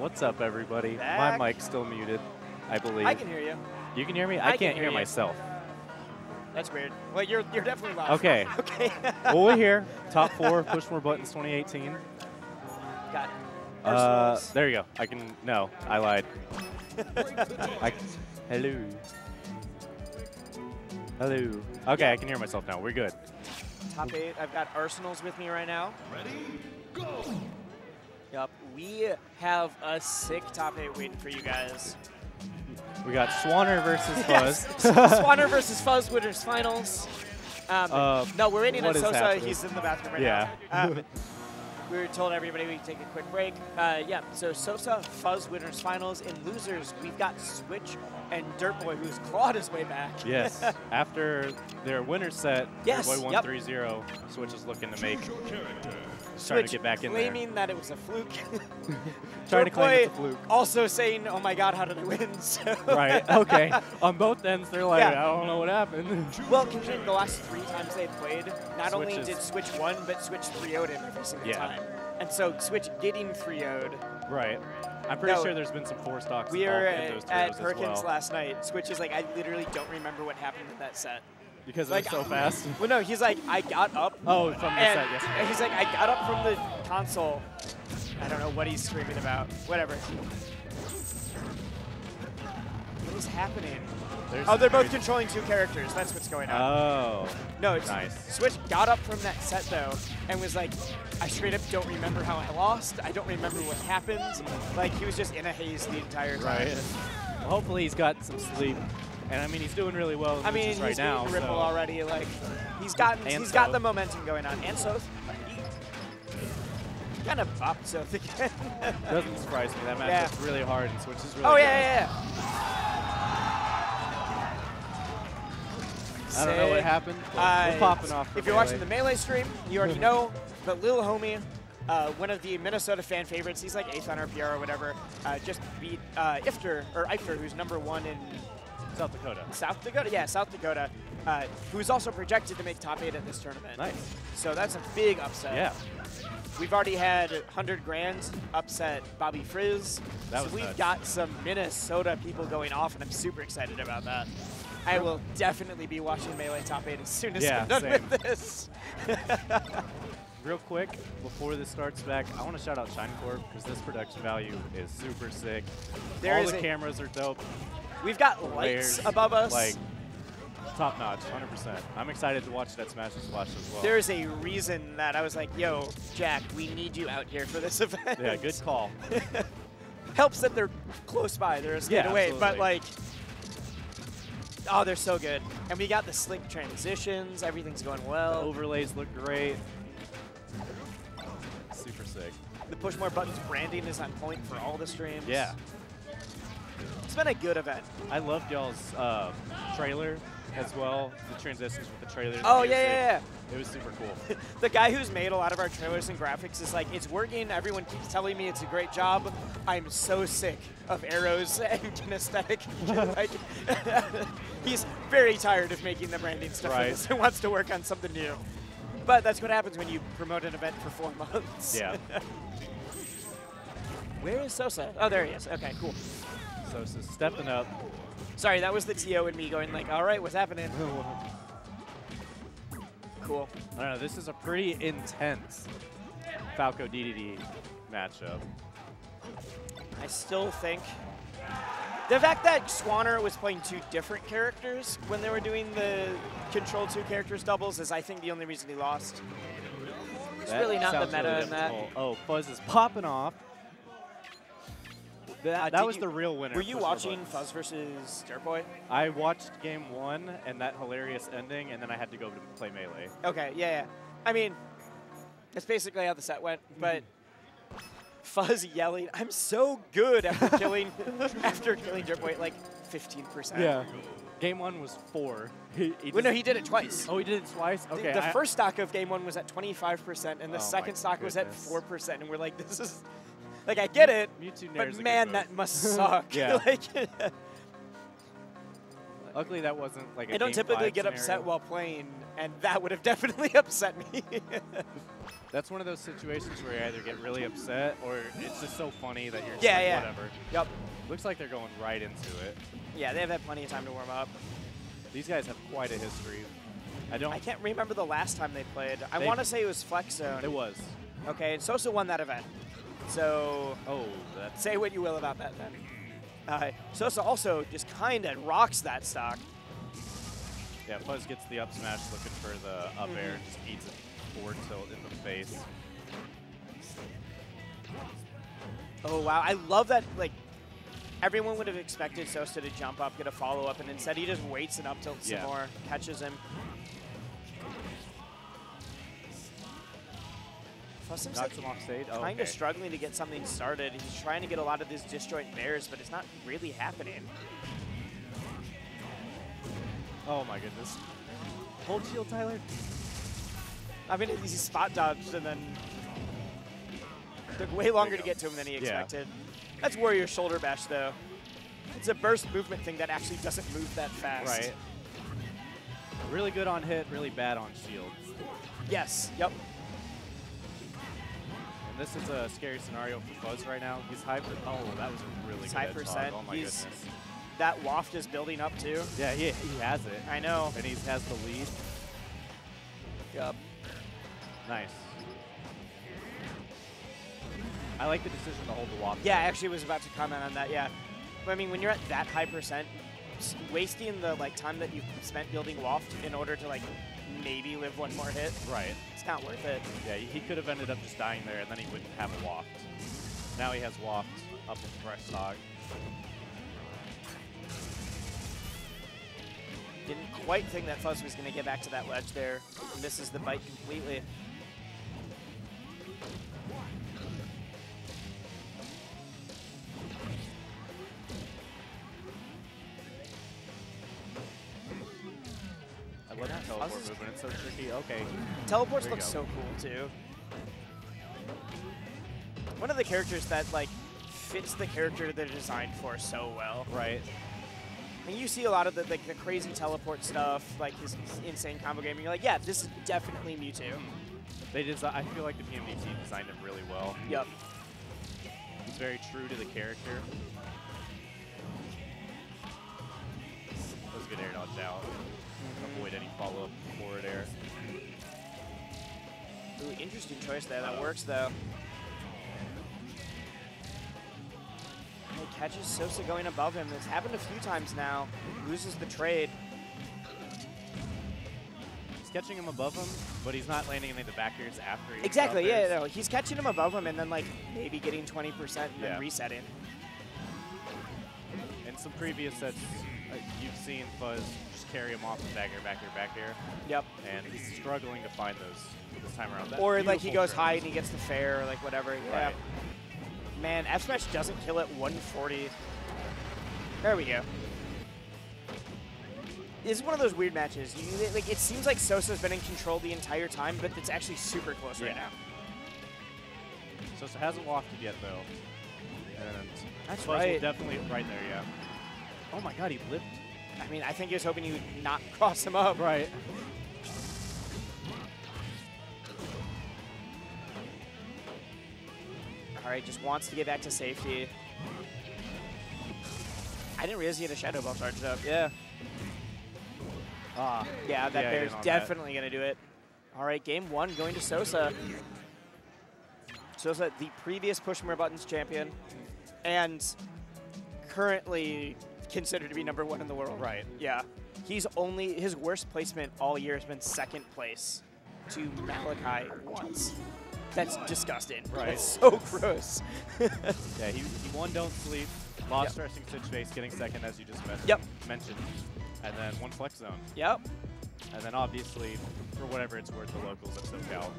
What's up, everybody? Back. My mic's still muted, I believe. I can hear you. You can hear me? I I can't can hear hear you. myself. That's weird. Well, you're definitely loud. Okay. Okay. Well, we're here. Top 4, Push More Buttons 2018. Got Arsenals. There you go. I can. No, I lied. Hello. Hello. Okay, I can hear myself now. We're good. Top 8. I've got Arsenals with me right now. Ready? Go! Yup. We have a sick top 8 waiting for you guys. We got Swanner versus Fuzz. Yes. Swanner versus Fuzz winners finals. No, we're waiting on what is Sosa. happening? He's in the bathroom right Yeah. now. We were told everybody we could take a quick break. Yeah, so Sosa, Fuzz winners finals. In losers, we've got Switch and Dirtboy, who's clawed his way back. Yes. After their winner set, Yes, Dirtboy won yep. 3-0. Switch is looking to make, Choose your character. trying to Switch get back in there. claiming that it was a fluke. Trying to claim it's a Dirtboy fluke. also saying, oh my god, how did I win? So Right. Okay. On both ends, they're like, Yeah. I don't know what happened. Well, considering the last 3 times they'd played, not only Switch is- did Switch won, but Switch 3-0'd him every single Yeah. time. And so Switch getting 3-0'd. Right. I'm pretty No. sure there's been some 4 stocks We were involved in those at trios Perkins as well. last night. Switch is like, I literally don't remember what happened in that set. Because like, it's so fast. Well, no, he's like, I got up. Oh, from the and set, yes. and he's like, I got up from the console. I don't know what he's screaming about. Whatever. What is happening? There's Oh, they're both crazy- controlling 2 characters. That's what's going on. Oh. No, it's Nice. Switch got up from that set though and was like, I straight up don't remember how I lost. I don't remember what happened. Like he was just in a haze the entire time. Right. Well, hopefully he's got some sleep. And I mean, he's doing really well in I mean, losers right he's now. beating Ripple so. already. Like he's got the momentum going on. And Soth, he kind of bopped Soth again. Doesn't surprise me. That Yeah. matchup's really hard and Switch is really Oh good. yeah. I don't know what happened, but we're popping off. for If you're Melee. watching the Melee stream, you already know. But Lil Homie, one of the Minnesota fan favorites, he's like 8th on RPR or whatever, just beat Ifter, who's #1 in South Dakota. South Dakota? Yeah, South Dakota, who's also projected to make top 8 at this tournament. Nice. So that's a big upset. Yeah. We've already had 100 Grand upset Bobby Frizz. That so was we've nuts. got some Minnesota people going off, and I'm super excited about that. I will definitely be watching Melee top 8 as soon as Yeah, I'm done same. with this. Real quick, before this starts back, I want to shout out Shinecorp because this production value is super sick. There All is the a- cameras are dope. We've got lights Layers, above us. Like, top notch, 100%. I'm excited to watch that Smash and Splash as well. There's a reason that I was like, yo, Jack, we need you out here for this event. Yeah, good call. Helps that they're close by. They're a skate Yeah, away. But, absolutely. like, oh, they're so good. And we got the slick transitions. Everything's going The well. overlays look great. Super sick. The Push More Buttons branding is on point for all the streams. Yeah. It's been a good event. I loved y'all's trailer as well. The transitions with the trailers. Oh, and yeah. music. It was super cool. The guy who's made a lot of our trailers and graphics is like, it's working. Everyone keeps telling me it's a great job. I'm so sick of arrows and kinesthetic. Like, he's very tired of making the branding stuff Right. for this and wants to work on something new. But that's what happens when you promote an event for 4 months. Yeah. Where is Sosa? Oh, there he is. Okay, cool. Sosa's stepping up. Sorry, that was the TO and me going like, all right, what's happening? Cool. I don't know, this is a pretty intense Falco DDD matchup. I still think the fact that Swanner was playing 2 different characters when they were doing the control 2 characters doubles is, I think, the only reason he lost. It's That really not the sounds meta really in that. difficult. Oh, Fuzz is popping off. That Did was you- the real winner. Were you Push More watching Buttons. Fuzz versus Dirtboy? I watched game 1 and that hilarious ending, and then I had to go to play Melee. Okay, yeah. I mean, that's basically how the set went, but Fuzz yelling, I'm so good after killing Dirtboy at like 15%. Game 1 was 4. Well, no, he did it twice. Oh, he did it twice? Okay. The first stock of game 1 was at 25%, and the Oh second my stock was at goodness. 4%, and we're like, this is, like, I get it, Mewtwo but Nair's a good man, move. that must suck. Yeah. Like, Luckily, that wasn't like a I don't game typically 5 get scenario. upset while playing, and that would have definitely upset me. That's one of those situations where you either get really upset or it's just so funny that you're just Yeah, like, yeah. whatever. Yep. Looks like they're going right into it. Yeah, they've had plenty of time to warm up. These guys have quite a history. I can't remember the last time they played. I want to say it was Flex Zone. It was. Okay, and Sosa won that event. So Oh, that's say what you will about that then. Sosa also just kind of rocks that stock. yeah. Fuzz gets the up smash, looking for the up air, and just eats it forward tilt in the face. Oh, wow. I love that, like, everyone would have expected Sosa to jump up, get a follow-up, and instead he just waits and up tilts some more, catches him. Fuzz seems Knocks him off stage. Oh, kind okay. of struggling to get something started. He's trying to get a lot of these disjoint bears, but it's not really happening. Oh my goodness. Hold shield, Tyler. I mean, he spot dodged and then took way longer to get to him than he expected. That's Warrior shoulder bash, though. It's a burst movement thing that actually doesn't move that fast. Right. Really good on hit, really bad on shield. Yes. Yep. And this is a scary scenario for Fuzz right now. He's high. Oh, that was a really He's good high edge percent. hog. Oh my goodness. That waft is building up, too. Yeah, he has it. I know. And he has the lead. Yep. Nice. I like the decision to hold the waft. Yeah, I actually was about to comment on that, yeah. But, I mean, when you're at that high percent, wasting the time that you've spent building waft in order to maybe live one more hit, Right. it's not worth it. Yeah, he could have ended up just dying there, and then he wouldn't have a waft. Now he has waft up with fresh stock. Didn't quite think that Fuzz was going to get back to that ledge there. Misses the bite completely. I love that teleport movement. It's so tricky. Okay. Teleports There you look go. so cool, too. One of the characters that, fits the character they're designed for so well. Right. And you see a lot of the crazy teleport stuff, his insane combo game, and you're like, yeah, this is definitely Mewtwo. I feel like the PMD team designed him really well. Yep. He's very true to the character. That was a good air dodge out. Avoid any follow-up forward air. Ooh, interesting choice there. That works, though. He catches Sosa going above him. It's happened a few times now. Loses the trade. He's catching him above him, but he's not landing any of the back airs after he Exactly, yeah, no. He's catching him above him and then, maybe getting 20% and then resetting. In some previous sets, you've seen Fuzz just carry him off the back air. Yep. And he's struggling to find those this time around. Or, he Beautiful goes turn. high and he gets the fair or, whatever. Yeah. Right. Man, F Smash doesn't kill at 140. There we go. This is one of those weird matches. It seems like Sosa's been in control the entire time, but it's actually super close right now. Sosa hasn't wafted yet, though. And That's Fuzz right. will definitely right there, yeah. Oh my God, he lived. I mean, I think he was hoping you would not cross him up. Right. All right, just wants to get back to safety. I didn't realize he had a Shadow Ball charged up. Yeah. Yeah, that bear's definitely going to do it. All right, game one going to Sosa. Sosa, the previous Push More Buttons champion, and currently considered to be #1 in the world. Right. Yeah. His worst placement all year has been second place to Malachi once. That's disgusting. Right. That's so gross. Yeah, he won Don't Sleep, lost Stressing Stitch Face, getting second, as you just mentioned. And then one Flex Zone. Yep. And then obviously, for whatever it's worth, the locals at SoCal.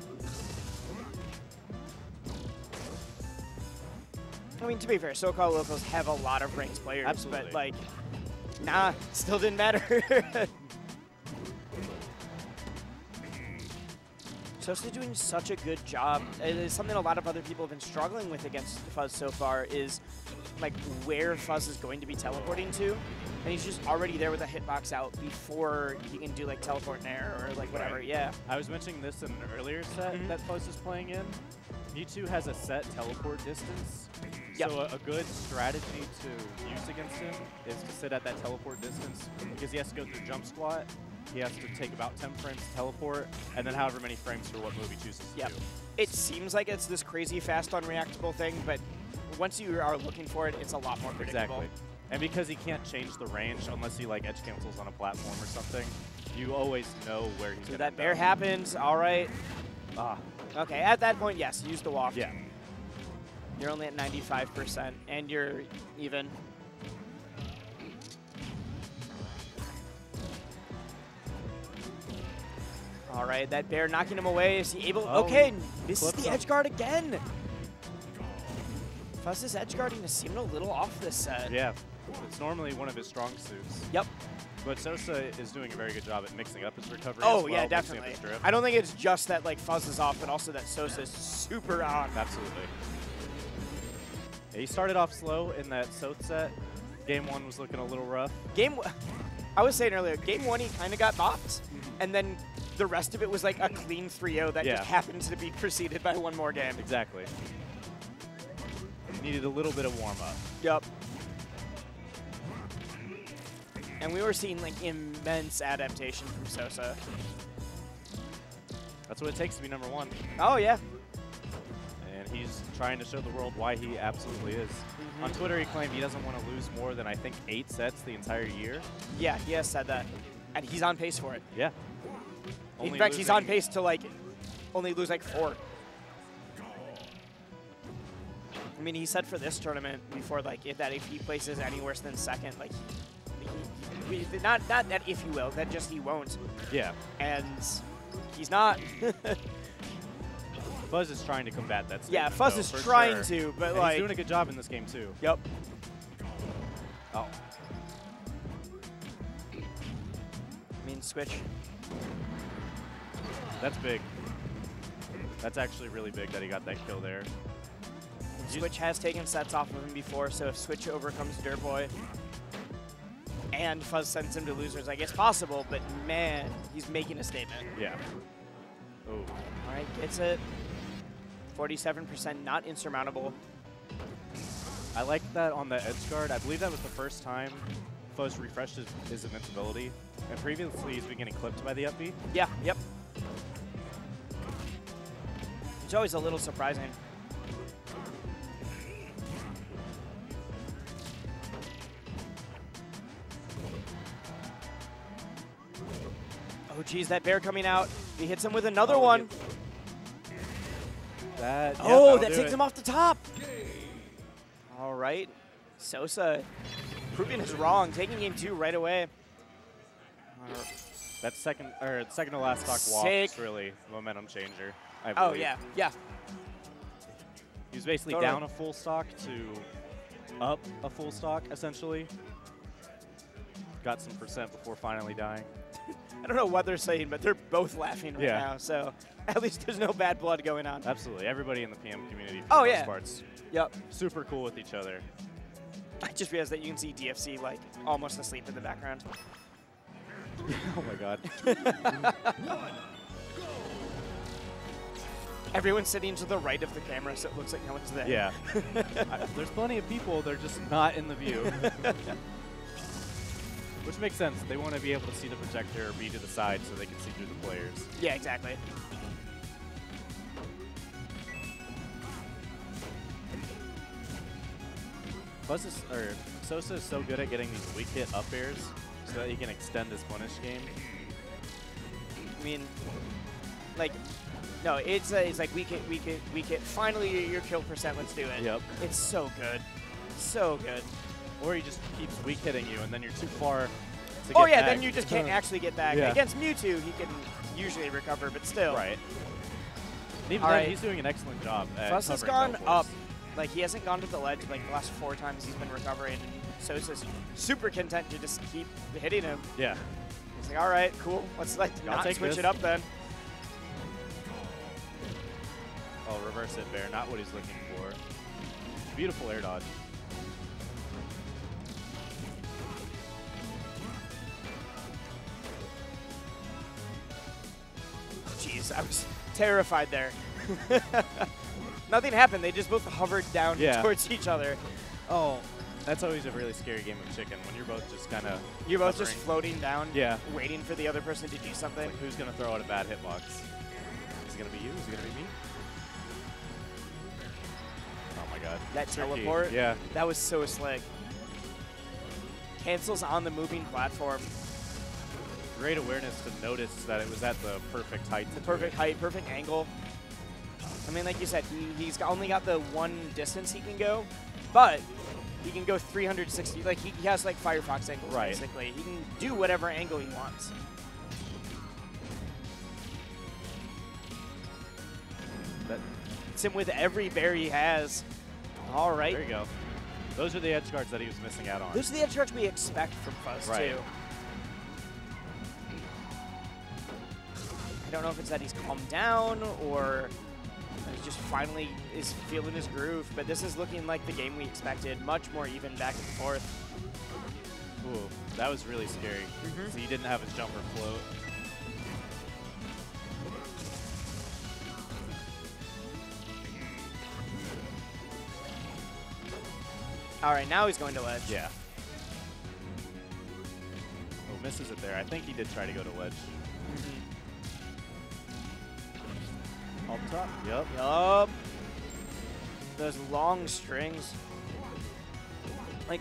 I mean, to be fair, SoCal locals have a lot of ranked players, Absolutely. but nah, still didn't matter. Sosa's doing such a good job. It is something a lot of other people have been struggling with against Fuzz so far is like where Fuzz is going to be teleporting to, and he's just already there with a hitbox out before he can do like teleport in air or like whatever. Right. Yeah. I was mentioning this in an earlier set that Fuzz is playing in. Mewtwo has a set teleport distance. Yep. So a good strategy to use against him is to sit at that teleport distance because he has to go through jump squat. He has to take about 10 frames to teleport, and then however many frames for what move he chooses to do. It seems like it's this crazy fast unreactable thing, but once you are looking for it, it's a lot more predictable. Exactly. And because he can't change the range unless he like edge cancels on a platform or something, you always know where he's going to that bear happens. All right. Ah. Okay, at that point, yes, use the walk. Yeah. You're only at 95%, and you're even. All right, that bear knocking him away. Is he able? Oh, okay, this is the him. edge guard again. Fuzz's edge guarding is seeming a little off this set. Yeah. It's normally one of his strong suits. Yep. But Sosa is doing a very good job at mixing up his recovery. Oh, as well, yeah, mixing up definitely. his drift. I don't think it's just that like Fuzz is off, but also that Sosa is super on. Absolutely. Yeah, he started off slow in that Soth set. Game 1 was looking a little rough. I was saying earlier, game 1 he kind of got bopped, and then the rest of it was like a clean 3-0 that just happened to be preceded by one more game. Exactly. Needed a little bit of warm-up. Yep. And we were seeing like immense adaptation from Sosa. That's what it takes to be #1. Oh, yeah. And he's trying to show the world why he absolutely is. On Twitter, he claimed he doesn't want to lose more than, I think, 8 sets the entire year. Yeah, he has said that. And he's on pace for it. Yeah. In fact, he's on pace to like only lose like 4. I mean, he said for this tournament before, like, if he places any worse than second, like, not that if he will, that just he won't. Yeah. And he's not. Fuzz is trying to combat that statement. Yeah, Fuzz though, is for trying sure. to, but And like he's doing a good job in this game too. Yep. Oh. I mean, switch. That's big. That's actually really big that he got that kill there. Switch has taken sets off of him before, so if Switch overcomes Dirtboy and Fuzz sends him to losers, I guess possible, but man, he's making a statement. Yeah. Oh. All right, gets it. 47%, not insurmountable. I like that on the edge guard. I believe that was the first time Fuzz refreshed his invincibility. And previously, he's been getting clipped by the up B. Yeah, yep. It's always a little surprising. Oh, geez, that bear coming out. He hits him with another one. That, oh, that takes him off the top. All right. Sosa proving us wrong, taking game 2 right away. That second to last stock walk is really a momentum changer. I believe. Oh, yeah, yeah. He was basically down a full stock to up a full stock, essentially. Got some percent before finally dying. I don't know what they're saying, but they're both laughing right now, so at least there's no bad blood going on. Absolutely. Everybody in the PM community, for oh, the yeah. most parts, yep. super cool with each other. I just realized that you can see DFC like almost asleep in the background. Oh my god. Everyone's sitting to the right of the camera, so it looks like no one's there. Yeah. There's plenty of people, they're just not in the view. Which makes sense. They want to be able to see the projector or be to the side so they can see through the players. Yeah, exactly. Sosa is so good at getting these weak hit up airs so that he can extend his punish game. I mean, like, no, it's like weak hit. Finally, your kill percent. Let's do it. Yep. It's so good, so good. Or he just keeps weak hitting you, and then you're too far to get Oh yeah, back. then you just can't actually get back. Yeah. Against Mewtwo, he can usually recover, but still. Right. And even then, he's doing an excellent job at Fuzz has covering gone teleports. up. Like, he hasn't gone to the ledge like the last 4 times he's been recovering, and Sosa's super content to just keep hitting him. Yeah. He's like, all right, cool. Let's like not switch it up then. Oh, reverse it, Bear. Not what he's looking for. Beautiful air dodge. Jeez, I was terrified there. Nothing happened. They just both hovered down towards each other. Oh, that's always a really scary game of chicken when you're both just kind of. You're both just floating down, waiting for the other person to do something. Like, who's going to throw out a bad hitbox? Is it going to be you? Is it going to be me? Oh my god. That Tricky. teleport? Yeah. That was so slick. Cancels on the moving platform. Great awareness to notice that it was at the perfect height. The perfect height, perfect angle. I mean, like you said, he's only got the one distance he can go, but he can go 360. Like, he has, like, Firefox angles, basically. He can do whatever angle he wants. It's him with every bear he has. All right. There you go. Those are the edge guards that he was missing out on. Those are the edge guards we expect from Fuzz, too. I don't know if it's that he's calmed down or he just finally is feeling his groove, but this is looking like the game we expected. Much more even back and forth. Ooh, that was really scary. So he didn't have his jumper float. All right, now he's going to ledge. Yeah. Oh, misses it there. I think he did try to go to ledge. Off the top. Yep. Yup. Those long strings. Like,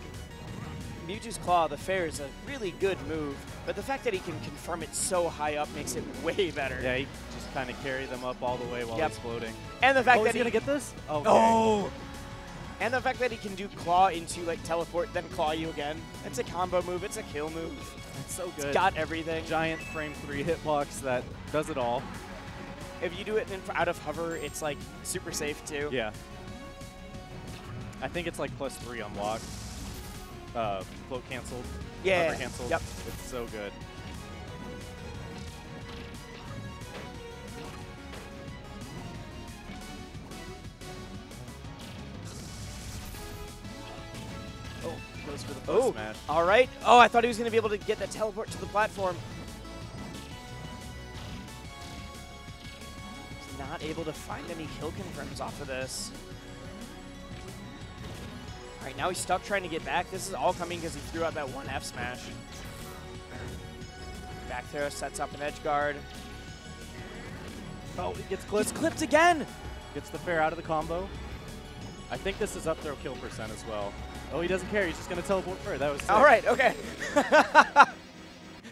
Mewtwo's Claw, the fair, is a really good move, but the fact that he can confirm it so high up makes it way better. Yeah, he just kind of carried them up all the way while he's floating. And the fact that he's going to get this? Okay. Oh! And the fact that he can do Claw into, like, teleport, then Claw you again. It's a combo move. It's a kill move. It's so good. It's got everything. Giant frame 3 hitbox that does it all. If you do it out of hover, it's, like, super safe, too. Yeah. I think it's, like, +3 on lock. Float canceled. Yeah. Hover canceled. Yep. It's so good. Oh, goes for the first smash. All right. Oh, I thought he was going to be able to get the teleport to the platform. He's not able to find any kill confirms off of this. All right, now he's stuck trying to get back. This is all coming because he threw out that one F smash. Back throw sets up an edge guard. Oh, he gets clipped. He's clipped again. Gets the fair out of the combo. I think this is up throw kill percent as well. Oh, he doesn't care. He's just going to teleport fair. That was sick. All right, okay.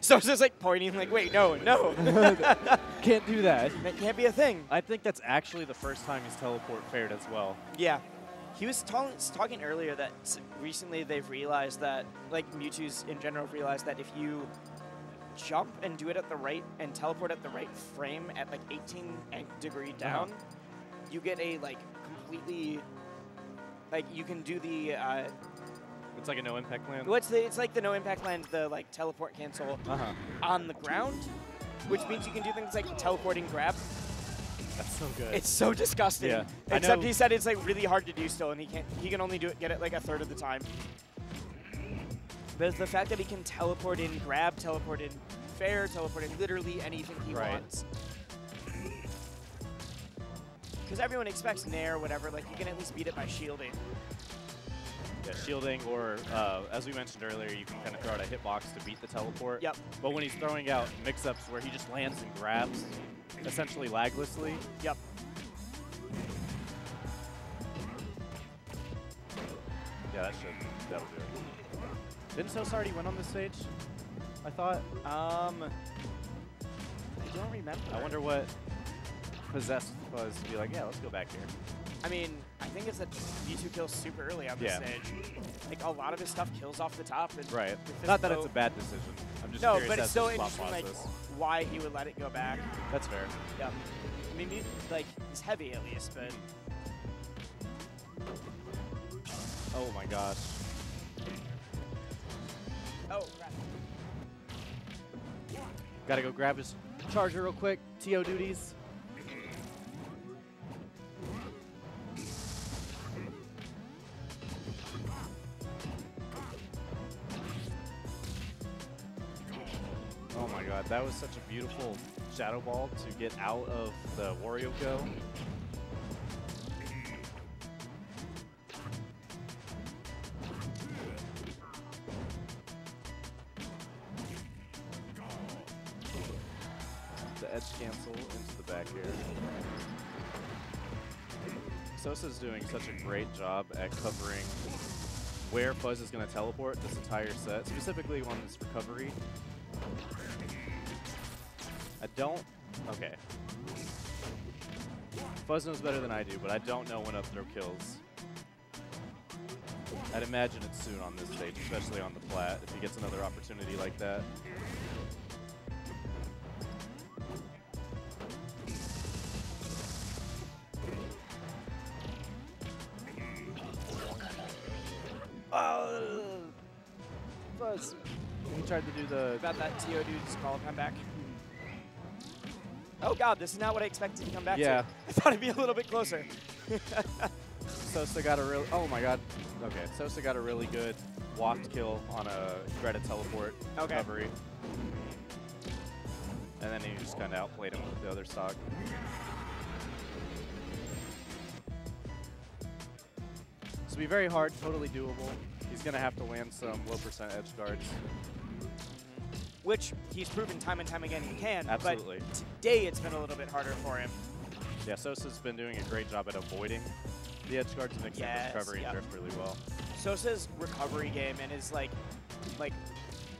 So it's just like pointing, like, wait, no. Can't do that. That can't be a thing. I think that's actually the first time he's teleport fared as well. Yeah. He was talking earlier that recently they've realized that, like Mewtwo's in general realized that if you jump and do it at the right and teleport at the right frame at like 18 degree down, you get a like completely, like you can do the. It's like a no impact land. It's like the no impact land, the like teleport cancel on the ground, which means you can do things like teleporting grab. That's so good. It's so disgusting. Yeah. Except he said it's like really hard to do still, and he can only get it like a third of the time. But the fact that he can teleport in grab, teleport in fair, teleport in literally anything he wants. Because everyone expects Nair or whatever, like you can at least beat it by shielding. Yeah, shielding, or as we mentioned earlier, you can kind of throw out a hitbox to beat the teleport. Yep. But when he's throwing out mix-ups where he just lands and grabs, essentially laglessly. Yep. Yeah, that'll do it. Didn't Sosa already win on this stage? I thought. I don't remember. I wonder what possessed Fuzz to be like, yeah, let's go back here. I mean, I think it's that V2 kills super early on this stage. Like, a lot of his stuff kills off the top. And right. Not that it's a bad decision. I'm just curious but it's as so to his interesting, like, why he would let it go back. That's fair. Yeah. I mean, like, he's heavy at least, but... Oh my gosh. Oh, crap. Gotta go grab his charger real quick. TO duties. Oh my god, that was such a beautiful Shadow Ball to get out of the Wario Go. The edge cancel into the back air. Sosa's doing such a great job at covering where Fuzz is going to teleport this entire set, specifically on this recovery. Okay. Fuzz knows better than I do, but I don't know when up throw kills. I'd imagine it's soon on this stage, especially on the flat, if he gets another opportunity like that. Fuzz. He tried to do the... About that TO dude's call comeback. Oh god, this is not what I expected to come back to. I thought it'd be a little bit closer. Sosa got a real... Oh my god. Okay, Sosa got a really good walked kill on a Greta teleport recovery. And then he just kind of outplayed him with the other stock. This will be very hard, totally doable. He's going to have to land some low percent edge guards. Which he's proven time and time again he can. Absolutely. But today it's been a little bit harder for him. Yeah, Sosa's been doing a great job at avoiding the edge guards and mixing recovery and drift really well. Sosa's recovery game and his like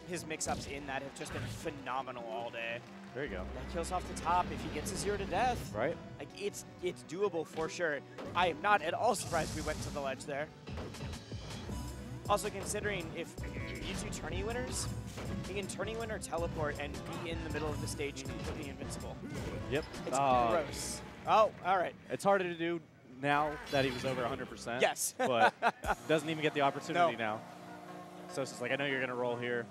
his mix-ups in that have just been phenomenal all day. There you go. That kills off the top. If he gets a 0 to death, right? Like it's doable for sure. I am not at all surprised we went to the ledge there. Also considering if you two tourney winners, you can tourney winner teleport and be in the middle of the stage completely invincible. Yep. It's gross. Oh, all right. It's harder to do now that he was over 100%. Yes. But doesn't even get the opportunity now. Sosa's like, I know you're going to roll here.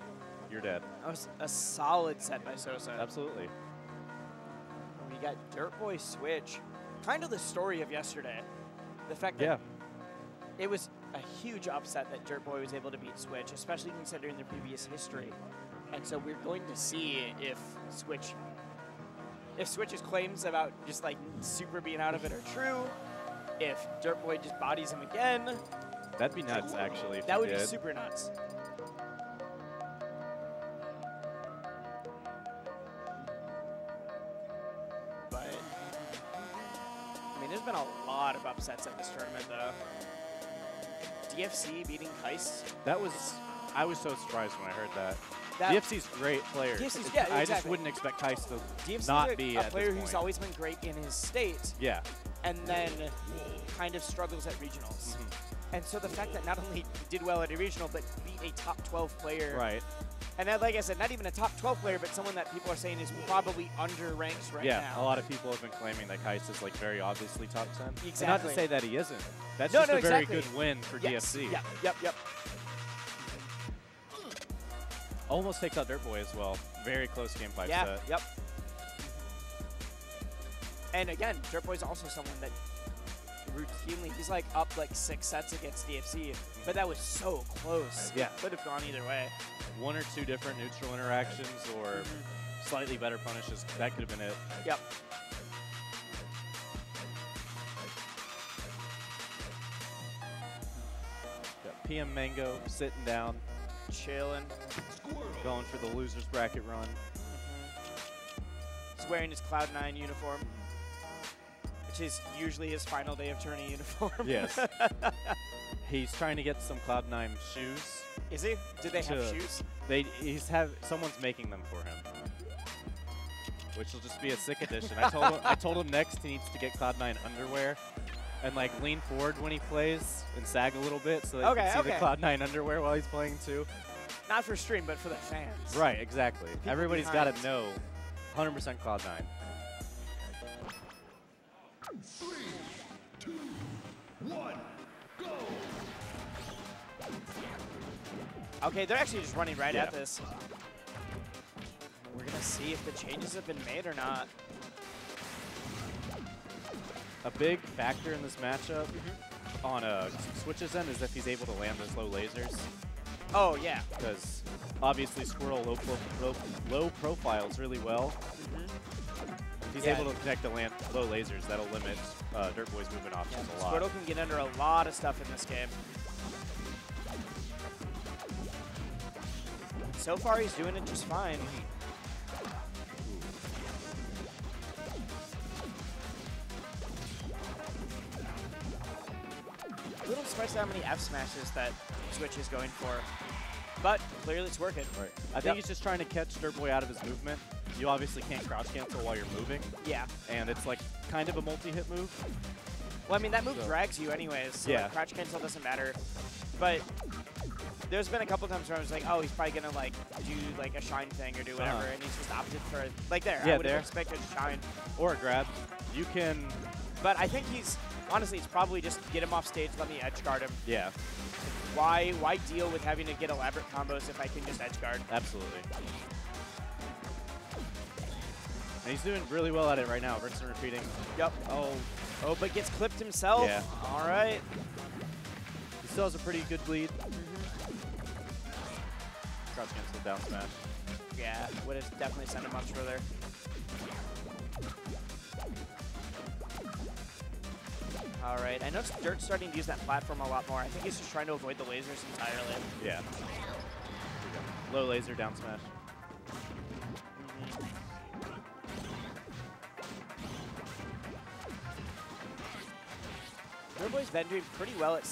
You're dead. That was a solid set by Sosa. Absolutely. We got Dirtboy switch. Kind of the story of yesterday. The fact that it was a huge upset that Dirtboy was able to beat Switch, especially considering their previous history. And so we're going to see if Switch's claims about just like super being out of it are true, if Dirtboy just bodies him again. That'd be nuts, actually. If that would be super nuts. But I mean, there's been a lot of upsets at this tournament, though. DFC beating Kyyst. I was so surprised when I heard that. DFC's great players. DFC's, I just wouldn't expect Kyyst to DFC's not be a at player this who's point. always been great in his state. Yeah. And then kind of struggles at regionals. And so the fact that not only did well at a regional, but beat a top 12 player. Right. And then, like I said, not even a top 12 player, but someone that people are saying is probably underranked right now. Yeah, a lot of people have been claiming that Kyyst is like very obviously top 10. Exactly. And not to say that he isn't. That's just a very good win for DFC. Yep. Almost takes out Dirtboy as well. Very close game 5 set. Yep. And again, Dirtboy's also someone that routinely, he's like up like 6 sets against DFC, but that was so close. Yeah. It could have gone either way. 1 or 2 different neutral interactions or slightly better punishes. That could have been it. Yep. Got PM Mango sitting down, chilling, going for the loser's bracket run. He's wearing his Cloud9 uniform, which is usually his final day of tourney uniform. Yes. He's trying to get some Cloud9 shoes. Is he? Do they have shoes? Someone's making them for him, which will just be a sick addition. I told him next he needs to get Cloud9 underwear and like lean forward when he plays and sag a little bit so that you can see the Cloud9 underwear while he's playing too. Not for stream, but for the fans. Right, exactly. Everybody's got to know 100% Cloud9. 3, 2, 1, go! Okay, they're actually just running right at this. We're going to see if the changes have been made or not. A big factor in this matchup on Switch's end is if he's able to land those low lasers. Oh, yeah. Because obviously Squirrel low profiles really well. If he's able to connect the low lasers, that'll limit Dirtboy's movement options a lot. Squirtle can get under a lot of stuff in this game. So far, he's doing it just fine. A little surprised how many F smashes that Switch is going for, but clearly it's working. Right. I think he's just trying to catch Dirtboy out of his movement. You obviously can't crouch cancel while you're moving. Yeah. And it's like kind of a multi-hit move. Well, I mean, that move drags you anyways, so like, crouch cancel doesn't matter. But there's been a couple times where I was like, oh, he's probably going to like do like a shine thing or do whatever, and he's just opted for, like there, I would have expected shine. Or a grab. You can... But I think he's, honestly, it's probably just get him off stage, let me edge guard him. Yeah. Why deal with having to get elaborate combos if I can just edge guard? Absolutely. And he's doing really well at it right now, rinsing and repeating. Yep. Oh, but gets clipped himself. Yeah. All right. He still has a pretty good lead. Crouch cancel down smash. Yeah, would have definitely sent him much further. All right, I noticed Dirt's starting to use that platform a lot more. I think he's just trying to avoid the lasers entirely. Yeah. Low laser down smash. Dirtboy's been doing pretty well at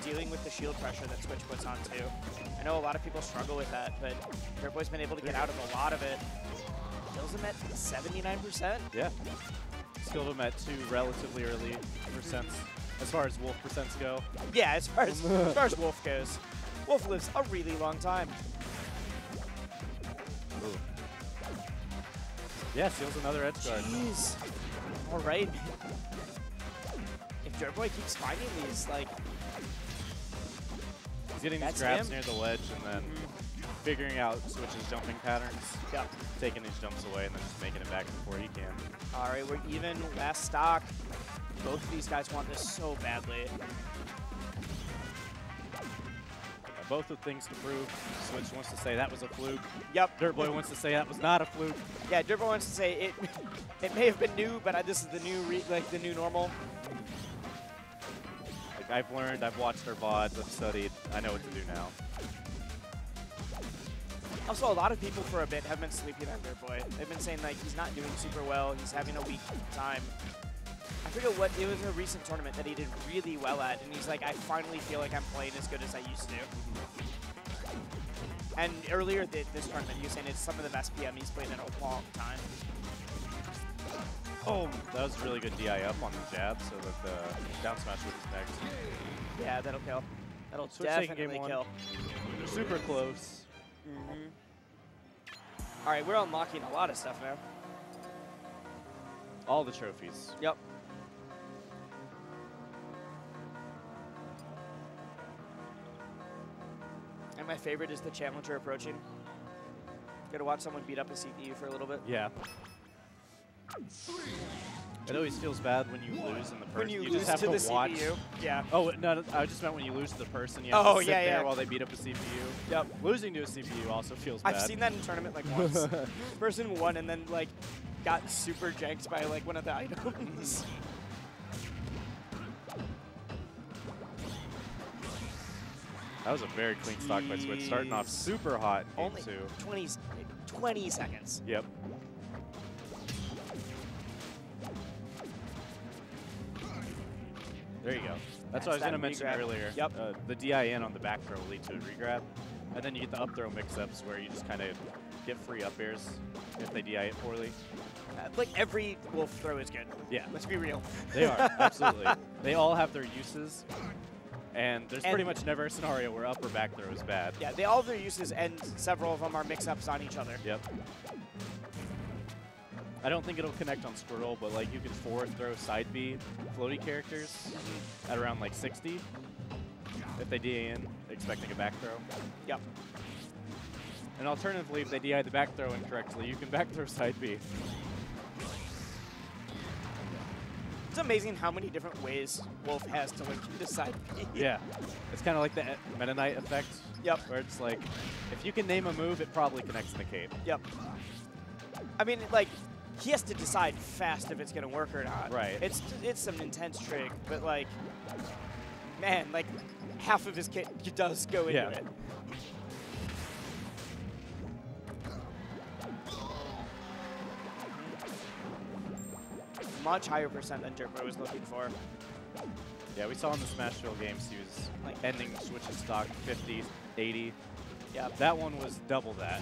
dealing with the shield pressure that Switch puts on too. I know a lot of people struggle with that, but Dirtboy's been able to get out of a lot of it. Kills him at 79%. Yeah. Killed him at 2 relatively early percents as far as Wolf percents go. Yeah, as far as Wolf goes. Wolf lives a really long time. Ooh. Yeah, steals another edge guard. Jeez. All right. If Dirtboy keeps finding these, like... He's getting these grabs near the ledge and then figuring out Switch's jumping patterns. Yep. Taking these jumps away and then just making it back before he can. All right, we're even. Last stock. Both of these guys want this so badly. Both with things to prove. Switch wants to say that was a fluke. Yep. Dirtboy wants to say that was not a fluke. Yeah, Dirtboy wants to say it may have been new, but this is the new the new normal. Like, I've learned, I've watched our VODs, I've studied, I know what to do now. Also, a lot of people for a bit have been sleeping on Dirtboy. They've been saying like he's not doing super well, he's having a weak time. I forget what, it was a recent tournament that he did really well at, and he's like, I finally feel like I'm playing as good as I used to. And earlier this tournament, he was saying it's some of the best PM he's played in a long time. Oh, that was a really good DI up on the jab, so that the down smash was next. Yeah, that'll kill. That'll Switch definitely kill. They're super close. All right, we're unlocking a lot of stuff now. All the trophies. Yep. And my favorite is the challenger approaching. Gotta watch someone beat up a CPU for a little bit. Yeah. It always feels bad when you lose in the person. When you just lose have to the watch. CPU. Yeah. Oh, no, I just meant when you lose to the person. You have to sit there while they beat up a CPU. Yep. Losing to a CPU also feels bad. I've seen that in tournament like once. Person won and then like got super janked by like one of the items. That was a very clean stock by Switch, starting off super hot in Only 20 seconds. Yep. There you go. That's what I was going to mention earlier. Yep. The DI in on the back throw will lead to a regrab. And then you get the up throw mix-ups where you just kind of get free up airs if they DI it poorly. Like every Wolf throw is good. Yeah. Let's be real. They are, absolutely. They all have their uses. And there's pretty much never a scenario where up or back throw is bad. Yeah, they all have their uses, and several of them are mix-ups on each other. Yep. I don't think it'll connect on Squirtle, but like you can forward throw side B floaty characters at around like 60 if they DI in, expecting a back throw. Yep. And alternatively, if they DI the back throw incorrectly, you can back throw side B. It's amazing how many different ways Wolf has to link into side B. Yeah. It's kind of like the Meta Knight effect. Yep. Where it's like, if you can name a move, it probably connects in the cape. Yep. I mean, like, he has to decide fast if it's going to work or not. Right. It's some intense trick, but like, man, like half of his kit does go into it. Much higher percent than Dirtboy was looking for. Yeah, we saw in the Smashville games he was like ending switches stock 50, 80. Yeah. That one was double that.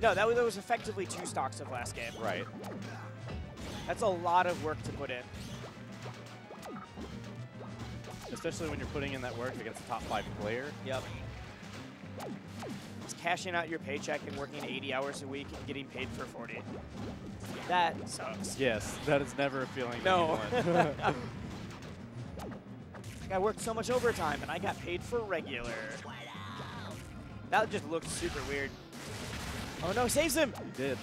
No, that was effectively 2 stocks of last game. Right. That's a lot of work to put in. Especially when you're putting in that work against a top 5 player. Yep. It's cashing out your paycheck and working 80 hours a week and getting paid for 40. That sucks. Yes, that is never a feeling. No. That I worked so much overtime and I got paid for regular. That just looked super weird. Oh no, saves him! He did.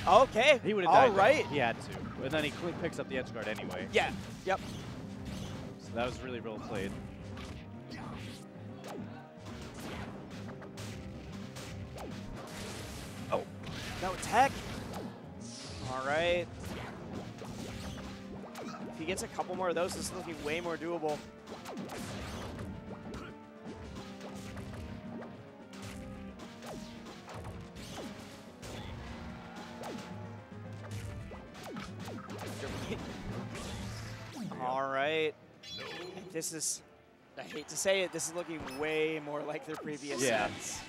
Okay. He would have died. All right. Though. He had to. And then he picks up the edge guard anyway. Yeah. Yep. So that was really well played. Oh, no tech. All right. If he gets a couple more of those, this is looking way more doable. All right. This is, I hate to say it, this is looking way more like their previous sets.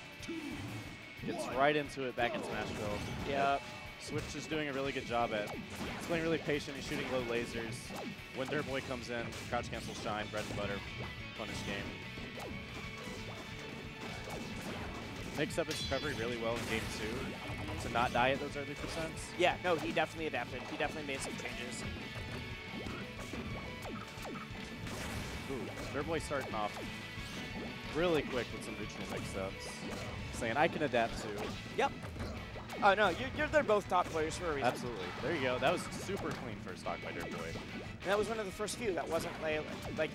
Gets right into it back in Smashville. Yep. Switch is doing a really good job at he's playing really patient. He's shooting low lasers. When Dirtboy comes in, crouch cancel shine, bread and butter, punish game. Makes up his recovery really well in game 2 to not die at those early percents. Yeah, no, he definitely adapted. He definitely made some changes. Ooh, Dirtboy starting off really quick with some neutral mix-ups. Saying, I can adapt too. Yep. Oh, no, they're both top players for a reason. Absolutely. There you go. That was super clean first stock by Dirtboy. And that was one of the first few that wasn't like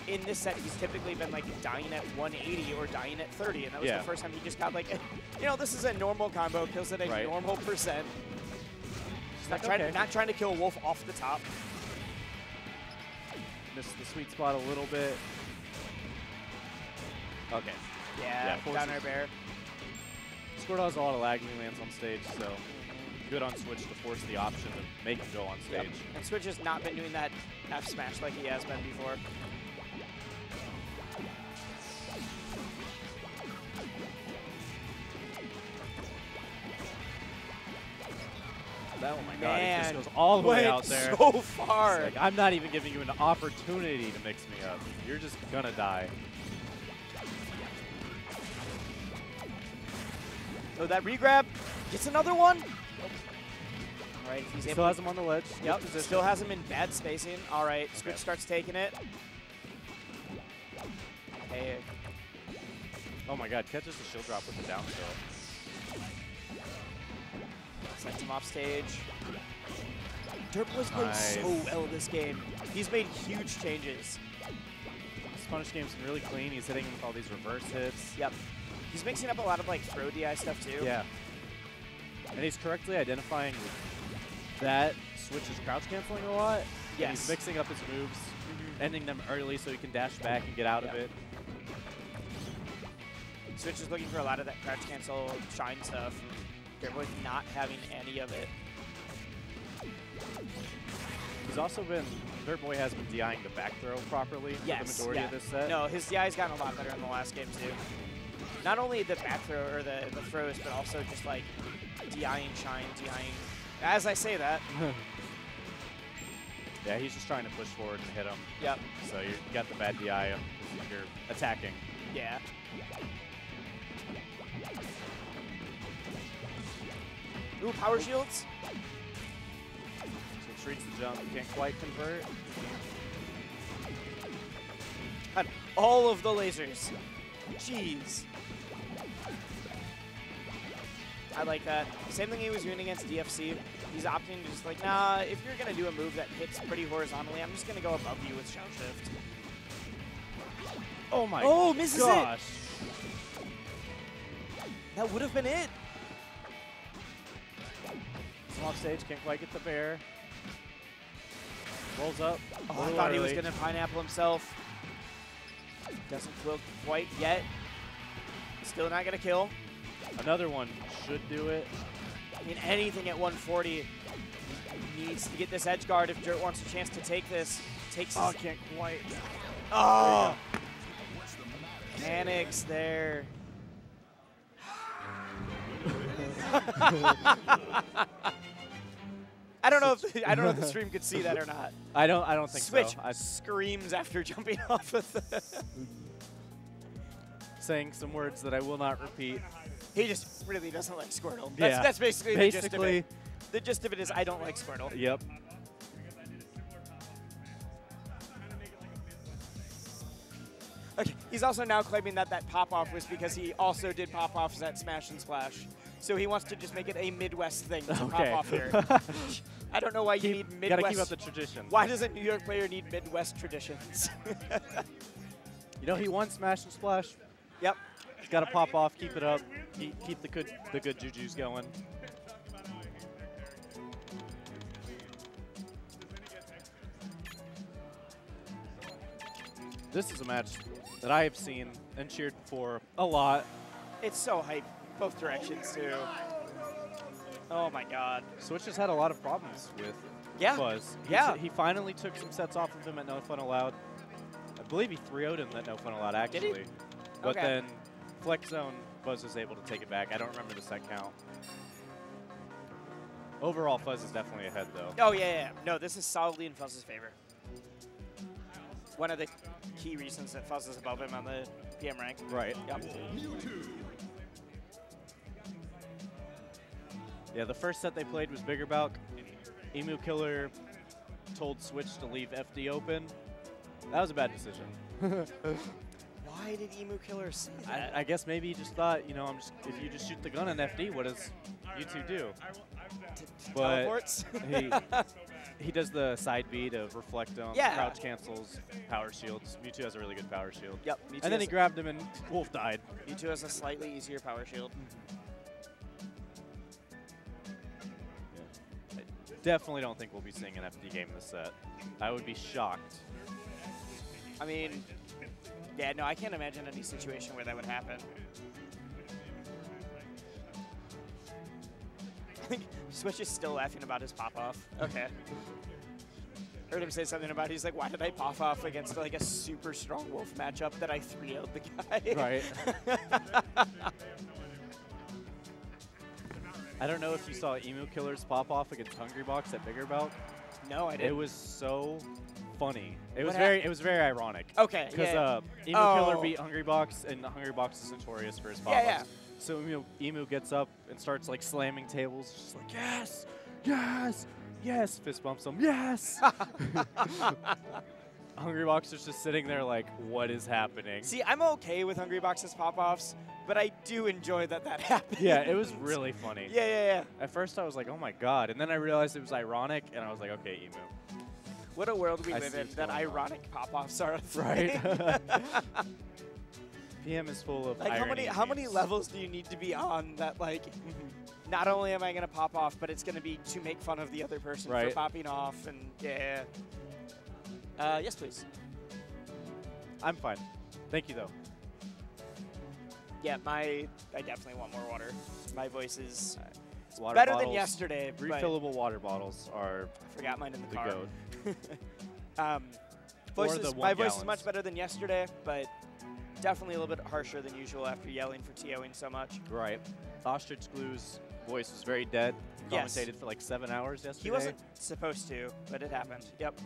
in this set, he's typically been like dying at 180 or dying at 30, and that was the first time he just got like, you know, this is a normal combo, kills it at normal percent. Just not trying to kill Wolf off the top. Missed the sweet spot a little bit. Okay. Yeah, down our bear. Squirtle has a lot of lag when he lands on stage, so good on Switch to force the option to make him go on stage. Yep. And Switch has not been doing that F smash like he has been before. Oh my god, it just goes all the way out there. So far. Like, I'm not even giving you an opportunity to mix me up. You're just gonna die. Oh, that regrab gets another one. All right, he's still has him on the ledge. Yep, still has him in bad spacing. All right, Switch starts taking it. Hey. Oh my god, catches the shield drop with the down tilt. Sends him off stage. Dirtboy's playing so well this game. He's made huge changes. This punish game's been really clean. He's hitting him with all these reverse hits. Yep. He's mixing up a lot of like throw DI stuff too. Yeah. And he's correctly identifying that Switch is crouch canceling a lot. Yes. And he's mixing up his moves, ending them early so he can dash back and get out of it. Switch is looking for a lot of that crouch cancel shine stuff. Dirtboy's not having any of it. He's also been, Dirtboy has been DIing the back throw properly for the majority of this set. No, his DI's gotten a lot better in the last game too. Not only the back throw or the throws, but also just like DIing shine, DIing. As I say that. Yeah, he's just trying to push forward and hit him. Yep. So you got the bad DI, you're attacking. Yeah. Ooh, power shields. So treats the jump, can't quite convert. And all of the lasers. Jeez. I like that. Same thing he was doing against DFC. He's opting to just like, nah, if you're going to do a move that hits pretty horizontally, I'm just going to go above you with Shout Shift. Oh my misses gosh. That would have been it. Gets him off stage, can't quite get the bair. Rolls up. Oh, I thought he was going to pineapple himself. Doesn't feel quite yet. Still not going to kill. Another one should do it. I mean, anything at 140 needs to get this edge guard if Dirt wants a chance to take this. Oh, can't quite. Oh! Panics there. I don't know if the stream could see that or not. I don't think Switch so. screams after jumping off of the saying some words that I will not repeat. He just really doesn't like Squirtle. Yeah. That's basically the gist of it. The gist of it is I don't like Squirtle. Yep. Okay, he's also now claiming that that pop-off was because he also did pop-offs at Smash and Splash. So he wants to just make it a Midwest thing to pop off here. I don't know why you need Midwest. Gotta keep up the tradition. Why does a New York player need Midwest traditions? You know, he won Smash and Splash. Yep. He's got to pop off, keep it up, keep the good jujus going. This is a match that I have seen and cheered for a lot. It's so hype, both directions too. Oh my God. Switch has had a lot of problems with Fuzz. He finally took some sets off of him at No Fun Allowed. I believe he 3-0'd him at No Fun Allowed, actually. Did he? But Okay. then Flex Zone, Fuzz was able to take it back. I don't remember the set count. Overall, Fuzz is definitely ahead, though. Oh, yeah. No, this is solidly in Fuzz's favor. One of the key reasons that Fuzz is above him on the PM rank. Right. Yep. Yeah, the first set they played was Bigger Balk. Emu Killer told Switch to leave FD open. That was a bad decision. Why did Emu Killer say that? I guess maybe he just thought, you know, if you just shoot the gun in FD, what does U2 do? But Teleports? he does the side B to reflect him, Yeah. crouch cancels, power shields. Mewtwo has a really good power shield. Yep. And then he grabbed him and Wolf died. Mewtwo has a slightly easier power shield. Definitely don't think we'll be seeing an FD game this set. I would be shocked. I mean, yeah, no, I can't imagine any situation where that would happen. I think Switch is still laughing about his pop-off. Okay. Heard him say something about, he's like, why did I pop off against like a super strong Wolf matchup that I 3-0'd the guy? Right. I don't know if you saw Emu Killer's pop off against Hungry Box at Bigger Balk. No, I didn't. It was so funny. It What was very ironic. Okay, Because yeah. Emu Killer beat Hungry Box, and Hungry Box is notorious for his pop-offs. Yeah. So Emu gets up and starts like slamming tables, just like, yes, yes, yes. Fist bumps him, yes. Hungry Box is just sitting there like, what is happening? See, I'm okay with Hungry Box's pop-offs, but I do enjoy that happened. Yeah, it was really funny. Yeah. At first I was like, oh my god, and then I realized it was ironic, and I was like, okay, Emu. What a world we I live see in what's that going on. ironic pop-offs are a thing. Right. PM is full of Like irony how many memes. levels do you need to be on that like not only am I gonna pop off, but it's gonna be to make fun of the other person for Right. popping off and yeah. Yes, please. I'm fine. Thank you, though. Yeah, I definitely want more water. My voice is Water better than bottles, yesterday. but Refillable water bottles are I forgot mine in the the car. goat. My voice is much better than yesterday, but definitely a little bit harsher than usual after yelling for TOing so much. Right. Ostrich Glue's voice was very dead. Yes. Commentated for like 7 hours yesterday. He wasn't supposed to, but it happened. Yep.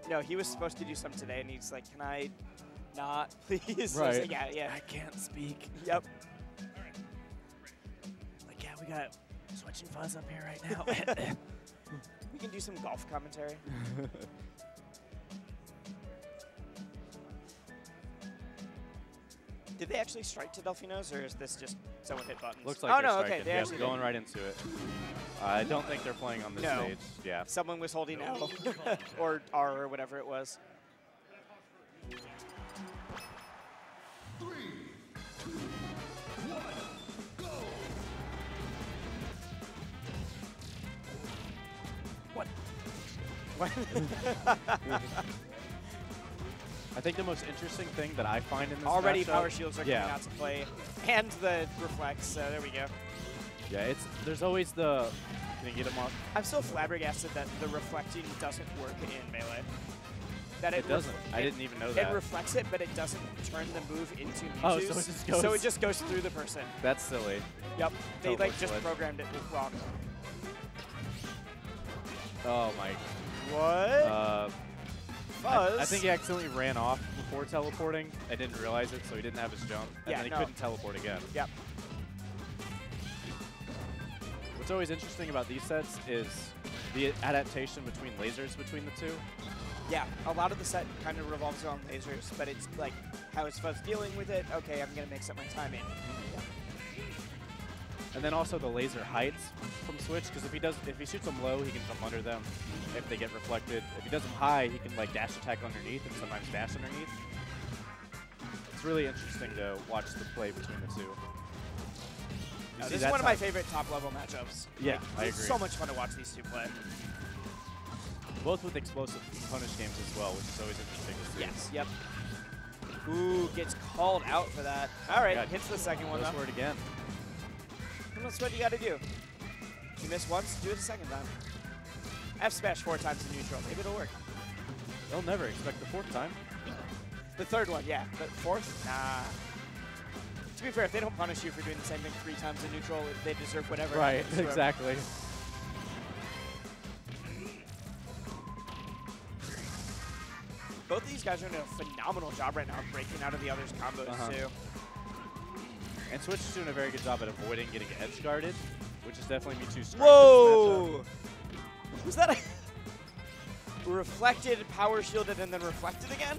No, he was supposed to do some today, and he's like, "Can I not, please?" I was Right. like, yeah. I can't speak. Yep. Like, yeah, we got Switch and Fuzz up here right now. We can do some golf commentary. Did they actually strike to Delfino's, or is this just someone hit buttons? Looks like oh, they're no, striking. okay, they Yep, actually going did. right into it. I don't think they're playing on this No. stage. Yeah. Someone was holding L or R or whatever it was. 3, 2, 1, go! I think the most interesting thing that I find in this Already matchup, power shields are coming out to play, and the reflects, so there we go. Yeah, there's always the, can you get him off? I'm still flabbergasted that the reflecting doesn't work in Melee. That It doesn't. I didn't even know that. It reflects it, but it doesn't turn the move into Mewtwo's. Oh, so it just goes. So it just goes through the person. That's silly. Yep. They Totally like just silly. programmed it wrong. Oh my. What? Fuzz. I think he accidentally ran off before teleporting. I didn't realize it, so he didn't have his jump, and then he couldn't teleport again. Yep. What's always interesting about these sets is the adaptation between lasers between the two. Yeah, a lot of the set kind of revolves around lasers, but it's like, how is Fuzz dealing with it? Okay, I'm going to mix up my timing. Yeah. And then also the laser heights from Switch, because if he shoots them low, he can jump under them if they get reflected. If he does them high, he can like dash attack underneath and sometimes dash underneath. It's really interesting to watch the play between the two. This is one of my favorite top-level matchups. Yeah, like, I agree. It's so much fun to watch these two play. Both with explosive punish games as well, which is always interesting to see. Yes, yep. Ooh, gets called out for that. All right, hits the second one, though. For it again. That's what you got to do. You miss once, do it a second time. F smash 4 times in neutral. Maybe it'll work. They'll never expect the 4th time. The 3rd one, yeah. But 4th? Nah. To be fair, if they don't punish you for doing the same thing 3 times in neutral, they deserve whatever. Right, exactly. Both of these guys are doing a phenomenal job right now of breaking out of the other's combos, too. And Switch is doing a very good job at avoiding getting edge guarded, which is definitely Mewtwo's strength. Whoa! Was that a reflected, power shielded, and then reflected again?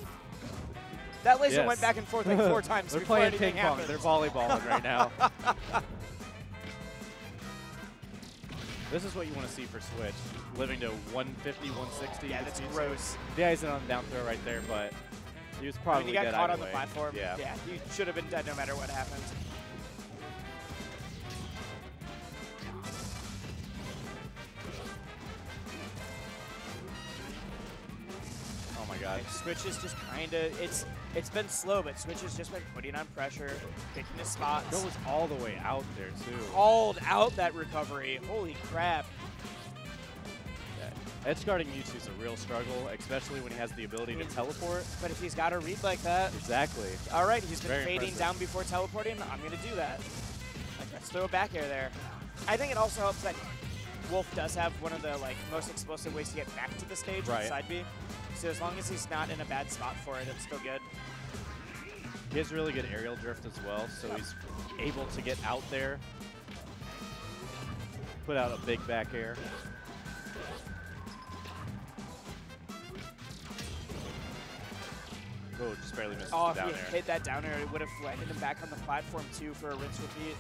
That laser went back and forth like 4 times. They're before playing anything ping pong. happened. They're volleyballing right now. This is what you want to see for Switch. Living to 150, 160. Yeah, that's gross. Yeah, he's in on the down throw right there, but he was probably he got dead caught on either the way. platform. Yeah. Yeah, he should have been dead no matter what happened. Oh my god. Switch is just kind of, it's been slow, but Switch has just been putting on pressure, picking his spots. Goes all the way out there too. Called out that recovery. Holy crap. Edge guarding Mewtwo is a real struggle, especially when he has the ability to teleport. But if he's got a read like that. Exactly. All right, he's been Very fading impressive. down before teleporting. I'm going to do that. Like, let's throw a back air there. I think it also helps that Wolf does have one of the most explosive ways to get back to the stage with side B. So as long as he's not in a bad spot for it, it's still good. He has really good aerial drift as well, so he's able to get out there, put out a big back air. Oh, just barely missed Oh, the if down he air. hit that down air, it would have landed him back on the platform too for a rinse repeat.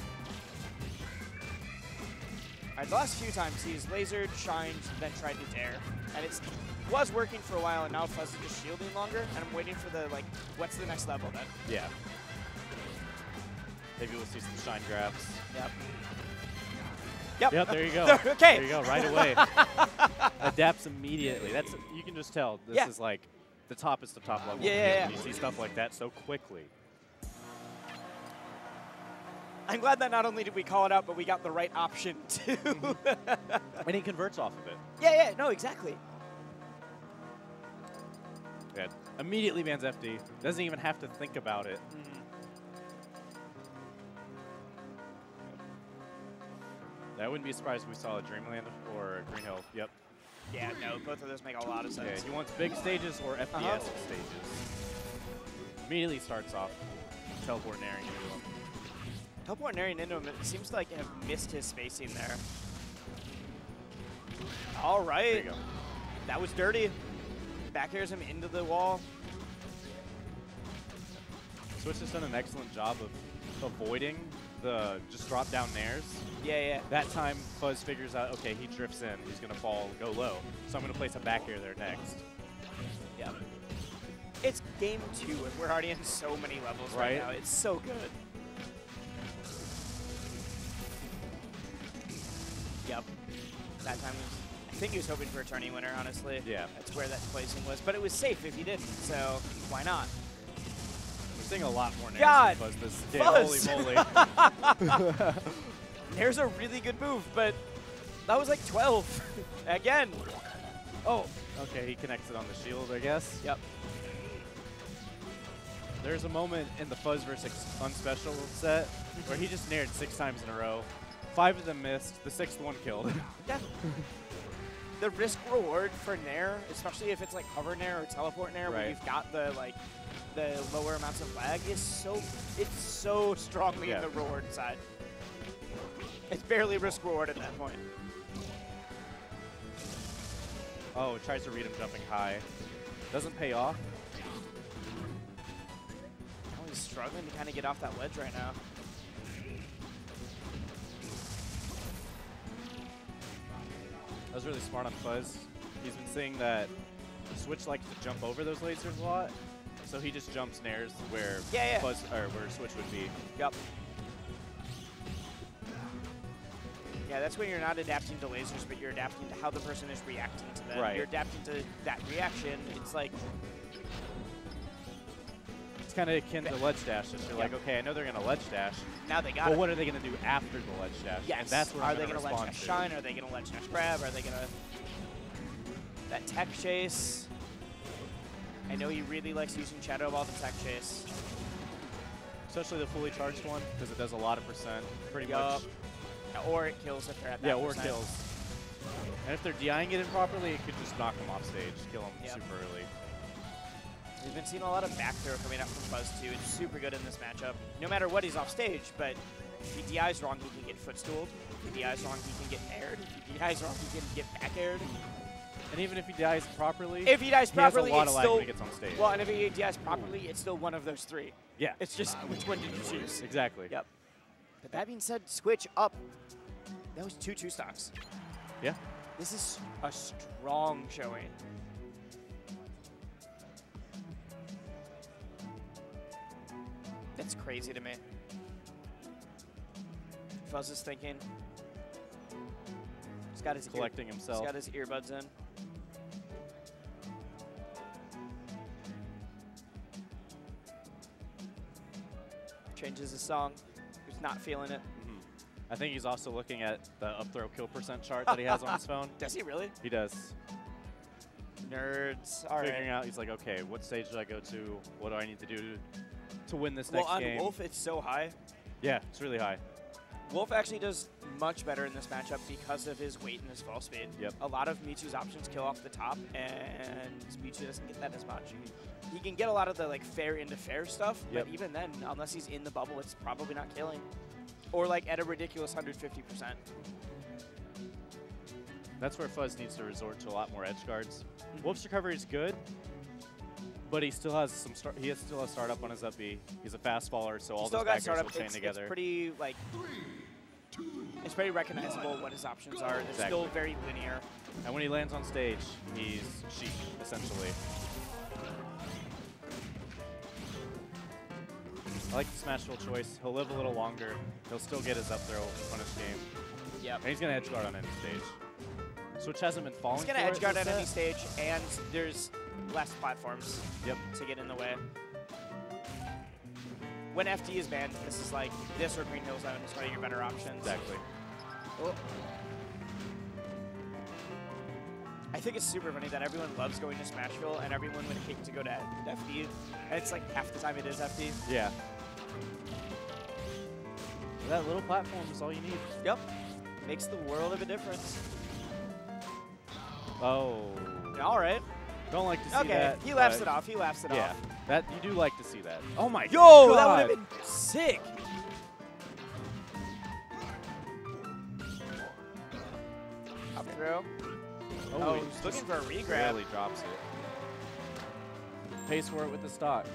All right, the last few times he's lasered, shined, then tried to dare. And it was working for a while, and now Fuzz is just shielding longer, and I'm waiting for the, what's the next level then? Yeah. Maybe we'll see some shine grabs. Yep. Yep, there you go. Okay. There you go, right away. Adapts immediately. That's, you can just tell this is like the top is the top level. Yeah. You see stuff like that so quickly. I'm glad that not only did we call it out, but we got the right option too. And he converts off of it. Yeah, no, exactly. Yeah, immediately bans FD. Doesn't even have to think about it. I wouldn't be surprised if we saw a Dreamland or a Green Hill. Yep. Yeah, no, both of those make a lot of sense. Yeah, he wants big stages or FPS stages. Immediately starts off teleport and airing into him. Teleport and airing into him, it seems to have missed his spacing there. All right. There you go. That was dirty. Back airs him into the wall. Switch has done an excellent job of avoiding the just drop down nairs. Yeah. That time, Fuzz figures out, okay, he drifts in. He's going to fall, go low. So I'm going to place a back air there next. Yeah. It's game 2, and we're already in so many levels right now. It's so good. Yep. That time was think he was hoping for a tourney winner, honestly. Yeah. That's where that placing was. But it was safe if he didn't, so why not? We're seeing a lot more nairs God! than Fuzz this game. Fuzz! Holy moly. There's a really good move, but that was like 12. Again. Oh, okay, he connected on the shield, I guess. Yep. There's a moment in the Fuzz versus Unspecial set where he just nared 6 times in a row. 5 of them missed, the 6th one killed. Yeah. The risk reward for Nair, especially if it's like cover Nair or teleport Nair, where you've got the the lower amounts of lag, is so strongly in the reward side. It's barely risk reward at that point. Oh, tries to read him jumping high. Doesn't pay off. Oh, he's struggling to kind of get off that ledge right now. That was really smart on Fuzz. He's been saying that Switch likes to jump over those lasers a lot, so he just jumps nairs where Fuzz or where Switch would be. Yep. Yeah, that's when you're not adapting to lasers, but you're adapting to how the person is reacting to them. Right. You're adapting to that reaction. It's like it's kind of akin to ledge dash. You're like, okay, I know they're gonna ledge dash. Now they got But it. what are they gonna do after the ledge dash? Yes. And that's where are I'm they gonna ledge respond dash to. shine? Are they gonna ledge dash grab? Are they gonna that tech chase? I know he really likes using Shadow Ball to tech chase. Especially the fully charged one, because it does a lot of percent, pretty much. Or it kills if they're at that Yeah, or percent. kills. And if they're DIing it improperly, it could just knock them off stage, kill them super early. We've been seeing a lot of back throw coming up from Fuzz too. It's super good in this matchup. No matter what he's off stage, but if he DIs wrong, he can get footstooled. If he DIs wrong, he can get aired. If he DIs wrong, he can get back aired. And even if he dies properly, if he dies properly, he has a lot of it's lag still, when he gets on stage. Well, and if he DIs properly, it's still one of those 3. Yeah. It's just which one did you choose? Exactly. Yep. But that being said, switch up. That was 2 2-stocks. Yeah. This is a strong showing. That's crazy to me. Fuzz is thinking. He's got his collecting himself. He's got his earbuds in. Changes his song. He's not feeling it. I think he's also looking at the up throw kill percent chart that he has on his phone. Does he really? He does. Nerds. All right. Figuring out, he's like, okay, what stage do I go to? What do I need to do to win this next game? Well, on Wolf, it's so high. Yeah, it's really high. Wolf actually does much better in this matchup because of his weight and his fall speed. Yep. A lot of Mewtwo's options kill off the top, and Mewtwo doesn't get that as much. He can get a lot of the like fair into fair stuff, but even then, unless he's in the bubble, it's probably not killing. Or like at a ridiculous 150%. That's where Fuzz needs to resort to a lot more edge guards. Wolf's recovery is good, but he still has some still has startup on his up B. He's a fast faller, so all those back airs will chain together. It's pretty like it's pretty recognizable what his options are. They're still very linear. And when he lands on stage, he's Sheik, essentially. I like the Smashville choice. He'll live a little longer. He'll still get his up throw punish game. Yep. And he's going to edge guard on any stage. Switch hasn't been falling. He's going to edge guard on any stage, and there's less platforms to get in the way. When FD is banned, this is like this or Green Hill Zone is one of your better options. Exactly. Oh. I think it's super funny that everyone loves going to Smashville and everyone would hate to go to FD. And it's like half the time it is FD. Yeah. That little platform is all you need. Yep. Makes the world of a difference. Oh. All right. Don't like to see that. Okay, he laughs it off. He laughs it off. Yeah, that you do like to see that. Oh my Yo, God. that would have been sick. Up throw. Oh, he's looking for a regrab. Barely drops it. Pays for it with the stock.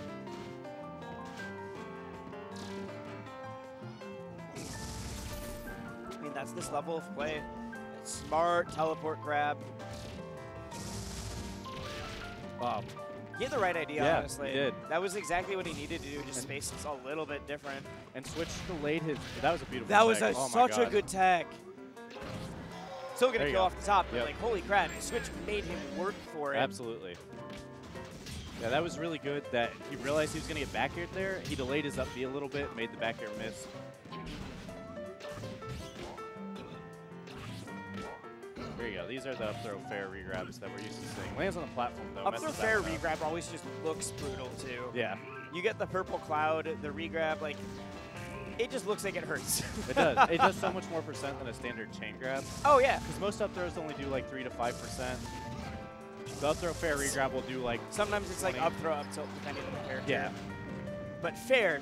I mean, that's this level of play. Smart teleport grab. He had the right idea, honestly. He did. That was exactly what he needed to do, just space it a little bit different. And Switch delayed his. That was a beautiful That was tech. such a good tech. Still going to kill off the top, but Yep. like, holy crap, Switch made him work for it. Absolutely. Yeah, that was really good that he realized he was going to get back air there. He delayed his up B a little bit, made the back air miss. There you go. These are the up throw fair regrabs that we're used to seeing. Lands on the platform, though. Up throw fair regrab always just looks brutal, too. Yeah. You get the purple cloud, the regrab, like, it just looks like it hurts. It does. It does so much more percent than a standard chain grab. Oh, yeah. Because most up throws only do like 3 to 5%. The up throw fair regrab will do like Sometimes it's 20. like up throw, up tilt, depending on the character. Yeah. But fair,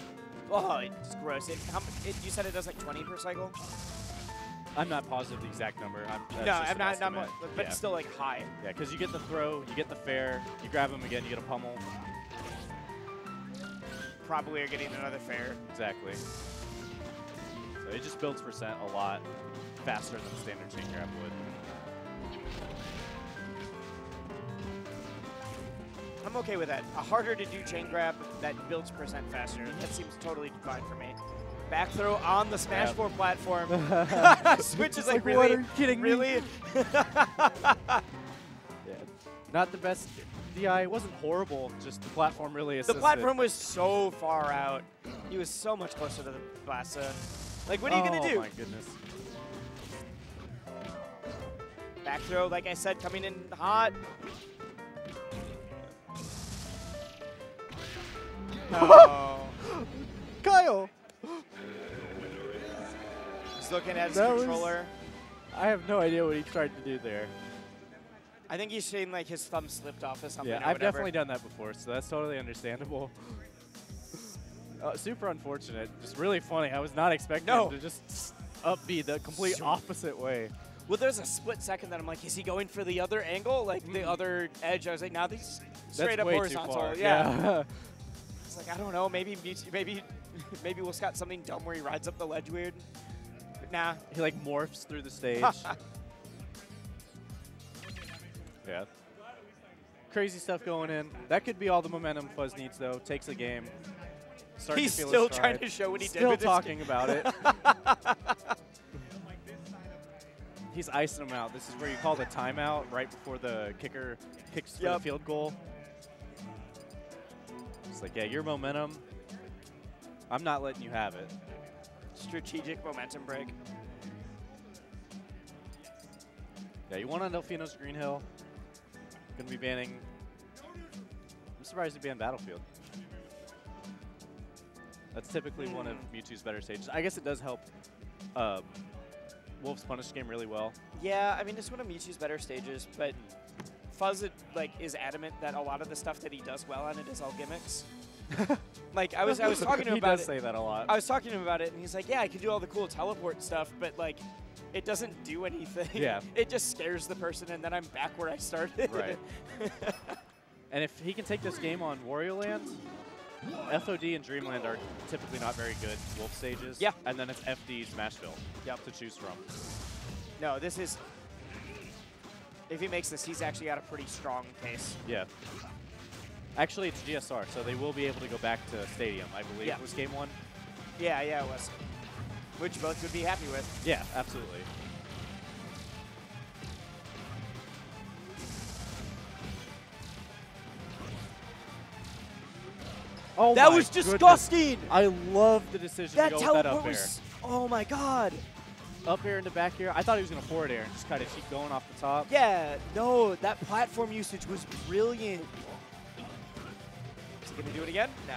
oh, it's gross. You said it does like 20 per cycle? I'm not positive the exact number. No, I'm not, but yeah. it's still like high. Yeah, because you get the throw, you get the fair, you grab him again, you get a pummel. Probably are getting another fair. Exactly. So it just builds percent a lot faster than the standard chain grab would. I'm okay with that. A harder to do chain grab that builds percent faster. That seems totally fine for me. Back throw on the Smash 4 platform. Switch is like, really? What, are you kidding me? Really? Yeah. Not the best DI. It wasn't horrible, just the platform really assisted. The platform was so far out. He was so much closer to the blast zone. Like, what are you going to do? Oh, my goodness. Back throw, like I said, coming in hot. Oh. Kyle! He's looking at his That controller. I have no idea what he tried to do there. I think he's saying like his thumb slipped off or something. Yeah, or I've whatever. definitely done that before, so that's totally understandable. Super unfortunate. Just really funny. I was not expecting him to just up B the complete opposite way. Well, there's a split second that I'm like, is he going for the other angle, like the other edge? I was like, now these straight up way horizontal. Too far. Yeah. It's like, I don't know. Maybe Will's got something dumb where he rides up the ledge weird. But nah. He like morphs through the stage. Yeah. Crazy stuff going in. That could be all the momentum Fuzz needs, though. Takes a game. He's still trying to show what he did with Still talking about it. He's icing him out. This is where you call the timeout right before the kicker kicks for the field goal. It's like, yeah, your momentum, I'm not letting you have it. Strategic momentum break. Yeah, you want on Delfino's Green Hill. Going to be banning. I'm surprised he banned Battlefield. That's typically one of Mewtwo's better stages. I guess it does help Wolf's punish game really well. Yeah, I mean, it's one of Mewtwo's better stages, but Fuzz is adamant that a lot of the stuff that he does well on it is all gimmicks. Like I was talking to him about it. He does say that a lot. I was talking to him about it, and he's like, "Yeah, I can do all the cool teleport stuff, but like, it doesn't do anything. Yeah. It just scares the person, and then I'm back where I started." Right. And if he can take this game on Wario Land, FOD and Dreamland are typically not very good Wolf stages. Yeah. And then it's FD Smashville to choose from. No, this is. If he makes this, he's actually got a pretty strong case. Yeah. Actually, it's GSR, so they will be able to go back to Stadium, I believe. It was game 1. Yeah, it was. Which both would be happy with. Yeah, absolutely. Oh, that my was goodness. disgusting! I love the decision to go with that up air. Oh my god. Up air into back air. I thought he was going to forward air and just kind of keep going off the top. Yeah, no, that platform usage was brilliant. Is he going to do it again? Nah.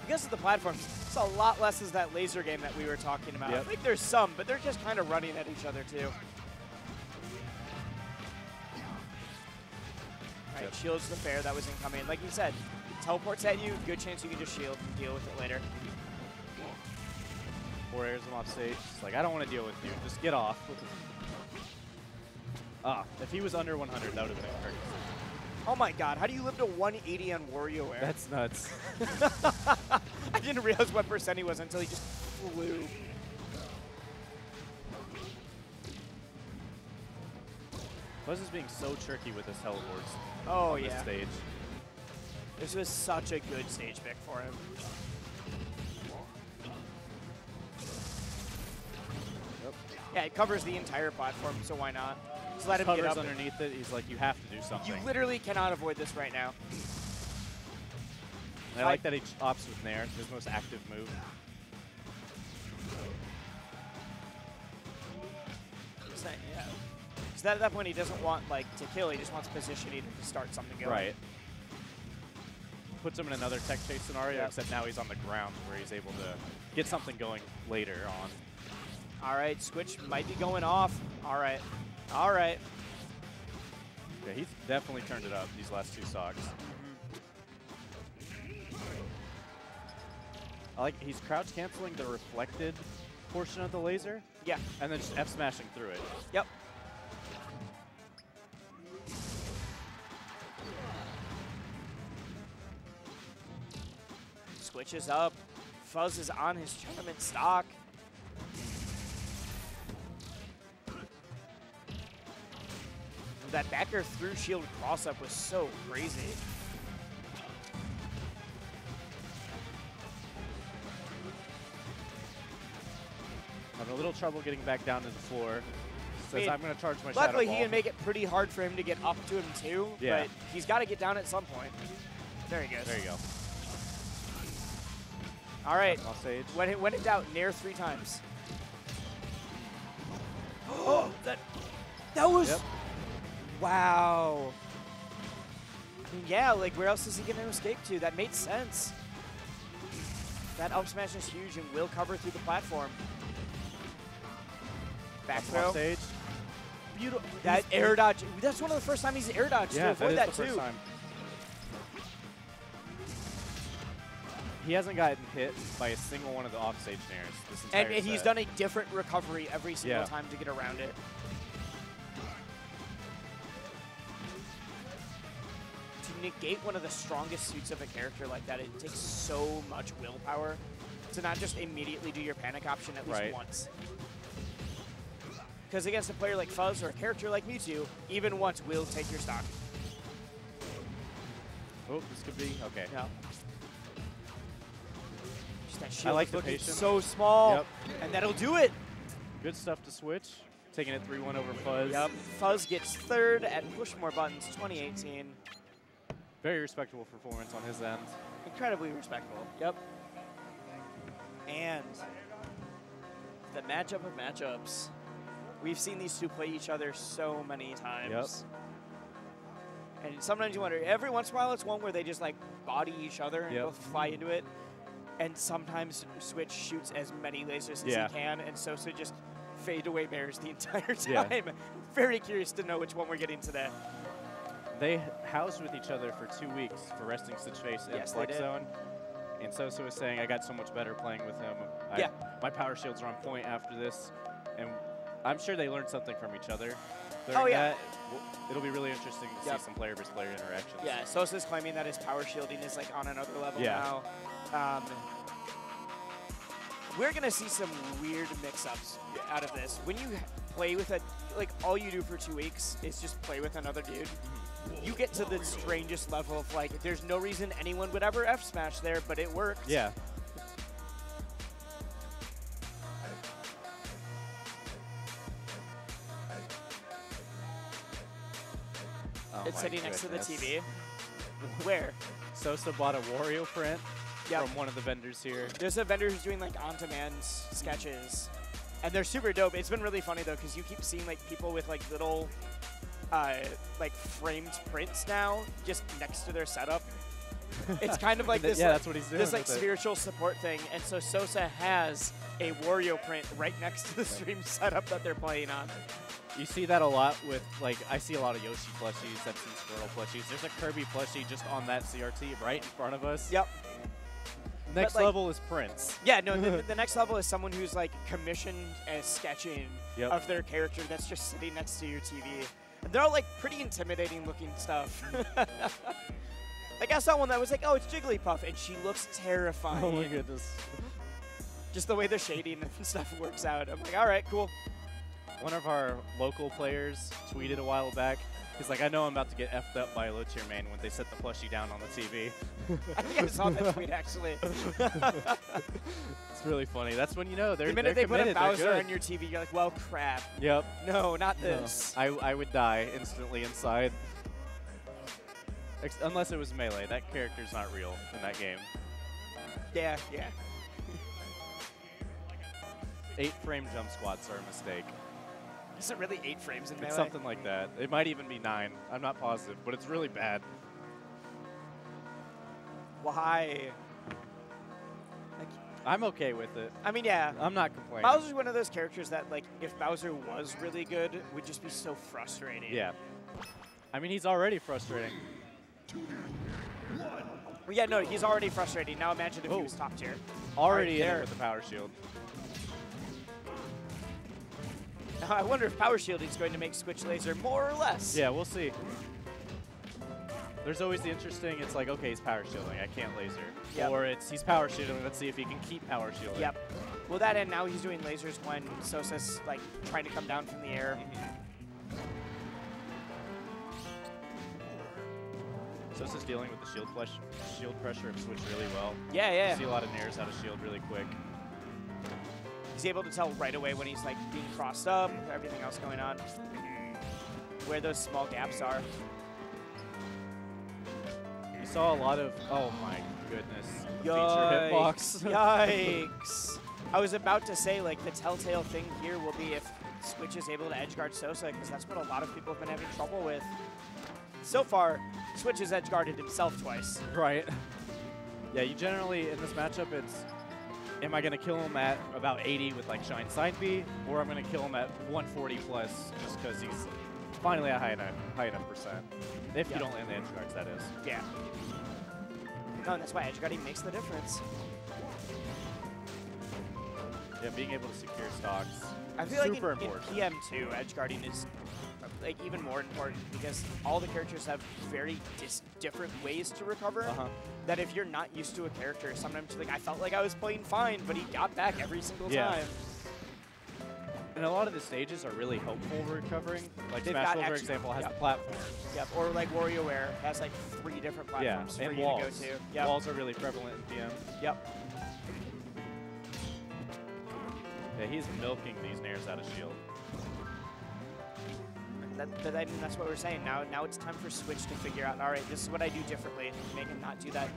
Because of the platforms, it's a lot less as that laser game that we were talking about. I think there's some, but they're just kind of running at each other too. All right, shields the fair that was incoming. Like you said, teleports at you, good chance you can just shield and deal with it later. 4 airs him off stage. It's like, I don't want to deal with you. Just get off. If he was under 100, that would have been a crazy. Oh my god, how do you live to 180 on WarioWare? That's nuts. I didn't realize what percent he was until he just flew. Fuzz is being so tricky with his teleports Oh, on this yeah. stage. This was such a good stage pick for him. Yep. Yeah, it covers the entire platform, so why not? Just let him Covers get up. underneath it. He's like, you have to do something. You literally cannot avoid this right now. I like that he opts with Nair, his most active move. Yeah. Because at that point, he doesn't want like to kill. He just wants positioning to start something going. Right. Puts him in another tech chase scenario, except now he's on the ground where he's able to get something going later on. All right, Switch might be going off. All right. All right. Yeah, he's definitely turned it up these last two stocks. I like he's crouch canceling the reflected portion of the laser. Yeah. And then just F smashing through it. Yep. Switches up. Fuzz is on his tournament stock. That backer through shield cross up was so crazy. Having a little trouble getting back down to the floor. Says, I'm going to charge my luckily, Shadow he Ball. can make it pretty hard for him to get up to him, too. Yeah. But he's got to get down at some point. There he goes. There you go. All right. Off stage. When in doubt, Nair 3 times. Oh, that was... Yep. Wow. I mean, yeah, like, where else is he going to escape to? That made sense. That up smash is huge and will cover through the platform. Back throw. Off stage. Beautiful. That air dodge. That's one of the first time he's air dodged to avoid that, the first too. time. He hasn't gotten hit by a single one of the offstage nairs this entire And he's set. done a different recovery every single Yeah. time to get around it. To negate one of the strongest suits of a character like that, it takes so much willpower to not just immediately do your panic option at least Right. once. Because against a player like Fuzz or a character like Mewtwo, even once will take your stock. Oh, this could be okay. Yeah. Just that shield like is the looking patience. so small, Yep. and that'll do it. Good stuff to switch. Taking it 3-1 over Fuzz. Yep. Fuzz gets third at Push More Buttons 2018. Very respectable performance on his end. Incredibly respectable. Yep. And the matchup of matchups. We've seen these two play each other so many times. Yep. And sometimes you wonder, every once in a while it's one where they just like body each other and Yep. both fly into it. And sometimes Switch shoots as many lasers as Yeah. he can, and Sosa just fade away bears the entire Yeah. time. Very curious to know which one we're getting today. They housed with each other for 2 weeks for resting Stitch Face in Yes, they Flex did. Zone. And Sosa was saying, I got so much better playing with him. Yeah. My power shields are on point after this. And I'm sure they learned something from each other. Oh, yeah. It'll be really interesting to Yep. see some player versus player interactions. Yeah, Sosa's claiming that his power shielding is like on another level Yeah. now. We're gonna see some weird mix-ups out of this. When you play with like all you do for 2 weeks is just play with another dude. You get to the strangest level of like, there's no reason anyone would ever F smash there, but it worked. Yeah. Oh It's my sitting next to the goodness. TV. Where? Sosa bought a Wario print Yep. from one of the vendors here. There's a vendor who's doing like on-demand sketches, and they're super dope. It's been really funny though, because you keep seeing like people with like little, like framed prints now, just next to their setup. It's kind of like this. Yeah, like, that's what he's doing This like with it. spiritual support thing, and so Sosa has a Wario print right next to the stream setup that they're playing on. You see that a lot with, like, I see a lot of Yoshi plushies, I've seen Squirtle plushies. There's a Kirby plushie just on that CRT right in front of us. Yep. Next like- level is Prince. Yeah, no, the next level is someone who's like commissioned as sketching Yep. of their character that's just sitting next to your TV. And they're all like pretty intimidating looking stuff. Like I saw one that was like, oh, it's Jigglypuff, and she looks terrifying. Oh my goodness. Just the way the shading and stuff works out. I'm like, all right, cool. One of our local players tweeted a while back. He's like, I know I'm about to get effed up by a low tier main when they set the plushie down on the TV. I think I saw that tweet actually. It's really funny. That's when you know they're The minute they're they put a committed, Bowser they're on good. your TV, you're like, well, crap. Yep. No, not this. I would die instantly inside. Unless it was Melee. That character's not real in that game. Yeah, yeah. 8-frame jump squats are a mistake. Is it really 8 frames in Melee? It's something like that. It might even be 9. I'm not positive, but it's really bad. Why? Like, I'm okay with it. I mean, yeah. I'm not complaining. Bowser's one of those characters that, like, if Bowser was really good, would just be so frustrating. Yeah. I mean, he's already frustrating. Well, yeah, no, he's already frustrating. Now imagine if he was top tier. Already Right in there. it with the power shield. Now, I wonder if power shielding is going to make Switch Laser more or less. Yeah, we'll see. There's always the interesting, it's like, okay, he's power shielding, I can't laser. Yep. Or it's, he's power shielding, let's see if he can keep power shielding. Yep. Well, that and now he's doing lasers when Sosa's, like, trying to come down from the air. Sosa's dealing with the shield pressure of Switch really well. Yeah, yeah. You see a lot of nairs out of shield really quick. He's able to tell right away when he's, like, being crossed up, everything else going on, where those small gaps are. You saw a lot of, oh my goodness, feature Yikes. hitbox. Yikes. I was about to say, like, the telltale thing here will be if Switch is able to edgeguard Sosa, because that's what a lot of people have been having trouble with. So far, Switch has edgeguarded himself twice. Right. Yeah, you generally, in this matchup, it's, am I going to kill him at about 80 with like Shine Side B, or I'm going to kill him at 140 plus just because he's finally at high enough percent. If you don't land the edge guards, that is. Yeah. No, and that's why edgeguarding makes the difference. Yeah, being able to secure stocks. I feel like super in important. PM2, edgeguarding is like even more important because all the characters have very different ways to recover. That if you're not used to a character, sometimes like I felt like I was playing fine, but he got back every single time. And a lot of the stages are really helpful for recovering. Like They've Smash got Bros, for extra- example, has yep. the platforms. Yep. Or like WarioWare has like 3 different platforms for and you walls. to go to. Yep. Walls are really prevalent in PM. Yep. Yeah, he's milking these nairs out of shield. That's what we're saying. Now it's time for Switch to figure out, all right, this is what I do differently. Make him not do that.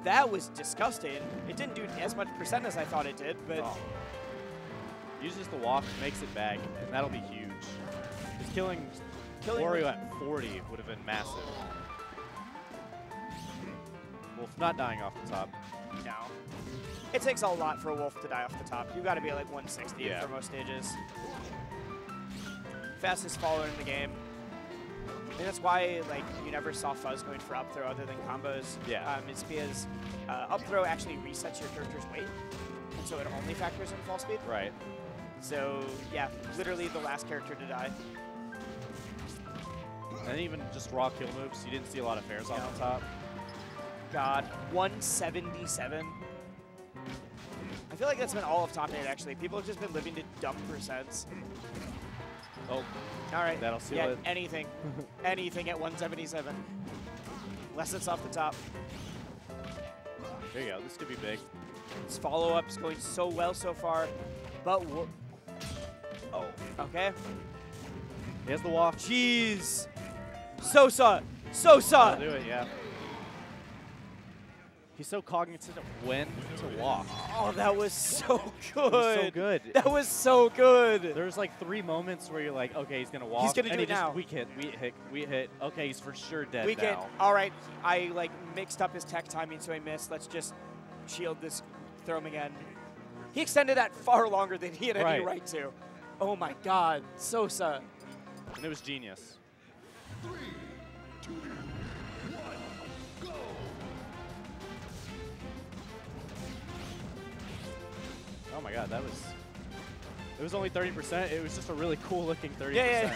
That was disgusting. It didn't do as much percent as I thought it did, but Uses the walk, makes it back, and that'll be huge. Because killing Wario at 40 would have been massive. Wolf not dying off the top. no. It takes a lot for a Wolf to die off the top. You got to be at like 160 Yeah. for most stages. Fastest faller in the game. And that's why like you never saw Fuzz going for up throw other than combos. Yeah. It's because up throw actually resets your character's weight, and so it only factors in fall speed. Right. So yeah, literally the last character to die. And even just raw kill moves, you didn't see a lot of fairs on the top. God, 177. I feel like that's been all of top 8 actually. People have just been living to dumb percents. Oh, All right. that'll seal yeah, it. anything. Anything at 177. Unless it's off the top. There you go. This could be big. His follow-up is going so well so far, but oh, okay. He has the walk. Jeez. Sosa. Sosa. I'll do it, yeah. He's so cognizant of when to walk. Oh, that was so good. It was so good. That was so good. There's like 3 moments where you're like, okay, he's gonna walk. He's gonna and do he it just now. Weak hit. Okay, he's for sure dead We get, now. all right, I like mixed up his tech timing, so I missed. Let's just shield this, throw him again. He extended that far longer than he had any right to. Oh my God, Sosa. And it was genius. 3, 2, 1, go! Oh my God, it was only 30%. It was just a really cool looking 30%. Yeah.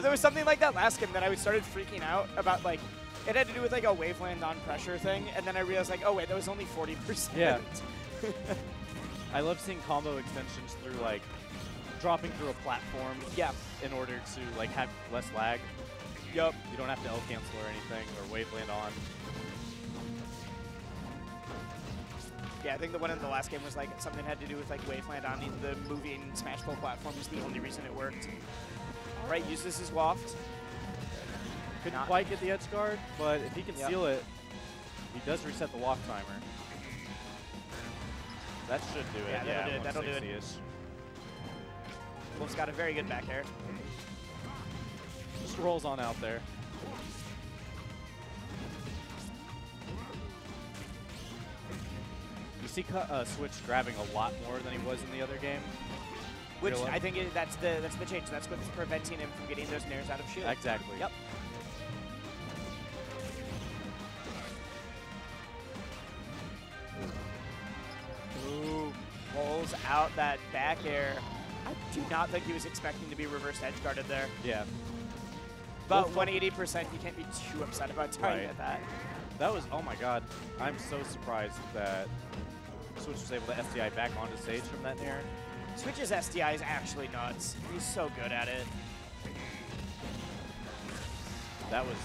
There was something like that last game that I started freaking out about. Like, it had to do with like a waveland on pressure thing, and then I realized like, oh wait, that was only 40%. Yeah. I love seeing combo extensions through like dropping through a platform. Yeah. In order to like have less lag. Yep. You don't have to L cancel or anything or waveland on. Yeah, I think the one in the last game was like something had to do with like waveland on the moving Smash Ball platform was the only reason it worked. All right, use this as waft. Couldn't quite get the edge guard, but if he can seal it, he does reset the waft timer. That should do it. Yeah, that'll do it. Wolf's got a very good back air. Just rolls on out there. You see Switch grabbing a lot more than he was in the other game. Which I think that's the change. That's what's preventing him from getting those nairs out of shield. Exactly. Yep. Ooh, rolls out that back air. I do not think he was expecting to be reverse edge guarded there. Yeah. But 180%, he can't be too upset about targeting at that. That was, oh my god. I'm so surprised that Switch was able to SDI back onto stage from that nair. Switch's SDI is actually nuts. He's so good at it. That was,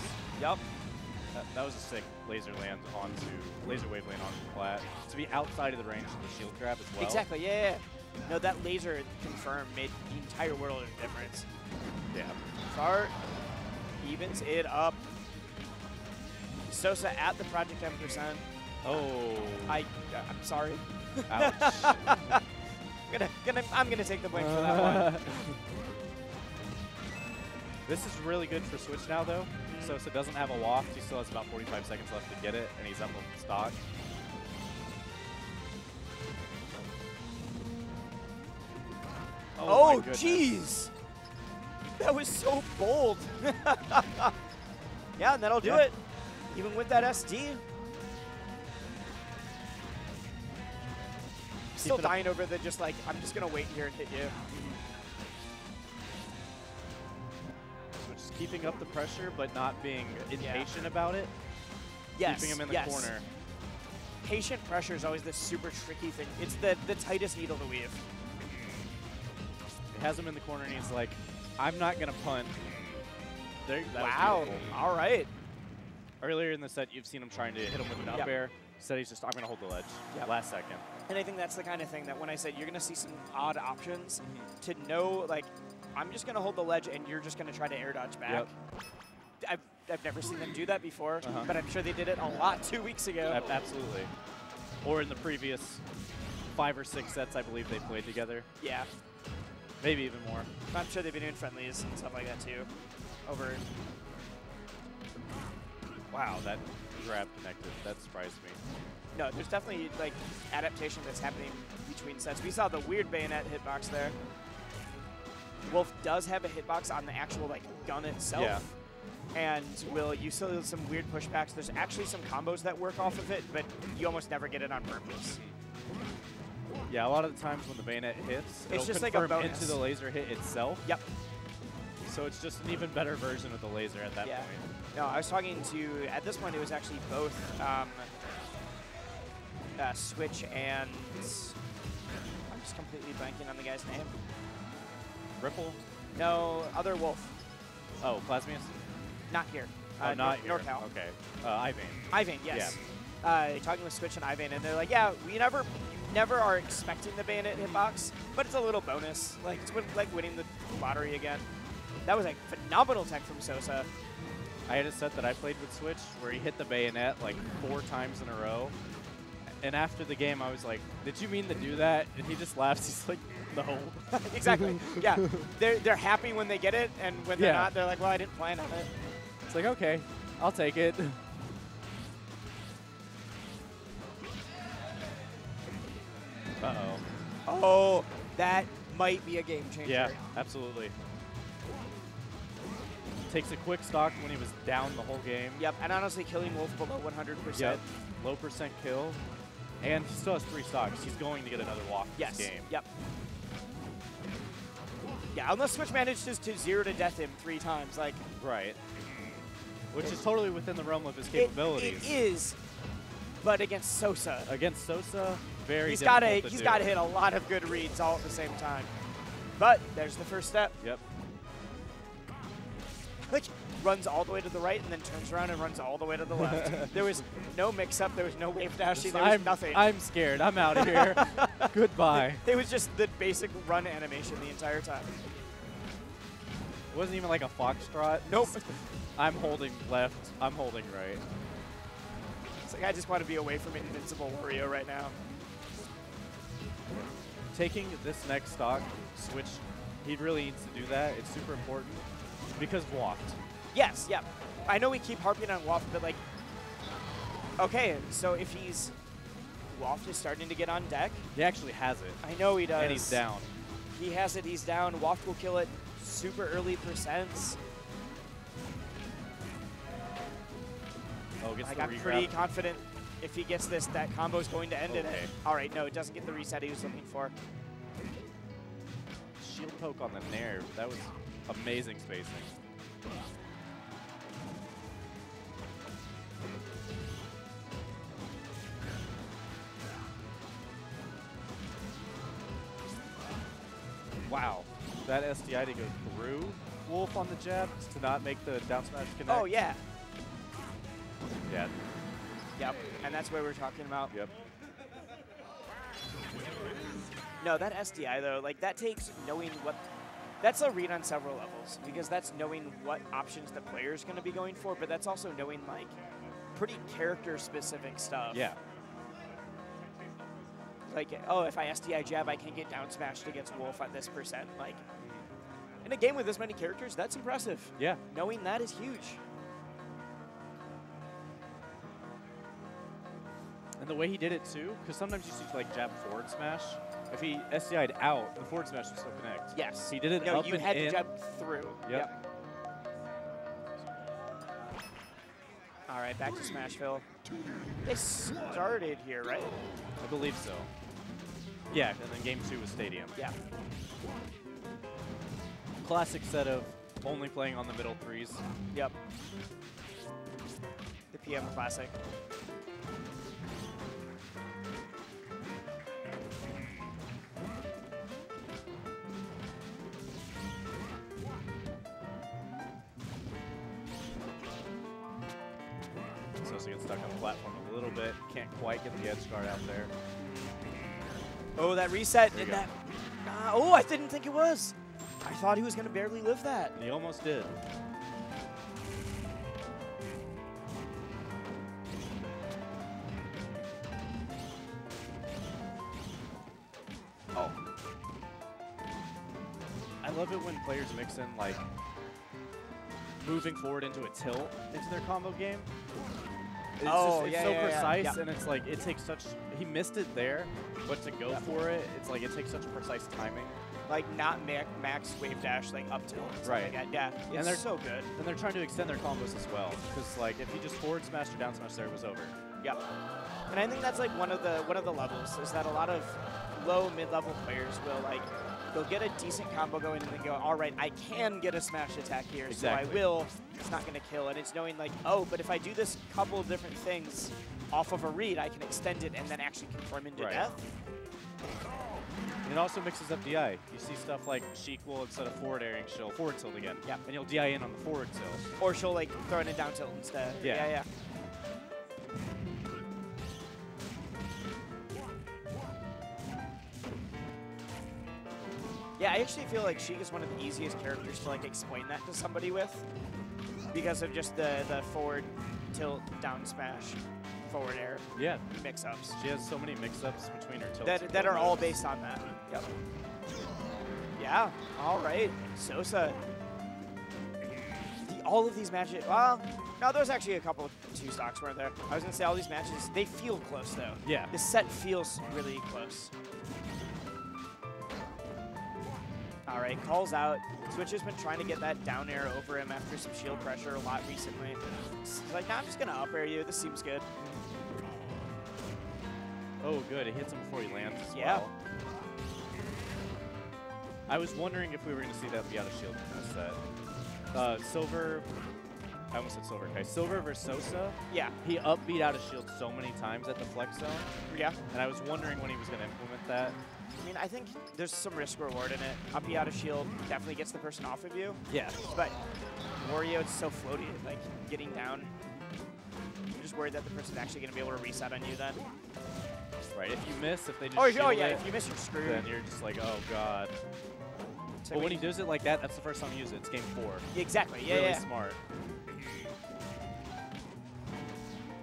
that was a sick laser land onto, laser wave land onto the plat. To be outside of the range of the shield grab as well. Exactly, yeah. No, that laser confirmed made the entire world of difference. Yeah. Fart evens it up. Sosa at the Project M%. Oh. I'm sorry. Ouch. I'm gonna take the blame for that one. This is really good for Switch now, though. Sosa doesn't have a waft. He still has about 45 seconds left to get it, and he's up on stock. Oh, jeez! That was so bold. Yeah, and that'll do it. Even with that SD. Still dying over the just like, I'm just going to wait here and hit you. So just keeping up the pressure, but not being impatient about it. Yes, keeping him in the corner. Patient pressure is always the super tricky thing. It's the tightest needle to weave. He has him in the corner, and he's like, I'm not going to punt. Wow. All right. Earlier in the set, you've seen him trying to hit him with an up air. Instead, he's just, I'm going to hold the ledge last second. And I think that's the kind of thing that when I said you're going to see some odd options to know, like, I'm just going to hold the ledge and you're just going to try to air dodge back. I've never seen them do that before, but I'm sure they did it a lot 2 weeks ago. Absolutely. Or in the previous 5 or 6 sets, I believe they played together. Yeah. Maybe even more. I'm sure they've been doing friendlies and stuff like that too. Over. Wow, that grab connected. That surprised me. No, there's definitely like adaptation that's happening between sets. We saw the weird bayonet hitbox there. Wolf does have a hitbox on the actual like gun itself. Yeah. And you still some weird pushbacks. There's actually some combos that work off of it, but you almost never get it on purpose. Yeah, a lot of the times when the bayonet hits, it's just like a bonus into the laser hit itself. Yep. So it's just an even better version of the laser at that point. No, I was talking to, at this point it was actually both Switch and, I'm just completely blanking on the guy's name. Ripple? No, other Wolf. Oh, Plasmius? Not here. Not here. NorCal. Okay. Ivane. Ivane, yes. Yeah. Talking with Switch and Ivane, and they're like, yeah, you never are expecting the bayonet hitbox, but it's a little bonus. Like, it's like winning the lottery again. That was a phenomenal tech from Sosa. I had a set that I played with Switch where he hit the bayonet like 4 times in a row. And after the game, I was like, did you mean to do that? And he just laughs. He's like, no. Exactly. Yeah. They're happy when they get it, and when they're not, they're like, well, I didn't plan on it. It's like, okay, I'll take it. Uh-oh. Oh, that might be a game changer. Yeah, absolutely. Takes a quick stock when he was down the whole game. Yep, and honestly, killing Wolf below 100%. Yep, low percent kill. And he still has 3 stocks. He's going to get another walk this game. Yep. Yeah, unless Switch manages to 0 to death him 3 times. Like. Right. Which is totally within the realm of his capabilities. It is, but against Sosa. Against Sosa, very He's difficult got to hit a lot of good reads all at the same time. But there's the first step. Yep. Like, runs all the way to the right and then turns around and runs all the way to the left. There was no mix-up. There was no wave dashing. There was nothing. I'm scared. I'm out of here. Goodbye. It was just the basic run animation the entire time. It wasn't even like a foxtrot. Nope. I'm holding left. I'm holding right. It's like I just want to be away from Invincible Wario right now. Taking this next stock, switch, he really needs to do that. It's super important because waft. Yes, yeah. I know we keep harping on Waft, but like, okay, so if he's, Waft is starting to get on deck. He actually has it. I know he does. And he's down. He has it, he's down. Waft will kill it super early percents. Oh, gets Like, the I'm regrab. pretty confident if he gets this, that combo's going to end in Okay. it. All right, no, it doesn't get the reset he was looking for. Shield poke on the nair. That was amazing spacing. Wow. That SDI to go through Wolf on the jab to not make the down smash connect. Oh, yeah. Yeah. Yep, and that's what we're talking about. Yep. No, that SDI, though, like, that takes knowing what... That's a read on several levels, because that's knowing what options the player's going to be going for, but that's also knowing, like, pretty character-specific stuff. Yeah. Like, oh, if I SDI jab, I can get down smashed against Wolf at this percent. Like, in a game with this many characters, that's impressive. Yeah. Knowing that is huge. And the way he did it, too, because sometimes you see, like, jab forward smash. If he SDI'd out, the forward smash would still connect. Yes. He did it no, up you and had in. to jab through. Yep. All right, back to Smashville. They started here, right? I believe so. Yeah, and then game 2 was Stadium. Yeah. Classic set of only playing on the middle threes. Yep. The PM Classic. Sosa gets stuck on the platform a little bit. Can't quite get the edge guard out there. Oh, that reset There and you go. that. Oh, I didn't think it was. I thought he was going to barely live that. And he almost did. Oh. I love it when players mix in, like, moving forward into a tilt into their combo game. It's Oh, it's yeah, so yeah, yeah. precise, Yeah. and it's like, it takes such, he missed it there, but to go for it, it's like, it takes such precise timing. Like, not max wave dash, like up tilt. and stuff Right. Like that. Yeah, And it's they're so good. And they're trying to extend their combos as well, because, like, if you just forward smash or down smash there, it was over. Yep. And I think that's like one of the levels is that a lot of low mid-level players will like they'll get a decent combo going and then go, all right, I can get a smash attack here, Exactly. so I will. It's not going to kill, and it's knowing like, oh, but if I do this couple of different things off of a read, I can extend it and then actually confirm into Right. death. It also mixes up DI. You see stuff like Sheik will, instead of forward airing, she'll forward tilt again. Yep. And you'll DI in on the forward tilt. Or she'll like throw in a down tilt instead. Yeah. Yeah. Yeah, I actually feel like Sheik is one of the easiest characters to like explain that to somebody with, because of just the forward tilt down smash, forward air Yeah. mix-ups She has so many mix-ups between her tilts. that are all based on that. Yep. Yeah. All right. Sosa. All of these matches. Well, no, there's actually a couple of 2 stocks weren't there. I was gonna say all these matches. They feel close though. Yeah. The set feels really close. All right, calls out. Switch has been trying to get that down air over him after some shield pressure a lot recently. He's like, nah, I'm just gonna up air you. This seems good. Oh, good. It hits him before he lands as Yeah. well. I was wondering if we were going to see that be out of shield in this set. Silver I almost said Silver. Okay, Silver versus Sosa. Yeah. He upbeat out of shield so many times at the flex zone. Yeah. And I was wondering when he was going to implement that. I mean, I think there's some risk reward in it. Uppy out of shield definitely gets the person off of you. Yeah. But Wario, it's so floaty, like getting down. I'm just worried that the person's actually going to be able to reset on you then. Right. If you miss, if they just Oh shield yeah, it, if you miss, you're screwed. then you're just like, oh god. So But when he does it like that, that's the first time you use it. It's game 4. Exactly. Yeah. Really yeah. smart.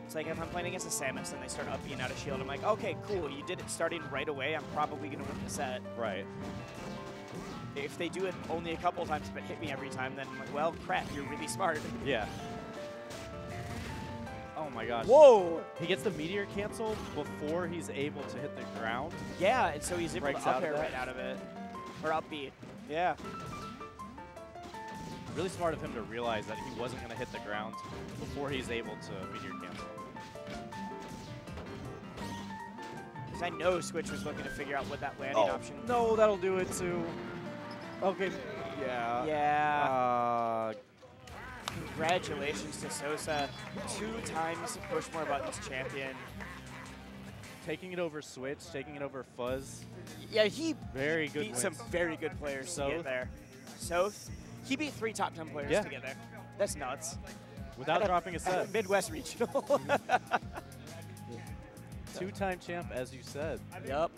It's like if I'm playing against a Samus and they start upping out of shield, I'm like, okay, cool. You did it starting right away. I'm probably going to win the set. Right. If they do it only a couple times but hit me every time, then I'm like, well, crap, you're really smart. Yeah. Oh my gosh. Whoa! He gets the meteor cancel before he's able to hit the ground. Yeah, and so he's able Breaks to up out of air that. right out of it. Or up B. Yeah. Really smart of him to realize that he wasn't going to hit the ground before he's able to meteor cancel. Because I know Switch was looking to figure out what that landing option. No, that'll do it too. Okay. Yeah. Yeah. Congratulations to Sosa. 2 times Push More Buttons champion. Taking it over Switch, taking it over Fuzz. Yeah, he Very good beat wins. some very good players to get there. Soth, he beat 3 top 10 players to get there. That's nuts. Without dropping a set. Midwest Regional. 2-time champ, as you said. Yup.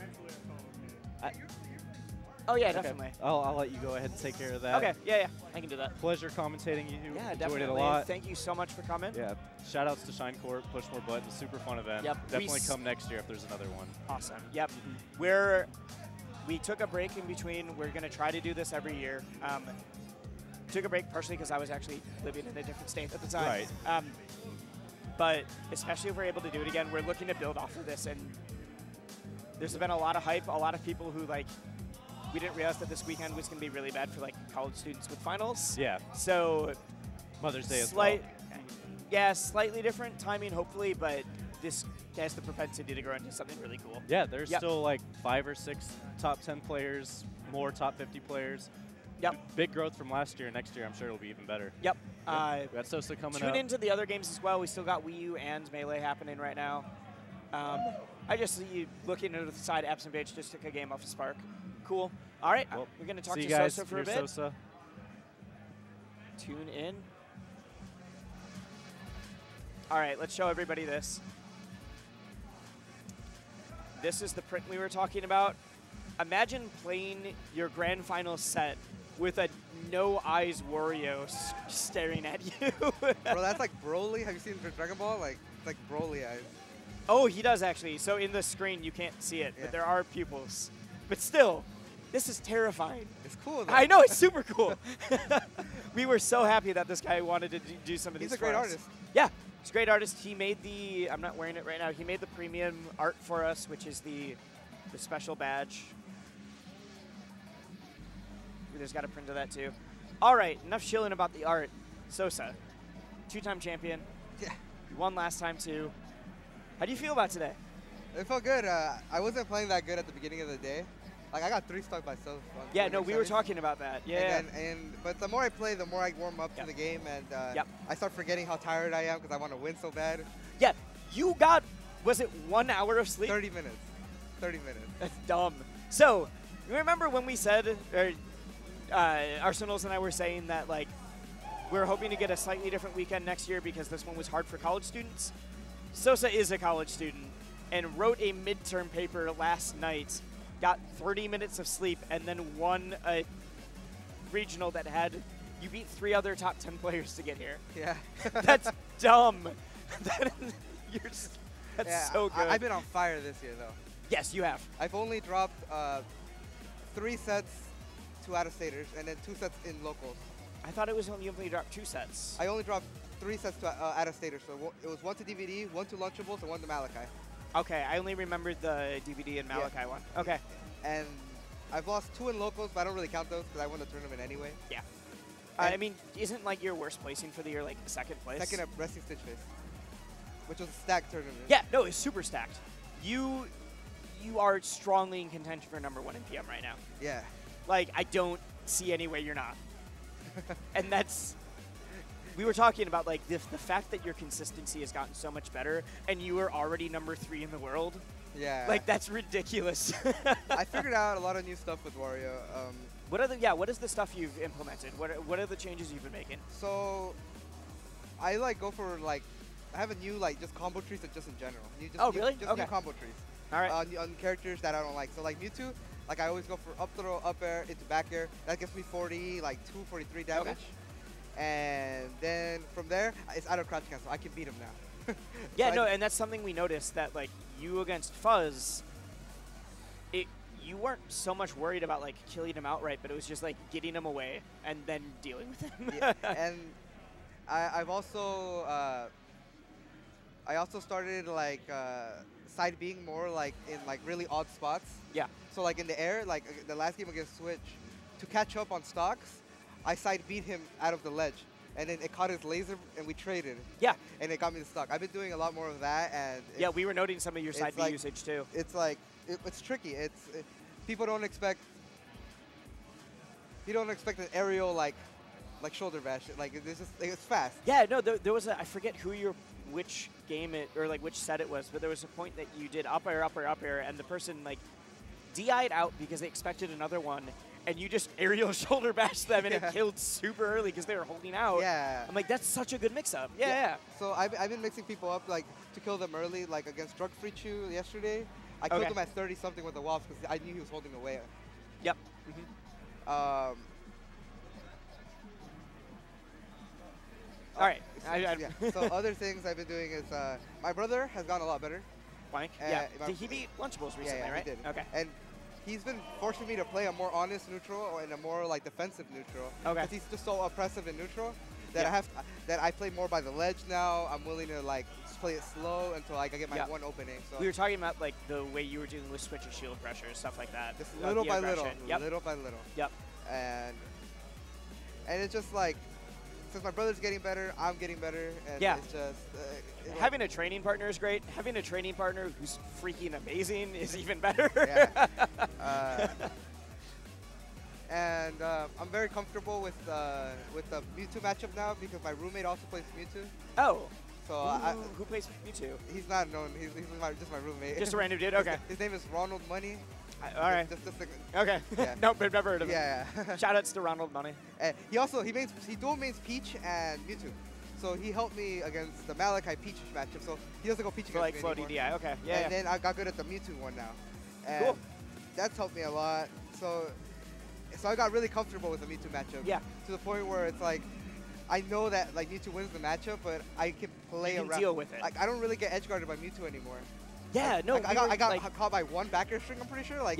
Oh, yeah, definitely. I'll let you go ahead and take care of that. Okay, yeah, I can do that. Pleasure commentating you. Yeah, Enjoyed definitely. it a lot. Thank you so much for coming. Yeah. Shout outs to Shine Corp, Push More Buttons, super fun event. Yep. Definitely come next year if there's another one. Awesome. Yep. We took a break in between. We're going to try to do this every year. Took a break partially because I was actually living in a different state at the time. Right. But especially if we're able to do it again, we're looking to build off of this. And there's been a lot of hype, a lot of people who, like, we didn't realize that this weekend was going to be really bad for, like, college students with finals. Yeah. So Mother's Day as well. Yeah, slightly different timing, hopefully, but this has the propensity to grow into something really cool. Yeah, there's still like 5 or 6 top 10 players, more top 50 players. Yep. Big growth from last year. Next year, I'm sure it'll be even better. Yep. We got Sosa coming up. Tune into the other games as well. We still got Wii U and Melee happening right now. I just see you looking into the side. Absent Page just took a game off of Spark. Cool. All right. Well, we're going to talk see to you guys Sosa for near a bit. Sosa. Tune in. All right, let's show everybody this. This is the print we were talking about. Imagine playing your grand final set with a no-eyes Wario staring at you. Bro, that's like Broly. Have you seen Dragon Ball? Like, it's like Broly eyes. Oh, he does actually. So in the screen, you can't see it, but there are pupils. But still, this is terrifying. It's cool, though. I know, it's super cool. We were so happy that this guy wanted to do some of these He's a great for us. artist. Yeah, he's a great artist. He made the, I'm not wearing it right now, he made the premium art for us, which is the special badge. There's got a print of that too. All right, enough shilling about the art. Sosa, 2-time champion. Yeah. You won last time too. How do you feel about today? It felt good. I wasn't playing that good at the beginning of the day. Like, I got 3 stuck myself. Yeah, no, we were talking about that. Yeah. But the more I play, the more I warm up to the game, and I start forgetting how tired I am because I want to win so bad. Yeah, you got, was it 1 hour of sleep? 30 minutes. 30 minutes. That's dumb. So, you remember when we said, or Arsenals and I were saying that, like, we're hoping to get a slightly different weekend next year because this one was hard for college students? Sosa is a college student and wrote a midterm paper last night, got 30 minutes of sleep, and then won a regional that had, you beat 3 other top 10 players to get here. Yeah. That's dumb. That's so good. I've been on fire this year, though. Yes, you have. I've only dropped 3 sets to out-of-staters and then 2 sets in locals. I thought it was only you only dropped 2 sets. I only dropped 3 sets to out-of-staters. So it was 1 to DVD, 1 to Lunchables, and 1 to Malachi. Okay, I only remembered the DVD and Malachi one. Okay. And I've lost 2 in locals, but I don't really count those because I won the tournament anyway. Yeah. I mean, isn't like your worst placing for the year like 2nd place? 2nd at Resting Stitch Face, which was a stacked tournament. Yeah, no, it's super stacked. You are strongly in contention for #1 in PM right now. Yeah. Like, I don't see any way you're not. And that's we were talking about like the fact that your consistency has gotten so much better, and you were already #3 in the world. Yeah. Like that's ridiculous. I figured out a lot of new stuff with Wario. What is the stuff you've implemented? What are the changes you've been making? So, I like go for like, I have a new like just combo trees just in general. Really? Just Okay. new combo trees. All right. On characters that I don't like. So like Mewtwo, like I always go for up throw, up air, into back air. That gives me 43 damage. Okay. And then from there, it's out of crouch cancel. I can beat him now. Yeah, So no, and that's something we noticed that like you against Fuzz, you weren't so much worried about like killing him outright, but it was just like getting him away and then dealing with him. Yeah, and I've also I also started like side being more like in like really odd spots. Yeah. So like in the air, like the last game against Switch, to catch up on stocks, I side beat him out of the ledge. And then it caught his laser, and we traded. Yeah. And it got me the stock. I've been doing a lot more of that, and Yeah, we were noting some of your side B like, usage too. It's like it's tricky. People don't expect. You don't expect an aerial like shoulder bash. Like it's fast. Yeah, no, there was I forget which game or like which set it was, but there was a point that you did up air, up air, up air, and the person like DI'd out because they expected another one, and you just aerial shoulder bashed them, and it killed super early because they were holding out. Yeah. I'm like, that's such a good mix-up. Yeah. So I've been mixing people up like to kill them early, like against Drug Free Chew yesterday. I killed him at 30-something with the Wasp because I knew he was holding away. Yep. All right. So other things I've been doing is my brother has gotten a lot better. Blank? Yeah. Did he beat Lunchables recently, yeah, right? He did. Okay. And he's been forcing me to play a more honest neutral and a more like defensive neutral. Okay. Because he's just so oppressive in neutral that I play more by the ledge now. I'm willing to like just play it slow until like, I get my one opening. So we were talking about like the way you were dealing with switch and shield pressure, stuff like that. Just little by little, Yep. little by little. Yep. And it's just like, since my brother's getting better, I'm getting better. And it's just having a training partner is great. Having a training partner who's freaking amazing is even better. And I'm very comfortable with the Mewtwo matchup now because my roommate also plays Mewtwo. Oh. So who plays Mewtwo? He's not known. He's just my roommate. Just a random dude. Okay. His name is Ronald Money. All right. Okay. Yeah. Nope, I've never heard of him. Yeah. Shoutouts to Ronald Money. And he dual mains Peach and Mewtwo. So he helped me against the Malachi Peach matchup. So he doesn't go Peach for against me flow anymore. DDI. Okay. Yeah. And then I got good at the Mewtwo one now. And cool. That's helped me a lot. So I got really comfortable with the Mewtwo matchup. Yeah. To the point where it's like, I know that like Mewtwo wins the matchup, but I can play you can around. deal with it. Like I don't really get edge guarded by Mewtwo anymore. Yeah, like, no. I got caught by one backer string. I'm pretty sure. Like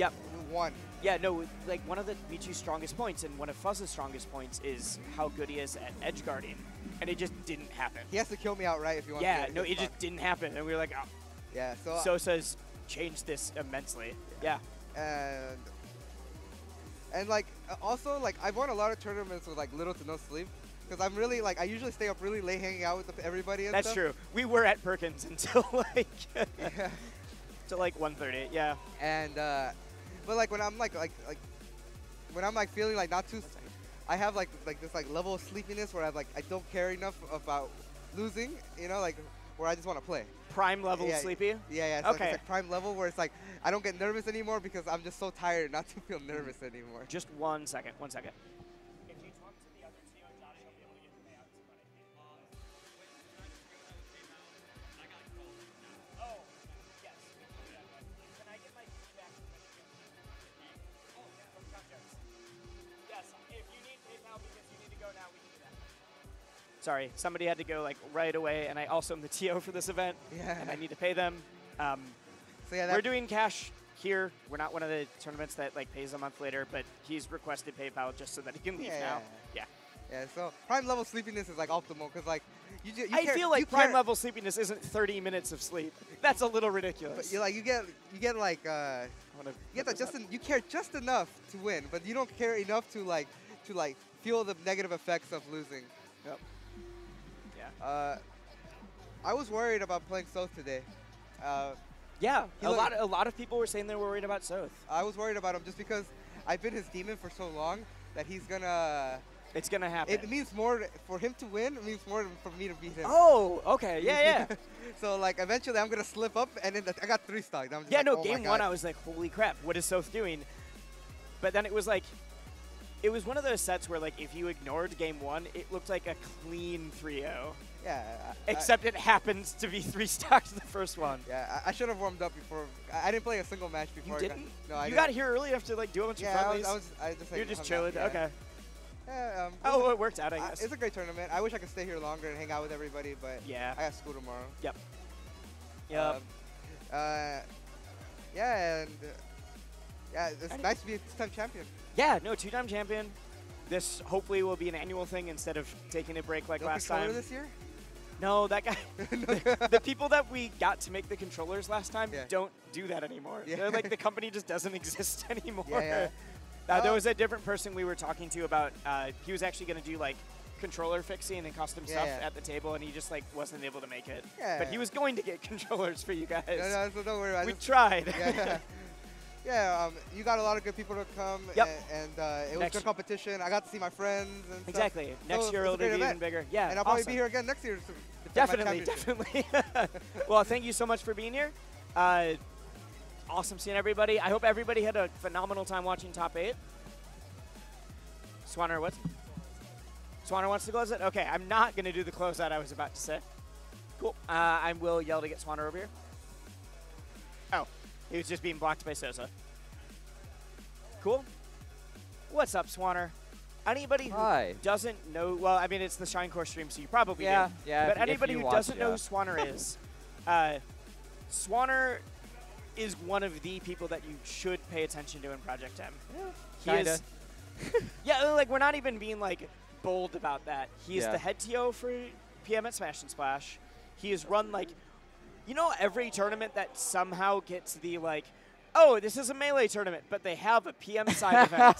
one. Yeah, no. Like one of the Mewtwo's strongest points and one of Fuzz's strongest points is how good he is at edge guarding, and it just didn't happen. He has to kill me outright if you want. Yeah, no, it just didn't happen, and we were like, oh. Yeah. So Sosa's changed this immensely. Yeah. And like also like I've won a lot of tournaments with like little to no sleep. Because I'm really, like, I usually stay up really late hanging out with everybody and That's stuff. true. We were at Perkins until, like, till, like, 1:30, yeah. And, but, like, when I'm, when I'm, like, feeling, like, not too, I have, like this, like, level of sleepiness where I don't care enough about losing, you know, like, where I just want to play. Prime level sleepy? Yeah. So it's like prime level where it's, like, I don't get nervous anymore because I'm just so tired not to feel nervous anymore. Just 1 second. Sorry, somebody had to go like right away, and I also am the TO for this event, and I need to pay them. So yeah, we're doing cash here. We're not one of the tournaments that like pays a month later, but he's requested PayPal just so that he can leave now. Yeah. Yeah. So prime level sleepiness is like optimal because like I feel like prime level sleepiness isn't 30 minutes of sleep. That's a little ridiculous. But you get like you care just enough to win, but you don't care enough to feel the negative effects of losing. Yep. I was worried about playing Soth today. Yeah, a lot of people were saying they were worried about Soth. I was worried about him just because I've been his demon for so long that he's gonna It's going to happen. It means more for him to win. It means more for me to beat him. Oh, okay. Yeah. So, like, eventually I'm going to slip up, and then I got 3 stocks. I'm just Yeah, like, no, oh game my 1, God. I was like, holy crap, what is Soth doing? But then it was like, it was one of those sets where, like, if you ignored game 1, it looked like a clean 3-0. Yeah. Except it happens to be 3 stocks the first one. Yeah, I should have warmed up before. I didn't play a single match before. You didn't? No, I you didn't. got here early enough to, like, do a bunch of Yeah, friendlies? I just, like, You're just hung chilling? out, yeah. Okay. Yeah, Oh, well, it worked out, I guess. It's a great tournament. I wish I could stay here longer and hang out with everybody, but Yeah. I got school tomorrow. Yep. Yeah, and yeah, it's nice to be a 2-time champion. Yeah, no, 2-time champion. This hopefully will be an annual thing instead of taking a break like No last controller time. this year? No, that guy. The people that we got to make the controllers last time Yeah. don't do that anymore. Yeah. They're like, the company just doesn't exist anymore. Yeah. There was a different person we were talking to about, he was actually going to do like controller fixing and custom stuff Yeah. at the table, and he just like wasn't able to make it. Yeah. But he was going to get controllers for you guys. No, so don't worry about We it. tried. Yeah. Yeah, you got a lot of good people to come, Yep. and it was Next- good competition. I got to see my friends and Exactly. stuff. Next So year it was it'll a be great even event. bigger. Yeah. And I'll probably awesome. be here again next year to defend my Definitely, championship. definitely. Well, thank you so much for being here. Awesome seeing everybody. I hope everybody had a phenomenal time watching Top 8. Swanner, what? Swanner wants to close it? Okay, I'm not going to do the closeout I was about to say. Cool. I will yell to get Swanner over here. Oh, he was just being blocked by Sosa. Cool. What's up, Swanner? Anybody who Hi. doesn't know, well, I mean, it's the Shine Core stream, so you probably Yeah, do. yeah, But if anybody you who watch, doesn't know yeah. who Swanner is, Swanner is one of the people that you should pay attention to in Project M. He Kinda. is, yeah, like, we're not even being, like, bold about that. He is Yeah. the head TO for PM at Smash and Splash. He has run, like, you know, every tournament that somehow gets the, like, oh, this is a Melee tournament, but they have a PM side event.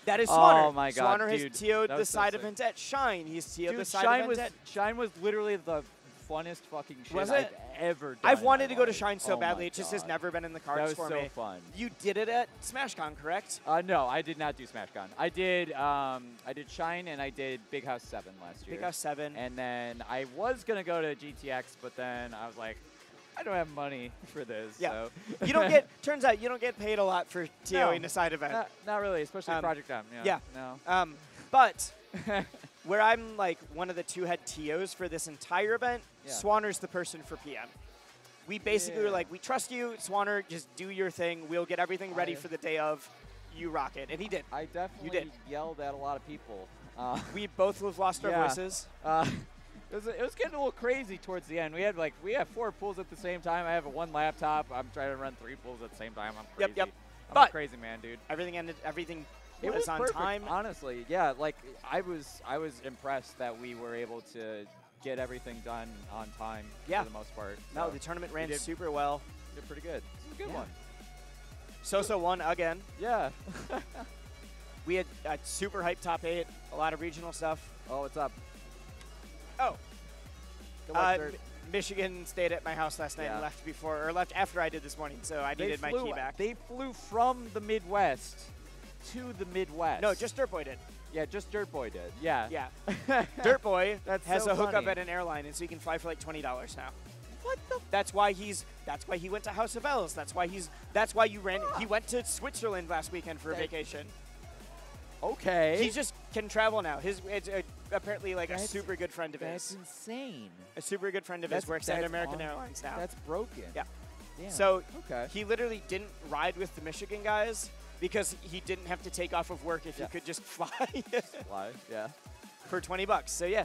That is Swanner. Oh my God, Swanner dude, has TO'd that the was so side sick. event at Shine. He's TO'd the Dude, side Shine event was at... Shine was literally the funnest fucking shit Was I've it? ever done. I've in wanted my to go to life. Shine so Oh badly. my It just has God. never been in the That cards was for so me. fun. You did it at SmashCon, correct? No, I did not do SmashCon. I did Shine and I did Big House 7 last year. Big House 7. And then I was gonna go to GTX, but then I was like, I don't have money for this. Yeah. So. You don't get, turns out you don't get paid a lot for TOing a side event. Not really, especially Project M. yeah. No. But where I'm like one of the 2 head TOs for this entire event, Yeah. Swanner's the person for PM. We basically were like, we trust you, Swanner, just do your thing. We'll get everything ready for the day of. You rock it. And he did. I definitely did. yelled at a lot of people. We both have lost our Yeah. voices. It was getting a little crazy towards the end. We had 4 pools at the same time. I have 1 laptop. I'm trying to run 3 pools at the same time. I'm crazy. Yep. I'm But a crazy man, dude. Everything It was on perfect, time. honestly. Yeah, like I was impressed that we were able to get everything done on time Yeah. for the most part. No, So the tournament we ran did- super well. did pretty good. This is a good Yeah. one. Sosa won again. Yeah. We had a super hyped top 8, a lot of regional stuff. Oh, what's up? Oh, Good luck, Dirt. Michigan stayed at my house last night and Yeah. left after I did this morning, so I needed my key back. They flew from the Midwest to the Midwest. No, just Dirtboy did. Yeah, just Dirtboy did. Yeah. Yeah. Dirtboy That's has so a hookup funny. at an airline, and so he can fly for like $20 now. What the? That's why he went to House of Els. That's why he went to Switzerland last weekend for a vacation. Okay. He just can travel now. It's apparently like a That's- super good friend of That's his. insane. A super good friend of his works at American Airlines now. That's broken. Yeah. Damn. So Okay. he literally didn't ride with the Michigan guys because he didn't have to take off of work if Yeah. he could just fly Why? Yeah. for $20. So yeah.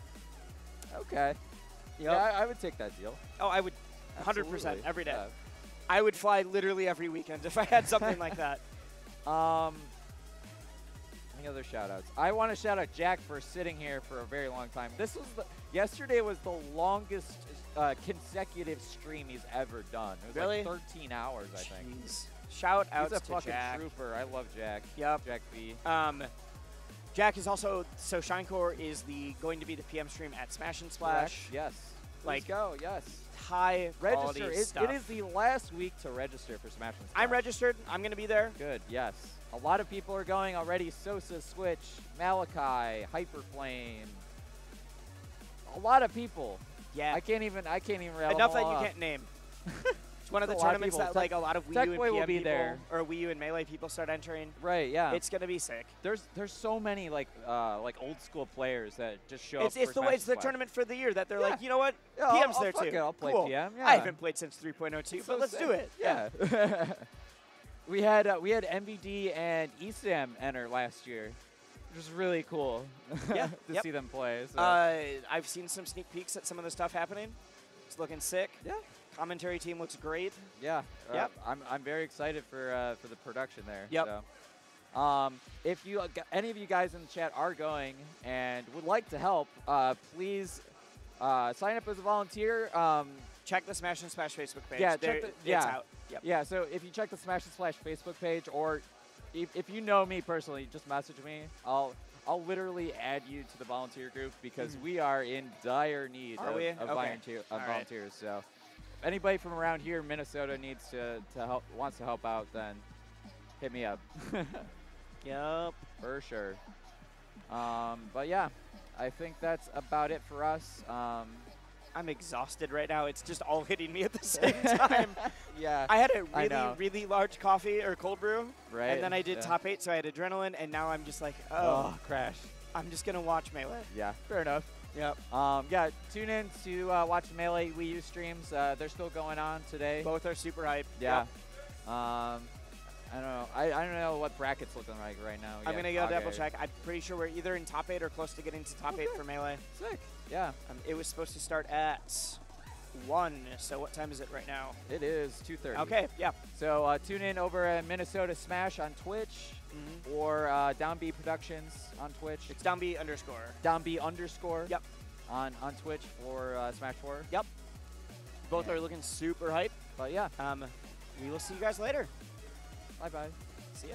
Okay. Yep. Yeah, I would take that deal. Oh, I would 100% Absolutely. every day. Yeah. I would fly literally every weekend if I had something like that. Any other shout-outs? I want to shout out Jack for sitting here for a very long time. Yesterday was the longest consecutive stream he's ever done. It was Really? like 13 hours, I think. Jeez. Shout out He's a to fucking Jack. trooper. I love Jack. Yep. Jack B. Jack is also, so Shinecore is going to be the PM stream at Smash and Splash. Correct? Yes. Please go, yes. High quality Register. stuff. It is the last week to register for Smash and Splash. I'm registered. I'm going to be there. Good, yes. A lot of people are going already. Sosa, Switch, Malachi, Hyperflame. A lot of people. Yeah. I can't even rattle Enough them that all you off. can't name. It's one of the It's a lot of tournaments people. that like a lot of Wii U and Techboy will PM be people, there. or Wii U and Melee people start entering. Right, yeah. It's going to be sick. There's so many like old school players that just show up. It's for the Smash way and it's the Splash. tournament for the year that they're Yeah. like, you know what? Yeah, PM's I'll there fuck too. it, I'll play cool. PM, I yeah. haven't played since 3.02, So but let's sick. do it. Yeah. we had MVD and ESAM enter last year, which was really cool. Yeah, to yep. see them play. So. I've seen some sneak peeks at some of the stuff happening. It's looking sick. Yeah. Commentary team looks great. Yeah. Yep. I'm very excited for the production there. Yep. So, if you any of you guys in the chat are going and would like to help, please sign up as a volunteer. Check the Smash and Splash Facebook page. Yeah, check It's yeah. out. Yep. Yeah. So if you check the Smash and Splash Facebook page, or if you know me personally, just message me. I'll literally add you to the volunteer group because we are in dire need Are of, we? of, Okay. of All right. volunteers. So if anybody from around here in Minnesota needs to help, wants to help out, then hit me up. Yep. For sure. But yeah, I think that's about it for us. I'm exhausted right now. It's just all hitting me at the same time. Yeah. I had a I really, know. really large coffee or cold brew. Right. And then I did Yeah. top 8, so I had adrenaline, and now I'm just like, Oh, crash. I'm just going to watch Melee. Yeah, fair enough. Yep. Yeah, tune in to watch Melee Wii U streams. They're still going on today. Both are super hype. Yeah. Yep. I don't know. I don't know what bracket's looking like right now. I'm yet. going to go Okay. double check. I'm pretty sure we're either in top 8 or close to getting to top 8 for Melee. Sick. Yeah. It was supposed to start at 1, so what time is it right now? It is 2:30. Okay, yeah. So tune in over at Minnesota Smash on Twitch or Downbeat Productions on Twitch. It's downb_. Downbeat_. Yep. On Twitch for Smash 4. Yep. Both are looking super hype. But yeah. We will see you guys later. Bye bye. See ya.